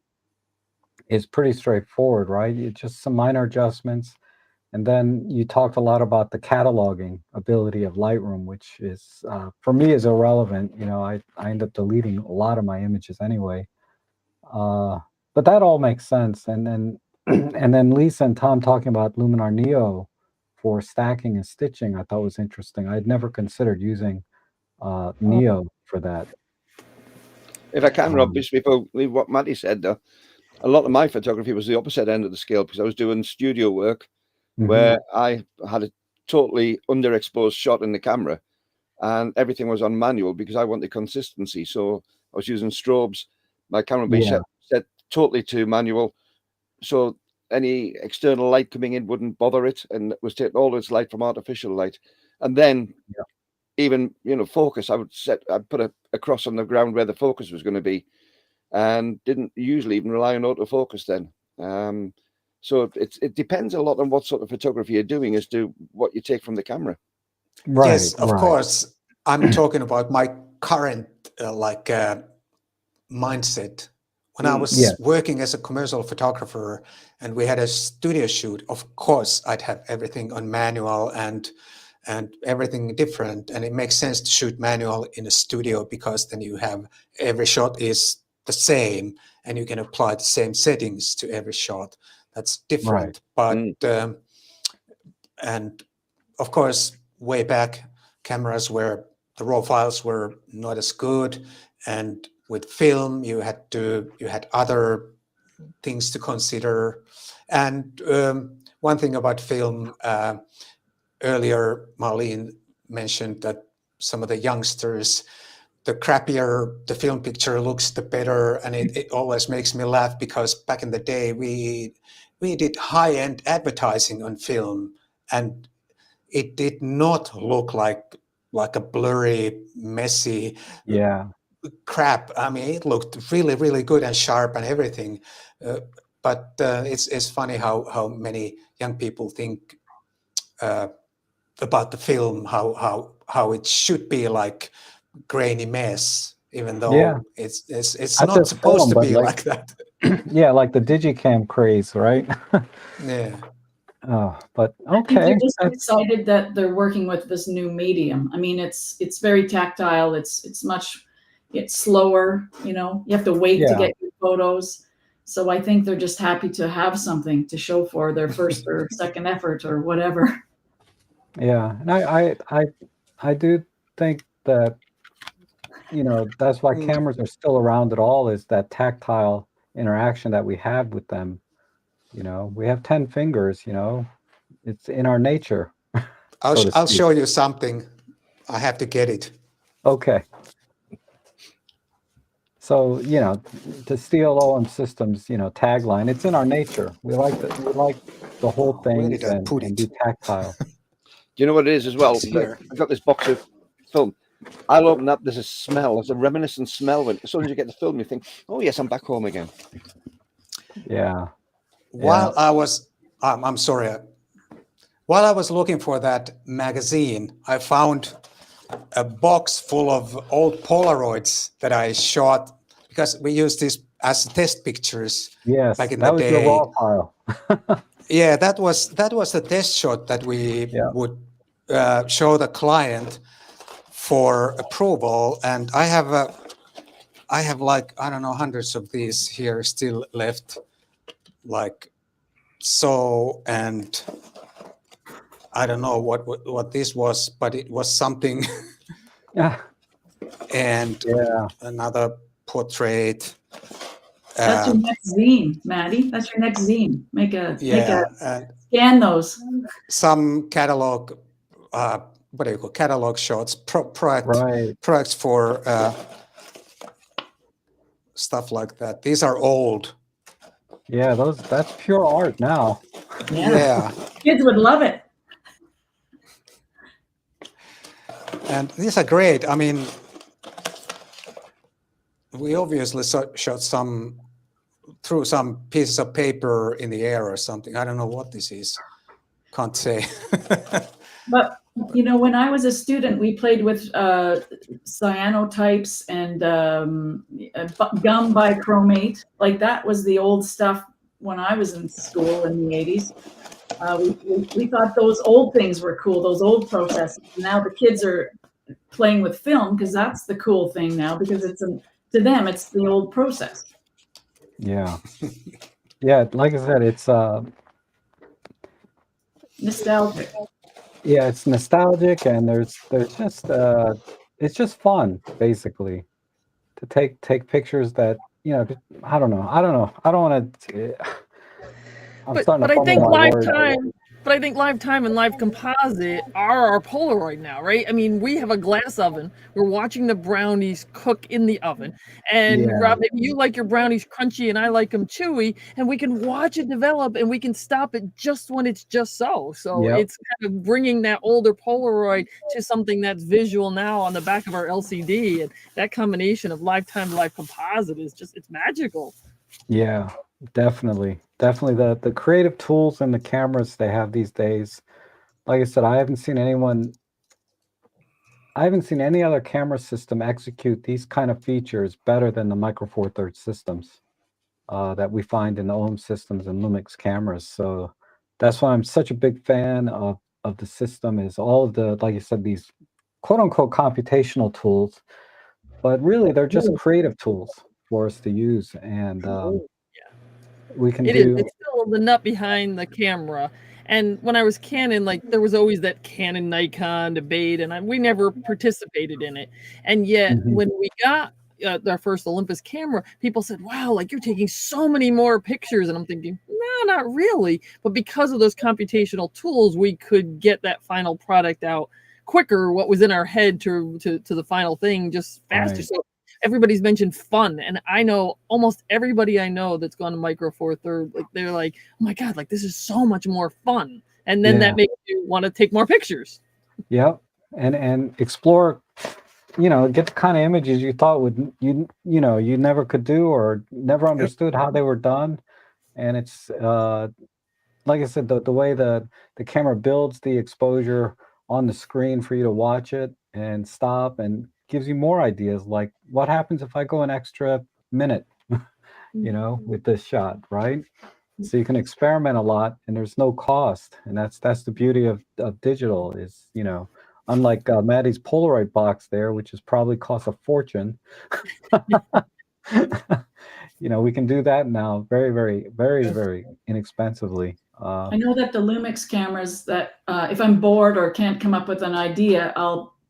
is pretty straightforward, right? It's just some minor adjustments. And then you talked a lot about the cataloging ability of Lightroom, which is, for me, is irrelevant. You know, I end up deleting a lot of my images anyway. But that all makes sense. And then and then Lisa and Tom talking about Luminar Neo for stacking and stitching, I thought was interesting. I'd never considered using Neo for that. If I can, Rob, just before what Maddie said, though, a lot of my photography was the opposite end of the scale because I was doing studio work where I had a totally underexposed shot in the camera and everything was on manual because I wanted consistency. So I was using strobes. My camera would be set totally to manual. So any external light coming in wouldn't bother it, and it was taking all its light from artificial light. And then even, you know, focus, I'd put a cross on the ground where the focus was going to be and didn't usually even rely on autofocus then. So it depends a lot on what sort of photography you're doing as to what you take from the camera. Right. Yes, of course. I'm talking about my current mindset. When I was working as a commercial photographer and we had a studio shoot, of course, I'd have everything on manual and everything different. And it makes sense to shoot manual in a studio because then you have every shot is the same and you can apply the same settings to every shot. That's different. But and of course, way back, cameras where the raw files were not as good, and with film you had other things to consider. And one thing about film, earlier Marlene mentioned that some of the youngsters, the crappier the film picture looks, the better. And it always makes me laugh because back in the day we did high-end advertising on film, and it did not look like a blurry, messy Yeah. crap. I mean, it looked really, really good and sharp and everything. But it's funny how many young people think about the film, how it should be like grainy mess, even though Yeah. it's Not not just supposed film, to but be like- like that. Yeah, like the digicam craze, right? Yeah. Oh, but I think okay. they're just That's- excited that they're working with this new medium. I mean, it's very tactile. It's slower. You know, you have to wait to Yeah. get your photos. So I think they're just happy to have something to show for their first or second effort or whatever. Yeah, and I do think that, you know, that's why cameras are still around at all, is that tactile interaction that we have with them. You know, we have 10 fingers, you know, it's in our nature. I'll so to I'll speak. show you something. I have to get it. Okay. So, you know, to steal OM Systems, you know, tagline, it's in our nature. We like the whole Where thing did I put and it? be tactile. Do you know what it is as well? It's here. I've got this box of film. I'll open up. There's a smell. There's a reminiscent smell. When as soon as you get the film, you think, "Oh yes, I'm back home again." Yeah. While I was, I'm sorry. While I was looking for that magazine, I found a box full of old Polaroids that I shot, because we used this as test pictures Yes, back in that the was day. your raw file. Yeah, that was the test shot that we Yeah. would show the client for approval. And I have like, I don't know, hundreds of these here still left, like so. And I don't know what this was, but it was something. Yeah. And Yeah. another portrait. That's your next zine, Maddie. That's your next zine. Make a And scan those. some catalog, what do you call catalog shots, Right. products for stuff like that. These are old. Yeah, that's pure art now. Yeah. Kids would love it. And these are great. I mean, we obviously shot some through some pieces of paper in the air or something. I don't know what this is. Can't say. But you know, when I was a student, we played with cyanotypes and gum bichromate. Like that was the old stuff when I was in school in the 80s. We thought those old things were cool, those old processes. Now the kids are playing with film because that's the cool thing now, because to them it's the old process. Yeah. Yeah, like I said, it's Nostalgic. yeah, it's nostalgic, and there's just it's just fun basically to take pictures that, you know, I don't know. I don't want to I'm starting But to I fumble think my words. live time and live composite are our Polaroid now, right? I mean, we have a glass oven. We're watching the brownies cook in the oven. And Yeah. Rob, maybe you like your brownies crunchy and I like them chewy, and we can watch it develop and we can stop it just when it's just so. So Yep. it's kind of bringing that older Polaroid to something that's visual now on the back of our LCD. And that combination of lifetime to live composite is just, it's magical. Yeah, definitely. Definitely the creative tools and the cameras they have these days. Like I said, I haven't seen any other camera system execute these kind of features better than the Micro Four Thirds systems that we find in the OM systems and Lumix cameras. So that's why I'm such a big fan of the system, is all of the, like you said, these quote unquote computational tools, but really they're just creative tools for us to use. And we can It's still the nut behind the camera. And when I was Canon, like there was always that Canon Nikon debate, and we never participated in it. And yet, when we got our first Olympus camera, people said, "Wow, like you're taking so many more pictures." And I'm thinking, no, not really. But because of those computational tools, we could get that final product out quicker. What was in our head to the final thing just faster. Right. So everybody's mentioned fun, and I know almost everybody I know that's gone to Micro Four Thirds, like they're like, "Oh my god, like this is so much more fun." And then Yeah. that makes you want to take more pictures. Yep. And explore, get the kind of images you thought you never could do or never understood how they were done. And it's like I said, the way the camera builds the exposure on the screen for you to watch it and stop, and gives you more ideas, like what happens if I go an extra minute, with this shot, right? So you can experiment a lot, and there's no cost, and that's the beauty of digital is, unlike Maddie's Polaroid box there, which has probably cost a fortune. We can do that now very, very, very, very inexpensively. I know that the Lumix cameras that if I'm bored or can't come up with an idea,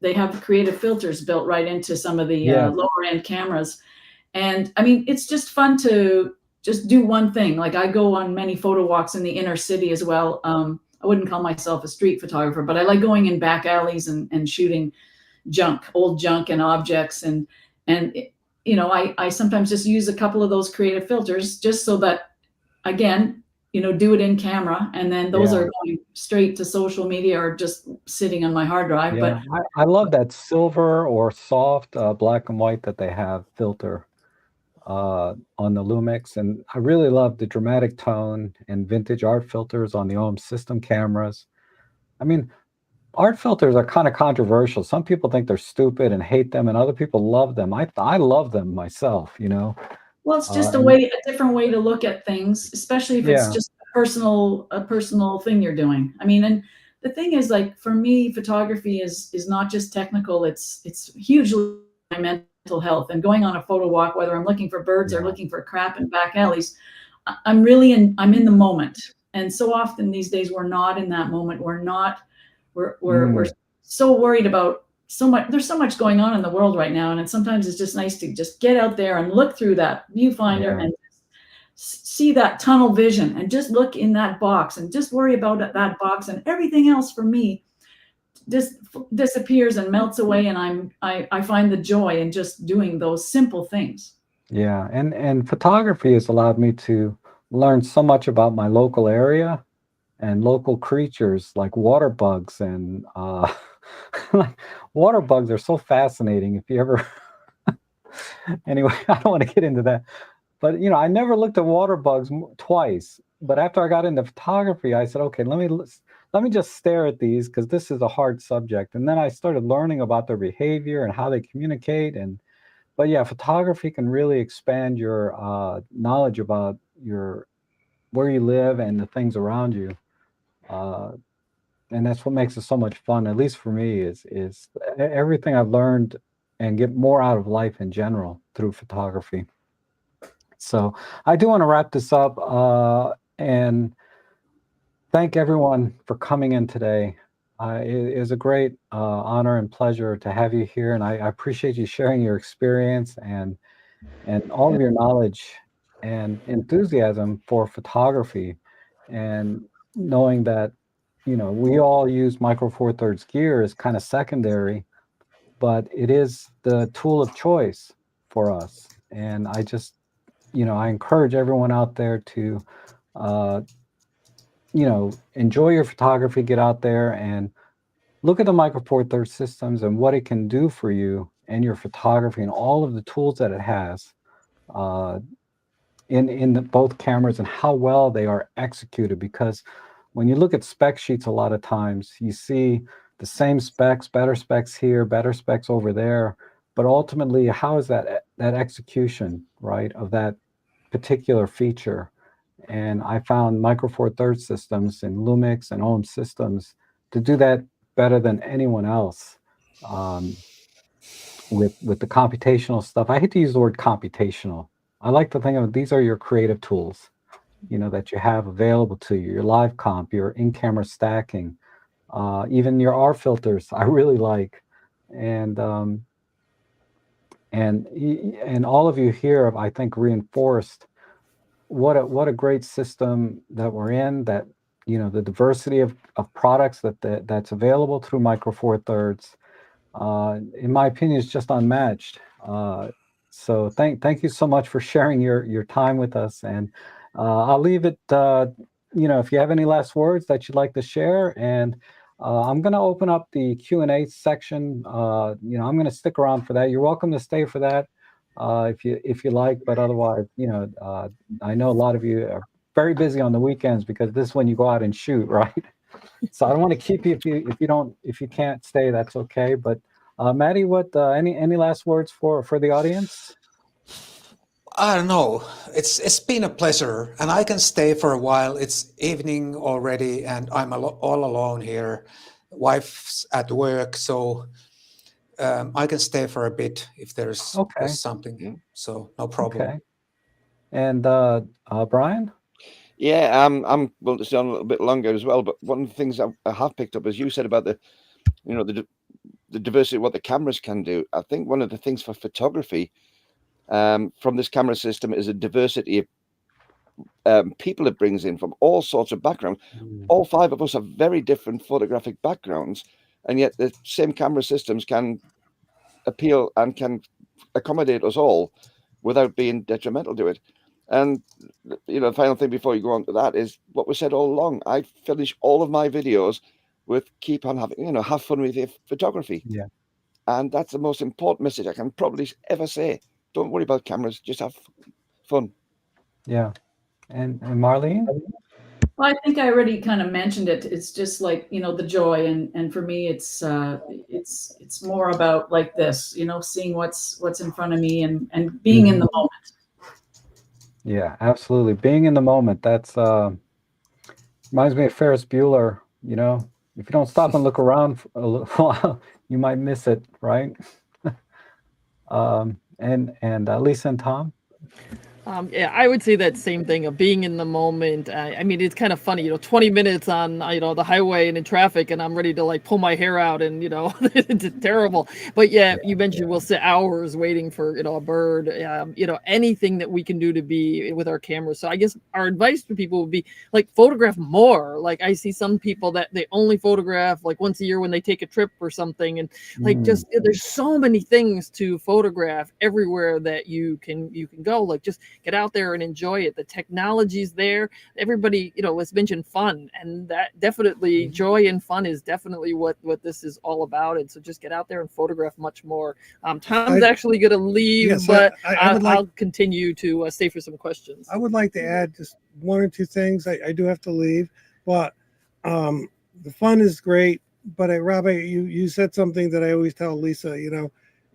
they have creative filters built right into some of the Yes. lower end cameras. And I mean, it's just fun to just do one thing. Like I go on many photo walks in the inner city as well. I wouldn't call myself a street photographer, but I like going in back alleys and shooting old junk and objects. And I sometimes just use a couple of those creative filters just so that, again, do it in camera, and then those Yeah. are going straight to social media or just sitting on my hard drive. Yeah, But I love that silver or soft black and white that they have filter on the Lumix, and I really love the dramatic tone and vintage art filters on the OM system cameras. I mean, art filters are kind of controversial. Some people think they're stupid and hate them, and other people love them. I love them myself. well, it's just and- a different way to look at things, especially if it's Yeah. just a personal thing you're doing. I mean, and the thing is, like, for me, photography is not just technical. It's hugely my mental health. And going on a photo walk, whether I'm looking for birds or Yeah. looking for crap in back alleys, I'm in the moment. And so often these days we're not in that moment. We're so worried about so much. There's so much going on in the world right now, and sometimes it's just nice to just get out there and look through that viewfinder Yeah. and see that tunnel vision and just look in that box and just worry about that box, and everything else for me just disappears and melts away, and I find the joy in just doing those simple things. Yeah, and photography has allowed me to learn so much about my local area and local creatures like water bugs and like water bugs are so fascinating. If you ever anyway, I don't want to get into that, but I never looked at water bugs twice. But after I got into photography, I said, okay, let me just stare at these because this is a hard subject. And then I started learning about their behavior and how they communicate. But yeah, photography can really expand your knowledge about where you live and the things around you. And that's what makes it so much fun, at least for me, is everything I've learned and get more out of life in general through photography. So I do want to wrap this up and thank everyone for coming in today. It is a great honor and pleasure to have you here, and I appreciate you sharing your experience and all of your knowledge and enthusiasm for photography, and knowing that we all use Micro Four Thirds gear as kind of secondary, but it is the tool of choice for us. And I just I encourage everyone out there to enjoy your photography, get out there and look at the Micro Four Thirds systems and what it can do for you and your photography and all of the tools that it has in both cameras and how well they are executed. Because when you look at spec sheets, a lot of times you see the same specs, better specs here, better specs over there, but ultimately, how is that execution, right, of that particular feature? And I found Micro Four Thirds systems in Lumix and OM systems to do that better than anyone else. With the computational stuff, I hate to use the word computational. I like to think of these are your creative tools, that you have available to you, your live comp, your in-camera stacking, even your R filters, I really like. And all of you here have, I think, reinforced what a great system that we're in, that the diversity of products that's available through Micro Four Thirds, in my opinion, is just unmatched. So thank you so much for sharing your time with us, and I'll leave it if you have any last words that you'd like to share, and I'm going to open up the Q&A section. I'm going to stick around for that. You're welcome to stay for that if you like, but otherwise, I know a lot of you are very busy on the weekends because this is when you go out and shoot, right? So I don't want to keep you if you can't stay, that's okay. But Maddie, what any last words for the audience? I don't know. It's been a pleasure, and I can stay for a while. It's evening already, and I'm all alone here. Wife's at work, so I can stay for a bit if there's something. So no problem. Okay. And Brian? Yeah, I'm well to stay on a little bit longer as well. But one of the things I have picked up, as you said about the diversity of what the cameras can do. I think one of the things for photography from this camera system is a diversity of people it brings in from all sorts of backgrounds. All 5 of us have very different photographic backgrounds, and yet the same camera systems can appeal and can accommodate us all without being detrimental to it. And the final thing before you go on to that is what was said all along. I finish all of my videos with keep on having, have fun with your photography. Yeah. And that's the most important message I can probably ever say. Don't worry about cameras, just have fun. Yeah. And Marlene? Well, I think I already kind of mentioned it. It's just like, the joy. And for me, it's more about like this, seeing what's in front of me and being in the moment. Yeah, absolutely. Being in the moment. That's reminds me of Ferris Bueller. If you don't stop and look around for a little while, you might miss it, right? And Lisa and Tom? Yeah, I would say that same thing of being in the moment. I mean, it's kind of funny, 20 minutes on, the highway and in traffic, and I'm ready to like pull my hair out and, it's terrible. But yeah, you mentioned we'll sit hours waiting for, a bird, anything that we can do to be with our cameras. So I guess our advice to people would be like photograph more. Like I see some people that they only photograph like once a year when they take a trip or something. And like just there's so many things to photograph everywhere that you can go. Like just get out there and enjoy it. The technology's there. Everybody, let's mention fun, and that definitely joy and fun is definitely what this is all about. And so just get out there and photograph much more. Tom's actually going to leave, yes, but I'll continue to stay for some questions. I would like to add just 1 or 2 things. I do have to leave, but the fun is great. But Rob, you said something that I always tell Lisa.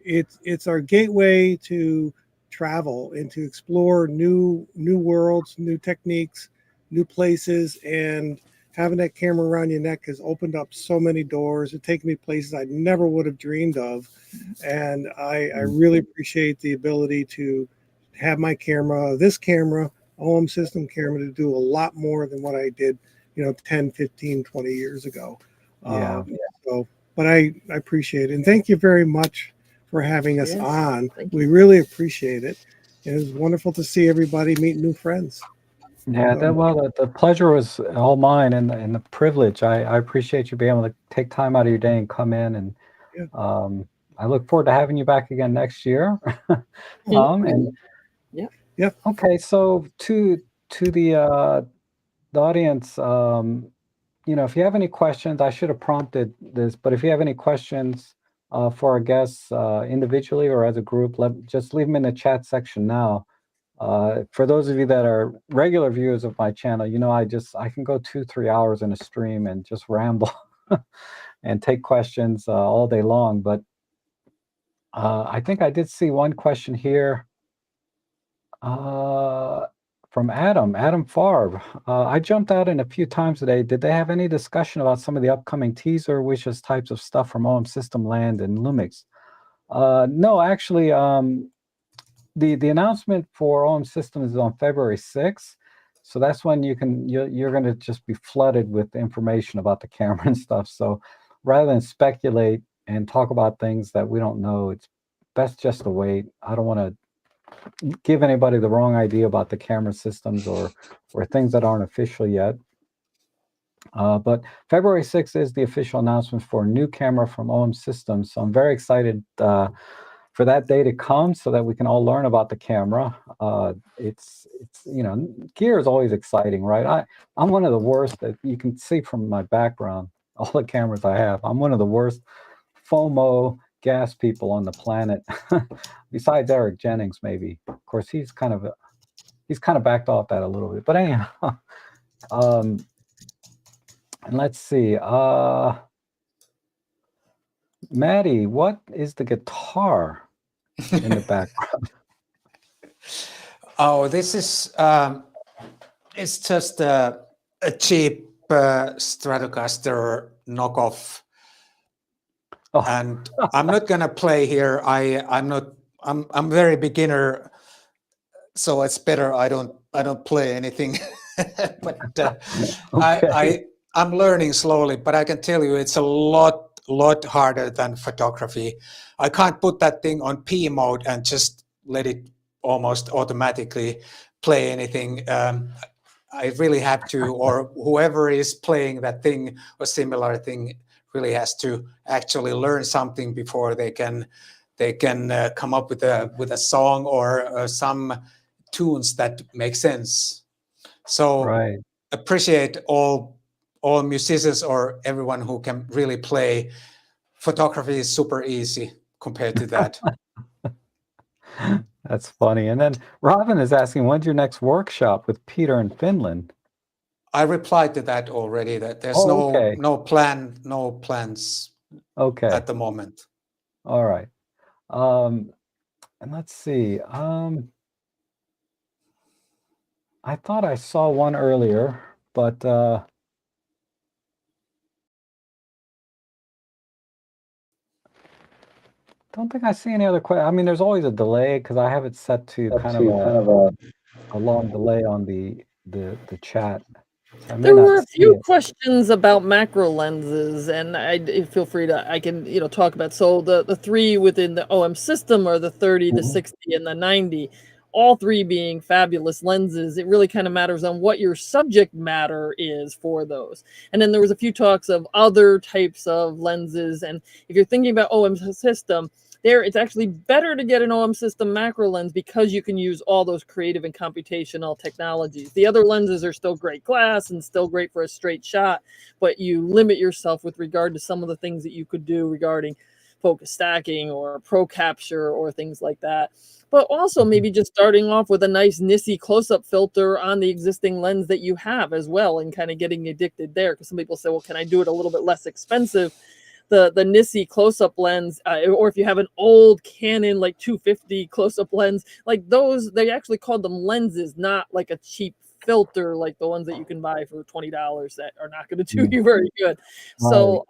It's our gateway to travel and to explore new worlds, new techniques, new places, and having that camera around your neck has opened up so many doors. It's taken me places I never would have dreamed of, and I really appreciate the ability to have my camera, this camera, OM system camera, to do a lot more than what I did 10, 15, 20 years ago. But I appreciate it, and thank you very much for having us on. We really appreciate it. It was wonderful to see everybody, meet new friends. Yeah, the pleasure was all mine, and the privilege. I appreciate you being able to take time out of your day and come in, and I look forward to having you back again next year. Okay, so to the audience, if you have any questions, I should have prompted this, but if you have any questions for our guests individually or as a group, just leave them in the chat section now. For those of you that are regular viewers of my channel, I can go 2-3 hours in a stream and just ramble and take questions all day long. But I think I did see one question here from Adam Farb. I jumped out in a few times today. Did they have any discussion about some of the upcoming teaser wishes types of stuff from OM System Land and Lumix? No, actually, the announcement for OM Systems is on February 6th. So that's when you're going to just be flooded with information about the camera and stuff. So rather than speculate and talk about things that we don't know, it's best just to wait. I don't want to give anybody the wrong idea about the camera systems or things that aren't official yet. But February 6th is the official announcement for a new camera from OM Systems. So I'm very excited for for that day to come so that we can all learn about the camera. It's gear is always exciting, right? I'm one of the worst, that you can see from my background, all the cameras I have. I'm one of the worst FOMO gas people on the planet, besides Eric Jennings, maybe. Of course, he's kind of backed off that a little bit. But anyhow, and let's see. Maddie, what is the guitar in the background? Oh, this is it's just a cheap Stratocaster knockoff. Oh. And I'm not gonna play here. I'm very beginner, so it's better I don't play anything. But Okay. I'm learning slowly, but I can tell you it's a lot harder than photography. I can't put that thing on P mode and just let it almost automatically play anything. I really have to, or whoever is playing that thing or similar thing really has to actually learn something before they can come up with a song or some tunes that make sense. So Right. appreciate all musicians or everyone who can really play. Photography is super easy compared to that. That's funny. And then Robin is asking, when's your next workshop with Peter in Finland? I replied to that already, that there's okay. no plans Okay. at the moment. All right. And let's see. I thought I saw one earlier, but don't think I see any other questions. I mean, there's always a delay because I have it set to kind of a long delay on the chat. So there were a few questions about macro lenses, and feel free to, I can talk about. So the three within the OM system are the 30, the 60, and the 90. All three being fabulous lenses. It really kind of matters on what your subject matter is for those. And then there was a few talks of other types of lenses. And if you're thinking about OM system, it's actually better to get an OM system macro lens because you can use all those creative and computational technologies. The other lenses are still great glass and still great for a straight shot, but you limit yourself with regard to some of the things that you could do regarding focus stacking or pro capture or things like that. But also maybe just starting off with a nice NISI close-up filter on the existing lens that you have as well, and kind of getting addicted there. Because some people say, well, can I do it a little bit less expensive? The NISI close-up lens, or if you have an old Canon like 250 close-up lens, like those, they actually called them lenses, not like a cheap filter like the ones that you can buy for $20 that are not going to do you very good. So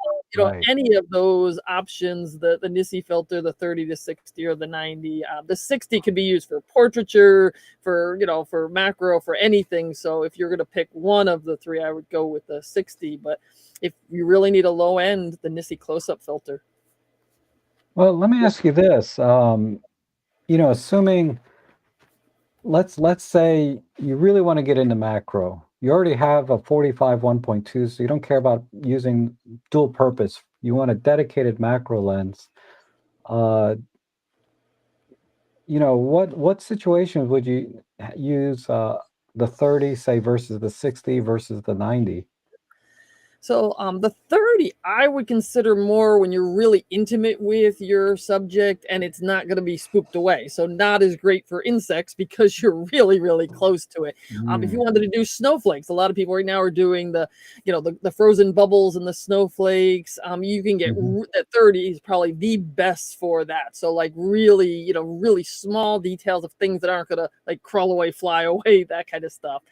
any of those options, the NISI filter, the 30 to 60 or the 90, the 60 can be used for portraiture, for for macro, for anything. So if you're going to pick one of the three, I would go with the 60. But if you really need a low end, the NISI close-up filter. Well, let me ask you this. Assuming let's say you really want to get into macro. You already have a 45 1.2, so you don't care about using dual purpose. You want a dedicated macro lens. What situations would you use the 30, say, versus the 60 versus the 90? So the 30, I would consider more when you're really intimate with your subject and it's not going to be spooked away. So not as great for insects because you're really, really close to it. If you wanted to do snowflakes, a lot of people right now are doing the frozen bubbles and the snowflakes. You can get that 30 is probably the best for that. So like really, really small details of things that aren't going to like crawl away, fly away, that kind of stuff.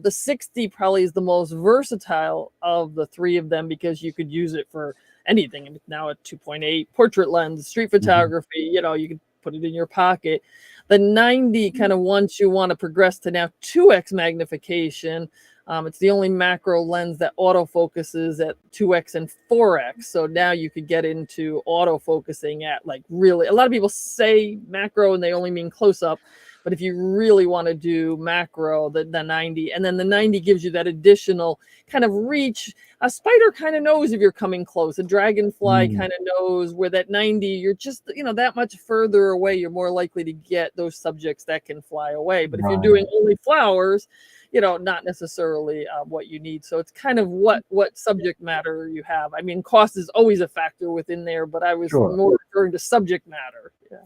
The 60 probably is the most versatile of the three of them because you could use it for anything. And now at 2.8 portrait lens, street photography, you can put it in your pocket. The 90 kind of once you want to progress to now 2x magnification. It's the only macro lens that autofocuses at 2x and 4x. So now you could get into autofocusing at like really, a lot of people say macro and they only mean close up. But if you really want to do macro, the 90, and then the 90 gives you that additional kind of reach. A spider kind of knows if you're coming close. A dragonfly kind of knows where that 90, you're just, that much further away, you're more likely to get those subjects that can fly away. But if you're doing only flowers, not necessarily what you need. So it's kind of what subject matter you have. I mean, cost is always a factor within there, but I was more referring to subject matter. Yeah.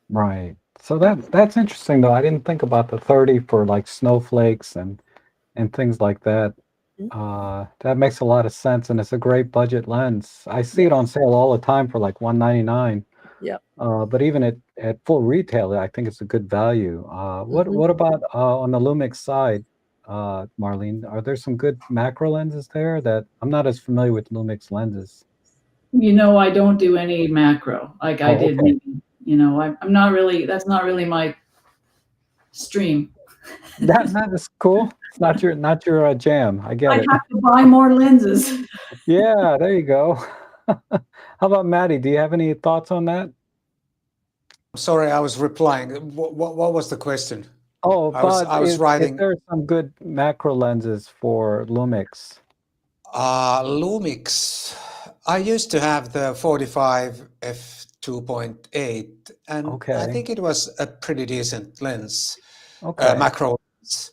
Right. So that's interesting though. I didn't think about the 30 for like snowflakes and things like that. That makes a lot of sense, and it's a great budget lens. I see it on sale all the time for like $199. Yeah. But even at full retail, I think it's a good value. What about on the Lumix side, Marlene? Are there some good macro lenses there that I'm not as familiar with Lumix lenses? I don't do any macro like I did. Okay. I'm not really. That's not really my stream. That is cool. It's not your jam. I get I it. have to buy more lenses. Yeah, there you go. How about Maddie? Do you have any thoughts on that? Sorry, I was replying. What was the question? Oh, I was writing. If there are some good macro lenses for Lumix. Lumix. I used to have the 45 f2.8, and I think it was a pretty decent lens. Macro lens.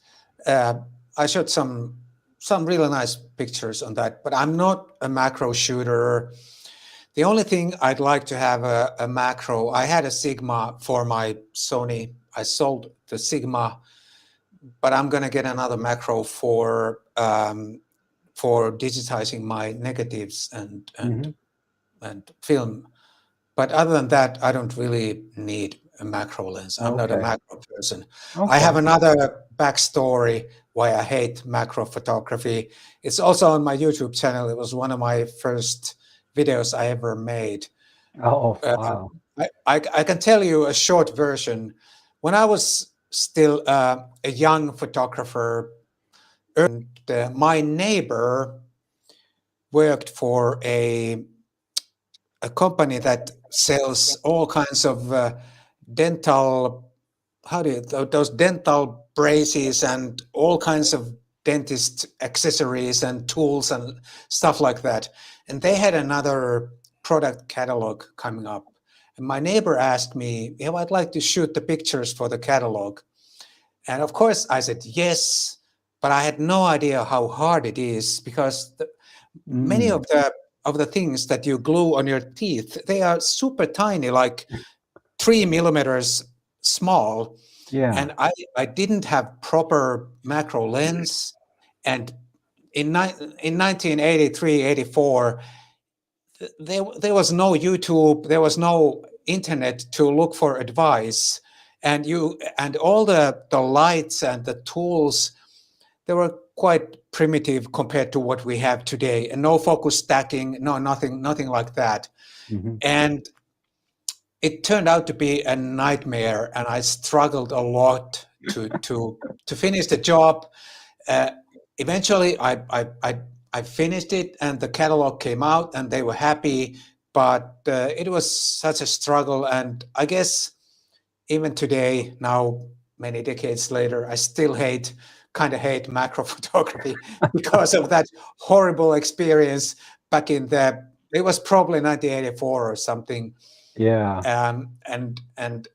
I shot some really nice pictures on that, but I'm not a macro shooter. The only thing I'd like to have a macro, I had a Sigma for my Sony. I sold the Sigma, but I'm going to get another macro for digitizing my negatives and film. But other than that, I don't really need a macro lens. I'm not a macro person. I have another backstory why I hate macro photography. It's also on my YouTube channel. It was one of my first videos I ever made. Oh, wow. I can tell you a short version. When I was still a young photographer, and my neighbor worked for a company that sells all kinds of dental, those dental braces and all kinds of dentist accessories and tools and stuff like that. And they had another product catalog coming up. And my neighbor asked me, I'd like to shoot the pictures for the catalog. And of course I said yes, but I had no idea how hard it is, because many of the things that you glue on your teeth, they are super tiny, like 3 millimeters small. Yeah. And I didn't have proper macro lens. And in 1983, 84, there was no YouTube, there was no internet to look for advice. And all the lights and the tools, they were quite primitive compared to what we have today, and no focus stacking, nothing like that. And it turned out to be a nightmare, and I struggled a lot to finish the job. Eventually, I finished it, and the catalog came out, and they were happy. But it was such a struggle, and I guess even today, now many decades later, I still kind of hate macro photography because of that horrible experience back in it was probably 1984 or something. Yeah. And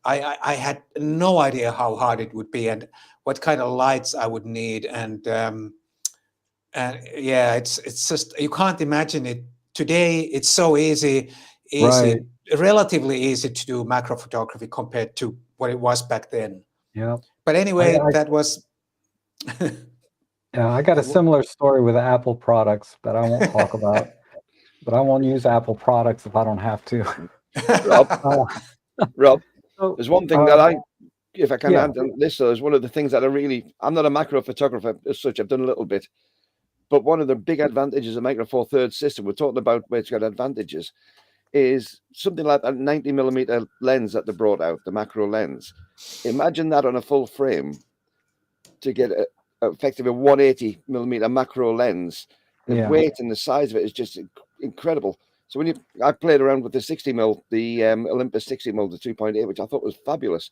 I had no idea how hard it would be and what kind of lights I would need. And yeah, it's just, you can't imagine it. Today, it's so easy, Right. relatively easy to do macro photography compared to what it was back then. Yeah. But anyway, that was... Yeah, I got a similar story with Apple products that I won't talk about. But I won't use Apple products if I don't have to. Rob, there's one thing that if I can yeah. add on this, so is one of the things that I'm not a macro photographer as such, I've done a little bit, but one of the big advantages of Micro Four Thirds system, we're talking about where it's got advantages, is something like that 90mm lens that they brought out, the macro lens. Imagine that on a full frame to get effectively a 180mm macro lens. The weight and the size of it is just incredible. So when I played around with the 60mm, the Olympus 60mm, the 2.8, which I thought was fabulous.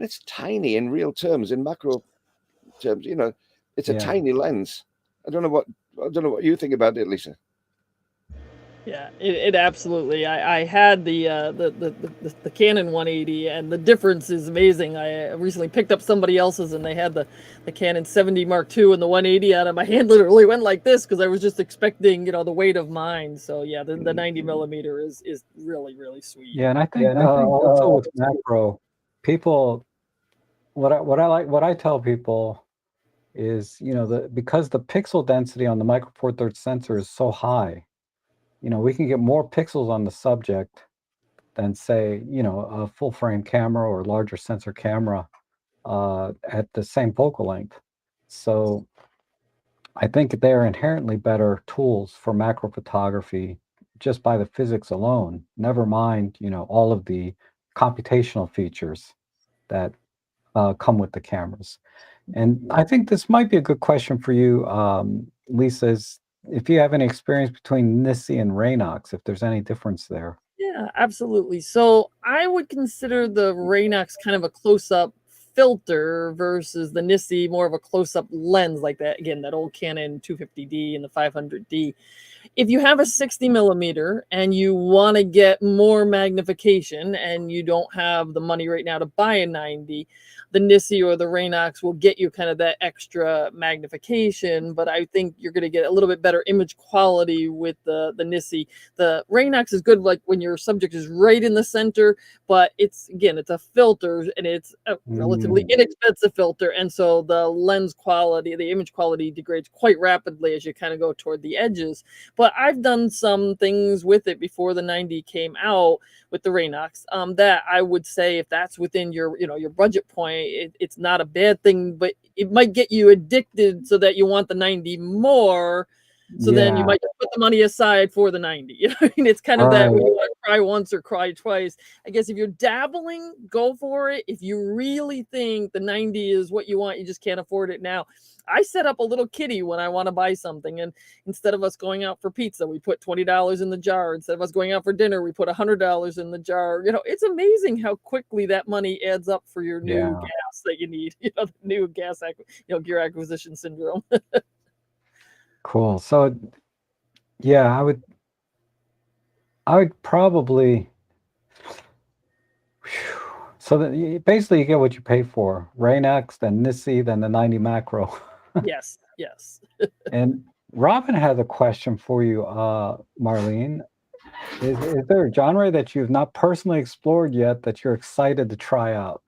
and it's tiny in real terms, in macro terms. You know, it's a Yeah. tiny lens. I don't know what you think about it, Lisa. Yeah, it absolutely. I had the Canon 180, and the difference is amazing. I recently picked up somebody else's, and they had the Canon 70 Mark II and the 180 on it. My hand literally went like this because I was just expecting, you know, the weight of mine. So yeah, the 90 millimeter is really, really sweet. Yeah, and I think also with macro, people, what I tell people is, you know, because the pixel density on the micro four thirds sensor is so high, you know, we can get more pixels on the subject than, say, you know, a full frame camera or larger sensor camera at the same focal length. So I think they're inherently better tools for macro photography just by the physics alone, never mind, you know, all of the computational features that come with the cameras. And I think this might be a good question for you, Lisa, is if you have any experience between Nisi and Raynox, if there's any difference there. Yeah, absolutely. So I would consider the Raynox kind of a close-up filter versus the Nisi more of a close-up lens, like that, again, that old Canon 250D and the 500D. If you have a 60 millimeter and you want to get more magnification and you don't have the money right now to buy a 90, the Nisi or the Raynox will get you kind of that extra magnification, but I think you're going to get a little bit better image quality with the Nisi. The Raynox is good like when your subject is right in the center, but it's a filter, and it's a relatively inexpensive filter, and so the lens quality, the image quality degrades quite rapidly as you kind of go toward the edges. But I've done some things with it before the 90 came out with the Raynox that I would say, if that's within your, you know, your budget point, it's not a bad thing, but it might get you addicted so that you want the 90 more. So then you might put the money aside for the 90. You know what I mean? It's kind of that when you want to cry once or cry twice. I guess if you're dabbling, go for it. If you really think the 90 is what you want, you just can't afford it now. I set up a little kitty when I want to buy something, and instead of us going out for pizza, we put $20 in the jar. Instead of us going out for dinner, we put $100 in the jar. You know, it's amazing how quickly that money adds up for your new gas that you need. You know, the new gas, gear acquisition syndrome. Cool. So yeah, I would probably, so that basically you get what you pay for. Raynox, then Nisi, then the 90 macro. Yes. And Robin has a question for you, Marlene. Is there a genre that you've not personally explored yet that you're excited to try out?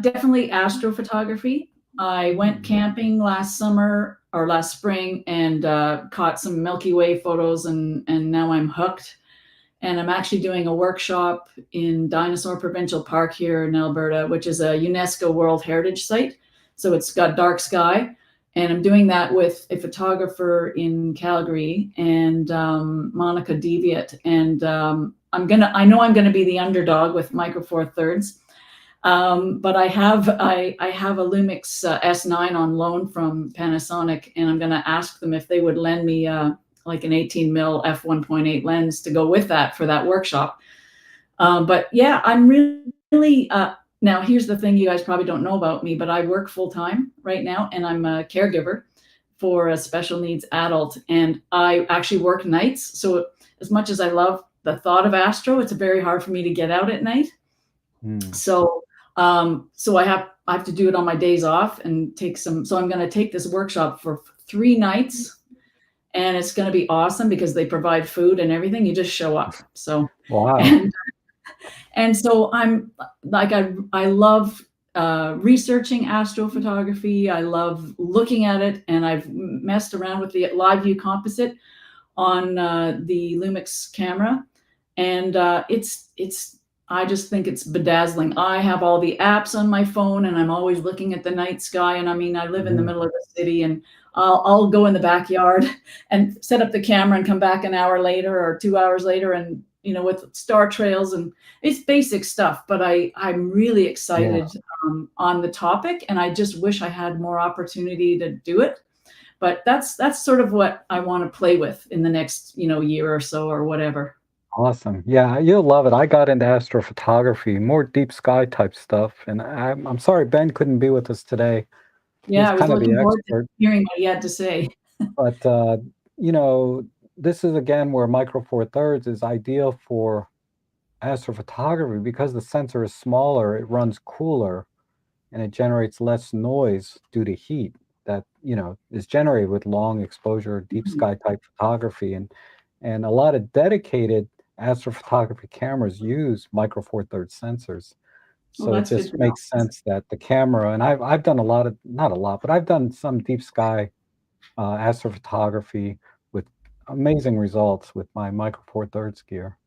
Definitely astrophotography. I went camping last spring and caught some Milky Way photos, and now I'm hooked. And I'm actually doing a workshop in Dinosaur Provincial Park here in Alberta, which is a UNESCO World Heritage Site. So it's got dark sky. And I'm doing that with a photographer in Calgary and Monica Deviat. And I know I'm gonna be the underdog with Micro Four Thirds. But I have a Lumix S9 on loan from Panasonic, and I'm going to ask them if they would lend me like an 18 mil f1.8 lens to go with that for that workshop. But yeah, I'm really now here's the thing you guys probably don't know about me, but I work full time right now, and I'm a caregiver for a special needs adult, and I actually work nights. So as much as I love the thought of astro, it's very hard for me to get out at night. So I have to do it on my days off and take some. So I'm going to take this workshop for 3 nights, and it's going to be awesome because they provide food and everything. You just show up. So wow. And so I'm like, I love researching astrophotography. I love looking at it, and I've messed around with the live view composite on the Lumix camera, and I just think it's bedazzling. I have all the apps on my phone, and I'm always looking at the night sky. And I mean, I live in the middle of the city, and I'll go in the backyard and set up the camera and come back an hour later or 2 hours later, and with star trails, and it's basic stuff. But I'm really excited on the topic, and I just wish I had more opportunity to do it. But that's sort of what I want to play with in the next year or so or whatever. Awesome. Yeah, you'll love it. I got into astrophotography, more deep sky type stuff. And I'm sorry Ben couldn't be with us today. Yeah, He's I was kind of the looking forward to expert. hearing what you had to say. But, you know, this is again where Micro Four Thirds is ideal for astrophotography because the sensor is smaller, it runs cooler, and it generates less noise due to heat that, is generated with long exposure, deep Mhm. sky type photography. And a lot of dedicated astrophotography cameras use Micro Four Thirds sensors. Well, So it that's good just to know. makes sense that the camera, and I've done a lot of, not a lot, but I've done some deep sky astrophotography with amazing results with my Micro Four Thirds gear.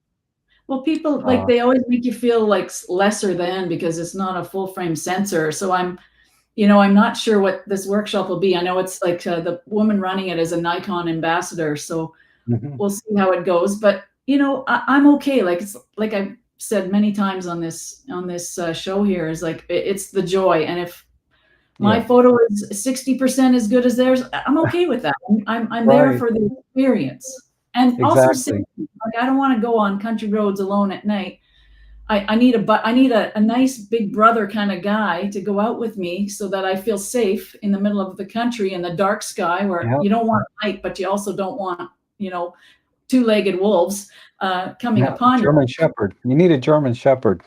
Well, people like Uh, they always make you feel like lesser than because it's not a full frame sensor. So I'm not sure what this workshop will be. I know it's like the woman running it is a Nikon ambassador, so mhm. we'll see how it goes. But I'm okay. Like it's like I've said many times on this show here is like it's the joy, and if my Yeah, photo is 60% as good as theirs, I'm okay with that. I'm there right, for the experience, and also exactly. safety. Like I don't want to go on country roads alone at night. I need a nice big brother kind of guy to go out with me so that I feel safe in the middle of the country in the dark sky where Yeah, you don't want light, but you also don't want, two-legged wolves coming yeah. upon you. German Shepherd. You need a German Shepherd.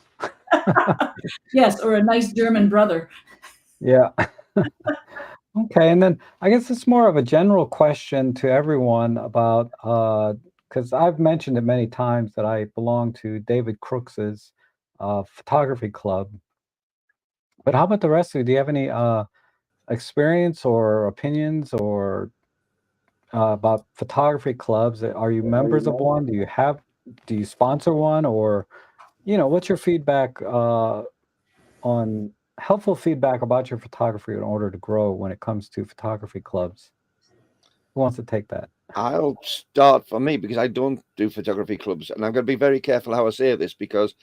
Yes, or a nice German brother. Yeah. Okay, and then I guess it's more of a general question to everyone about because I've mentioned it many times that I belong to David Crooks's photography club. But how about the rest of you? Do you have any experience or opinions or about photography clubs? Are you members of one? Do you sponsor one? Or, what's your feedback on helpful feedback about your photography in order to grow when it comes to photography clubs? Who wants to take that? I'll start for me because I don't do photography clubs, and I'm going to be very careful how I say this because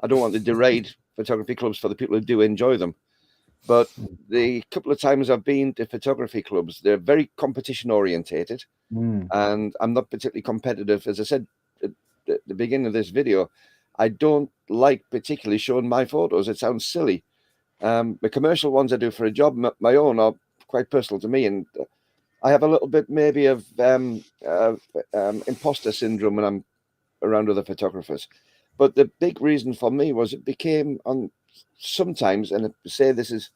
I don't want to deride photography clubs for the people who do enjoy them. But the couple of times I've been to photography clubs, they're very competition orientated, Mm, and I'm not particularly competitive. As I said at the beginning of this video, I don't like particularly showing my photos. It sounds silly. The commercial ones I do for a job, my own, are quite personal to me, and I have a little bit maybe of imposter syndrome when I'm around other photographers. But the big reason for me was it became on sometimes, and I say this is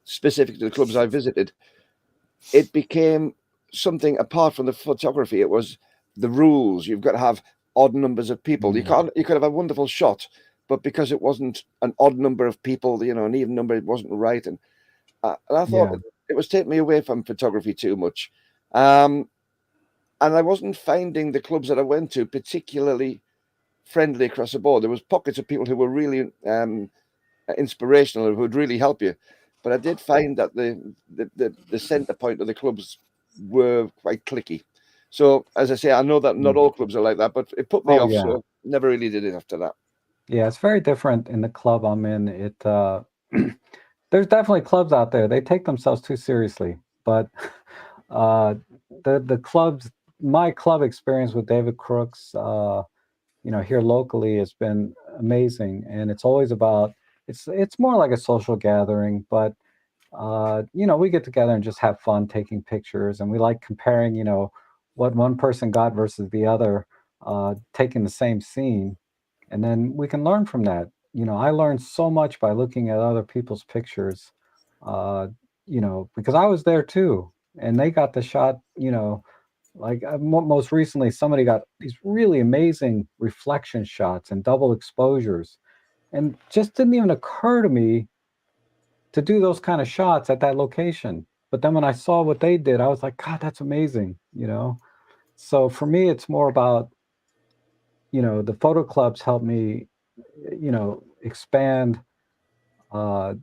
specific to the clubs I visited, it became something apart from the photography. It was the rules. You've got to have odd numbers of people. You could have a wonderful shot, but because it wasn't an odd number of people, an even number, it wasn't right. And I thought yeah. it was taking me away from photography too much. And I wasn't finding the clubs that I went to particularly friendly across the board. There was pockets of people who were really inspirational, who would really help you. But I did find that the center point of the clubs were quite cliquey. So as I say, I know that not all clubs are like that, but it put me Oh off. yeah. So never really did it after that. Yeah, it's very different in the club I'm in. There's definitely clubs out there. They take themselves too seriously. But uh the clubs my club experience with David Crooks here locally has been amazing. And it's always about it's more like a social gathering, but we get together and just have fun taking pictures, and we like comparing, what one person got versus the other, taking the same scene, and then we can learn from that. I learned so much by looking at other people's pictures, because I was there too, and they got the shot, like most recently, somebody got these really amazing reflection shots and double exposures, and just didn't even occur to me to do those kind of shots at that location. But then when I saw what they did, I was like, God, that's amazing. So for me, it's more about, the photo clubs help me, expand uh,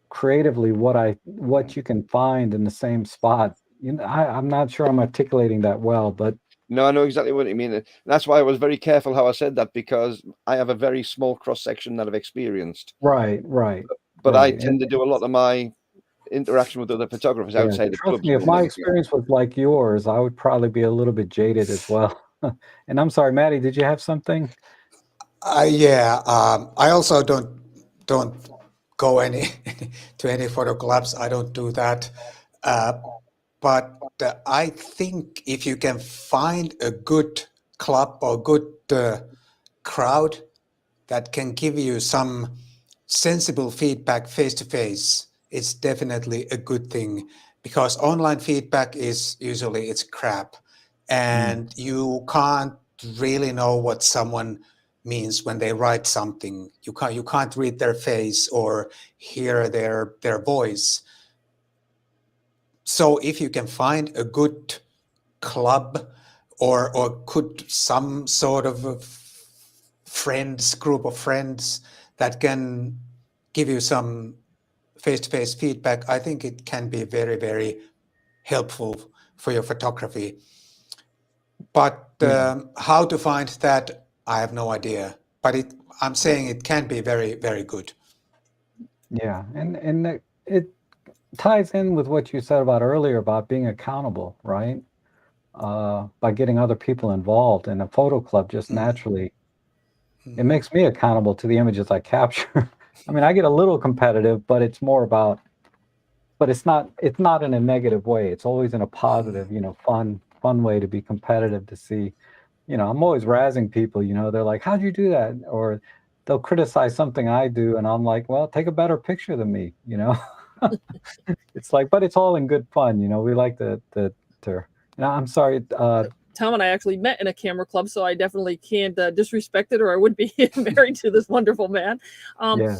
creatively what you can find in the same spot. I'm not sure I'm articulating that well, but No, I know exactly what you mean. And that's why I was very careful how I said that, because I have a very small cross section that I've experienced. right, But I right. tend to do a lot of my interaction with other photographers Yeah, outside the trust clubs me, if more my than anything else. experience was like yours, I would probably be a little bit jaded as well. And I'm sorry, Maddie, did you have something? Yeah, I also don't go any to any photo clubs. I don't do that. But I think if you can find a good club or good crowd that can give you some sensible feedback face to face, it's definitely a good thing, because online feedback is usually it's crap, and you can't really know what someone means when they write something. You can't read their face or hear their voice. So if you can find a good club or could some sort of a group of friends that can give you some face-to-face feedback, I think it can be very, very helpful for your photography. But how to find that, I have no idea. But I'm saying it can be very, very good. Yeah, and it ties in with what you said about earlier about being accountable, right? By getting other people involved in a photo club, just naturally, it makes me accountable to the images I capture. I mean, I get a little competitive, but it's more about, but it's not in a negative way. It's always in a positive, fun way to be competitive, to see, I'm always razzing people, they're like, how'd you do that? Or they'll criticize something I do, and I'm like, well, take a better picture than me, It's like, but it's all in good fun, we like I'm sorry, Tom and I actually met in a camera club, so I definitely can't disrespect it, or I would be married to this wonderful man. yeah.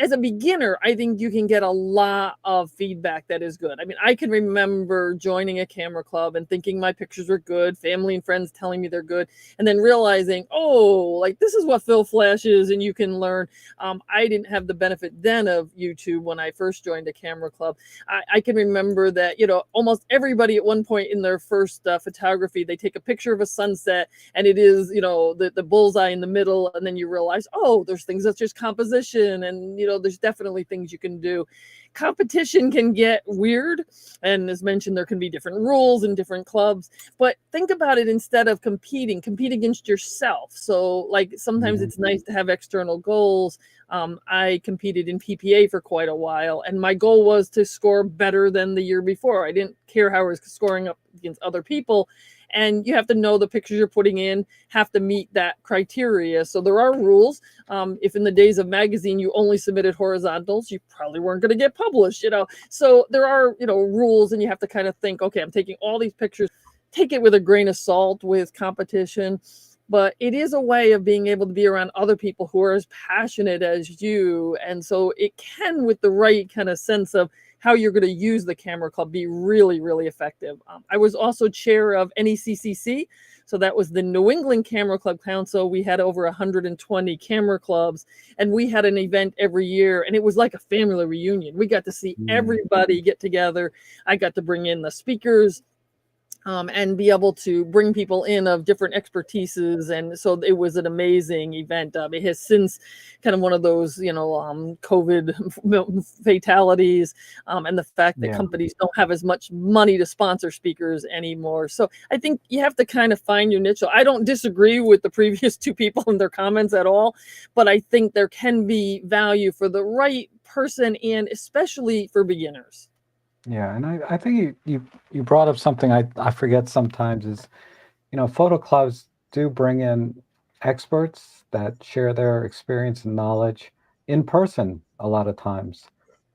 As a beginner, I think you can get a lot of feedback that is good. I mean, I can remember joining a camera club and thinking my pictures were good, family and friends telling me they're good, and then realizing, oh, like this is what Phil Flash is, and you can learn. I didn't have the benefit then of YouTube when I first joined a camera club. I can remember that, almost everybody at one point in their first photography, they take a picture of a sunset, and it is, the bullseye in the middle, and then you realize, oh, there's things that's just composition, and there's definitely things you can do. Competition can get weird, and as mentioned, there can be different rules in different clubs, but think about it, instead of compete against yourself. So like sometimes it's nice to have external goals. I competed in PPA for quite a while, and my goal was to score better than the year before. I didn't care how I was scoring up against other people. And you have to know the pictures you're putting in have to meet that criteria. So there are rules. If in the days of magazine you only submitted horizontals, you probably weren't going to get published, So there are, rules, and you have to kind of think, okay, I'm taking all these pictures, take it with a grain of salt with competition. But it is a way of being able to be around other people who are as passionate as you. And so it can, with the right kind of sense of how you're going to use the camera club, be really, really effective. I was also chair of NECCC. So that was the New England Camera Club Council. We had over 120 camera clubs, and we had an event every year, and it was like a family reunion. We got to see everybody get together. I got to bring in the speakers, and be able to bring people in of different expertises. And so it was an amazing event. It has since kind of one of those, COVID fatalities, and the fact that companies don't have as much money to sponsor speakers anymore. So I think you have to kind of find your niche. So I don't disagree with the previous two people in their comments at all, but I think there can be value for the right person, and especially for beginners. Yeah, and I think you brought up something I forget sometimes is, photo clubs do bring in experts that share their experience and knowledge in person a lot of times,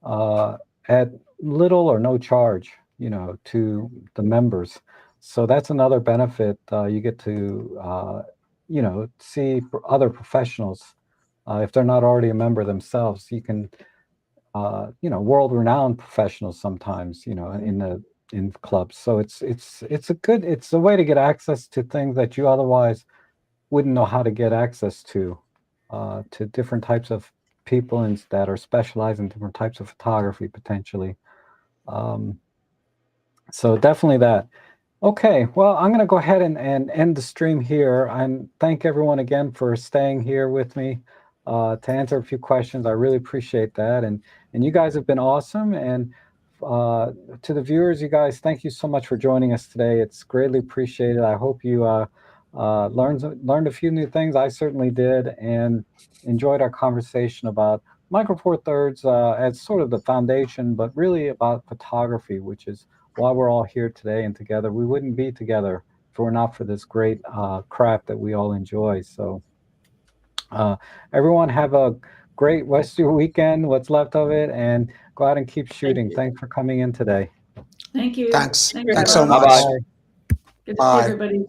at little or no charge, to the members. So that's another benefit. You get to, see other professionals, if they're not already a member themselves. You can world-renowned professionals sometimes, in clubs. So it's a way to get access to things that you otherwise wouldn't know how to get access to different types of people and that are specialized in different types of photography potentially. So definitely that. Okay, well, I'm going to go ahead and end the stream here, and thank everyone again for staying here with me to answer a few questions. I really appreciate that, and you guys have been awesome. And to the viewers, you guys, thank you so much for joining us today. It's greatly appreciated. I hope you learned a few new things. I certainly did, and enjoyed our conversation about Micro Four Thirds as sort of the foundation, but really about photography, which is why we're all here today and together. We wouldn't be together if it were not for this great craft that we all enjoy. So everyone have a great rest of your weekend, what's left of it, and go out and keep shooting. Thanks for coming in today. Thank you. Thanks. Thanks, Thanks so Rob. much. Bye-bye. Good to see Bye. everybody.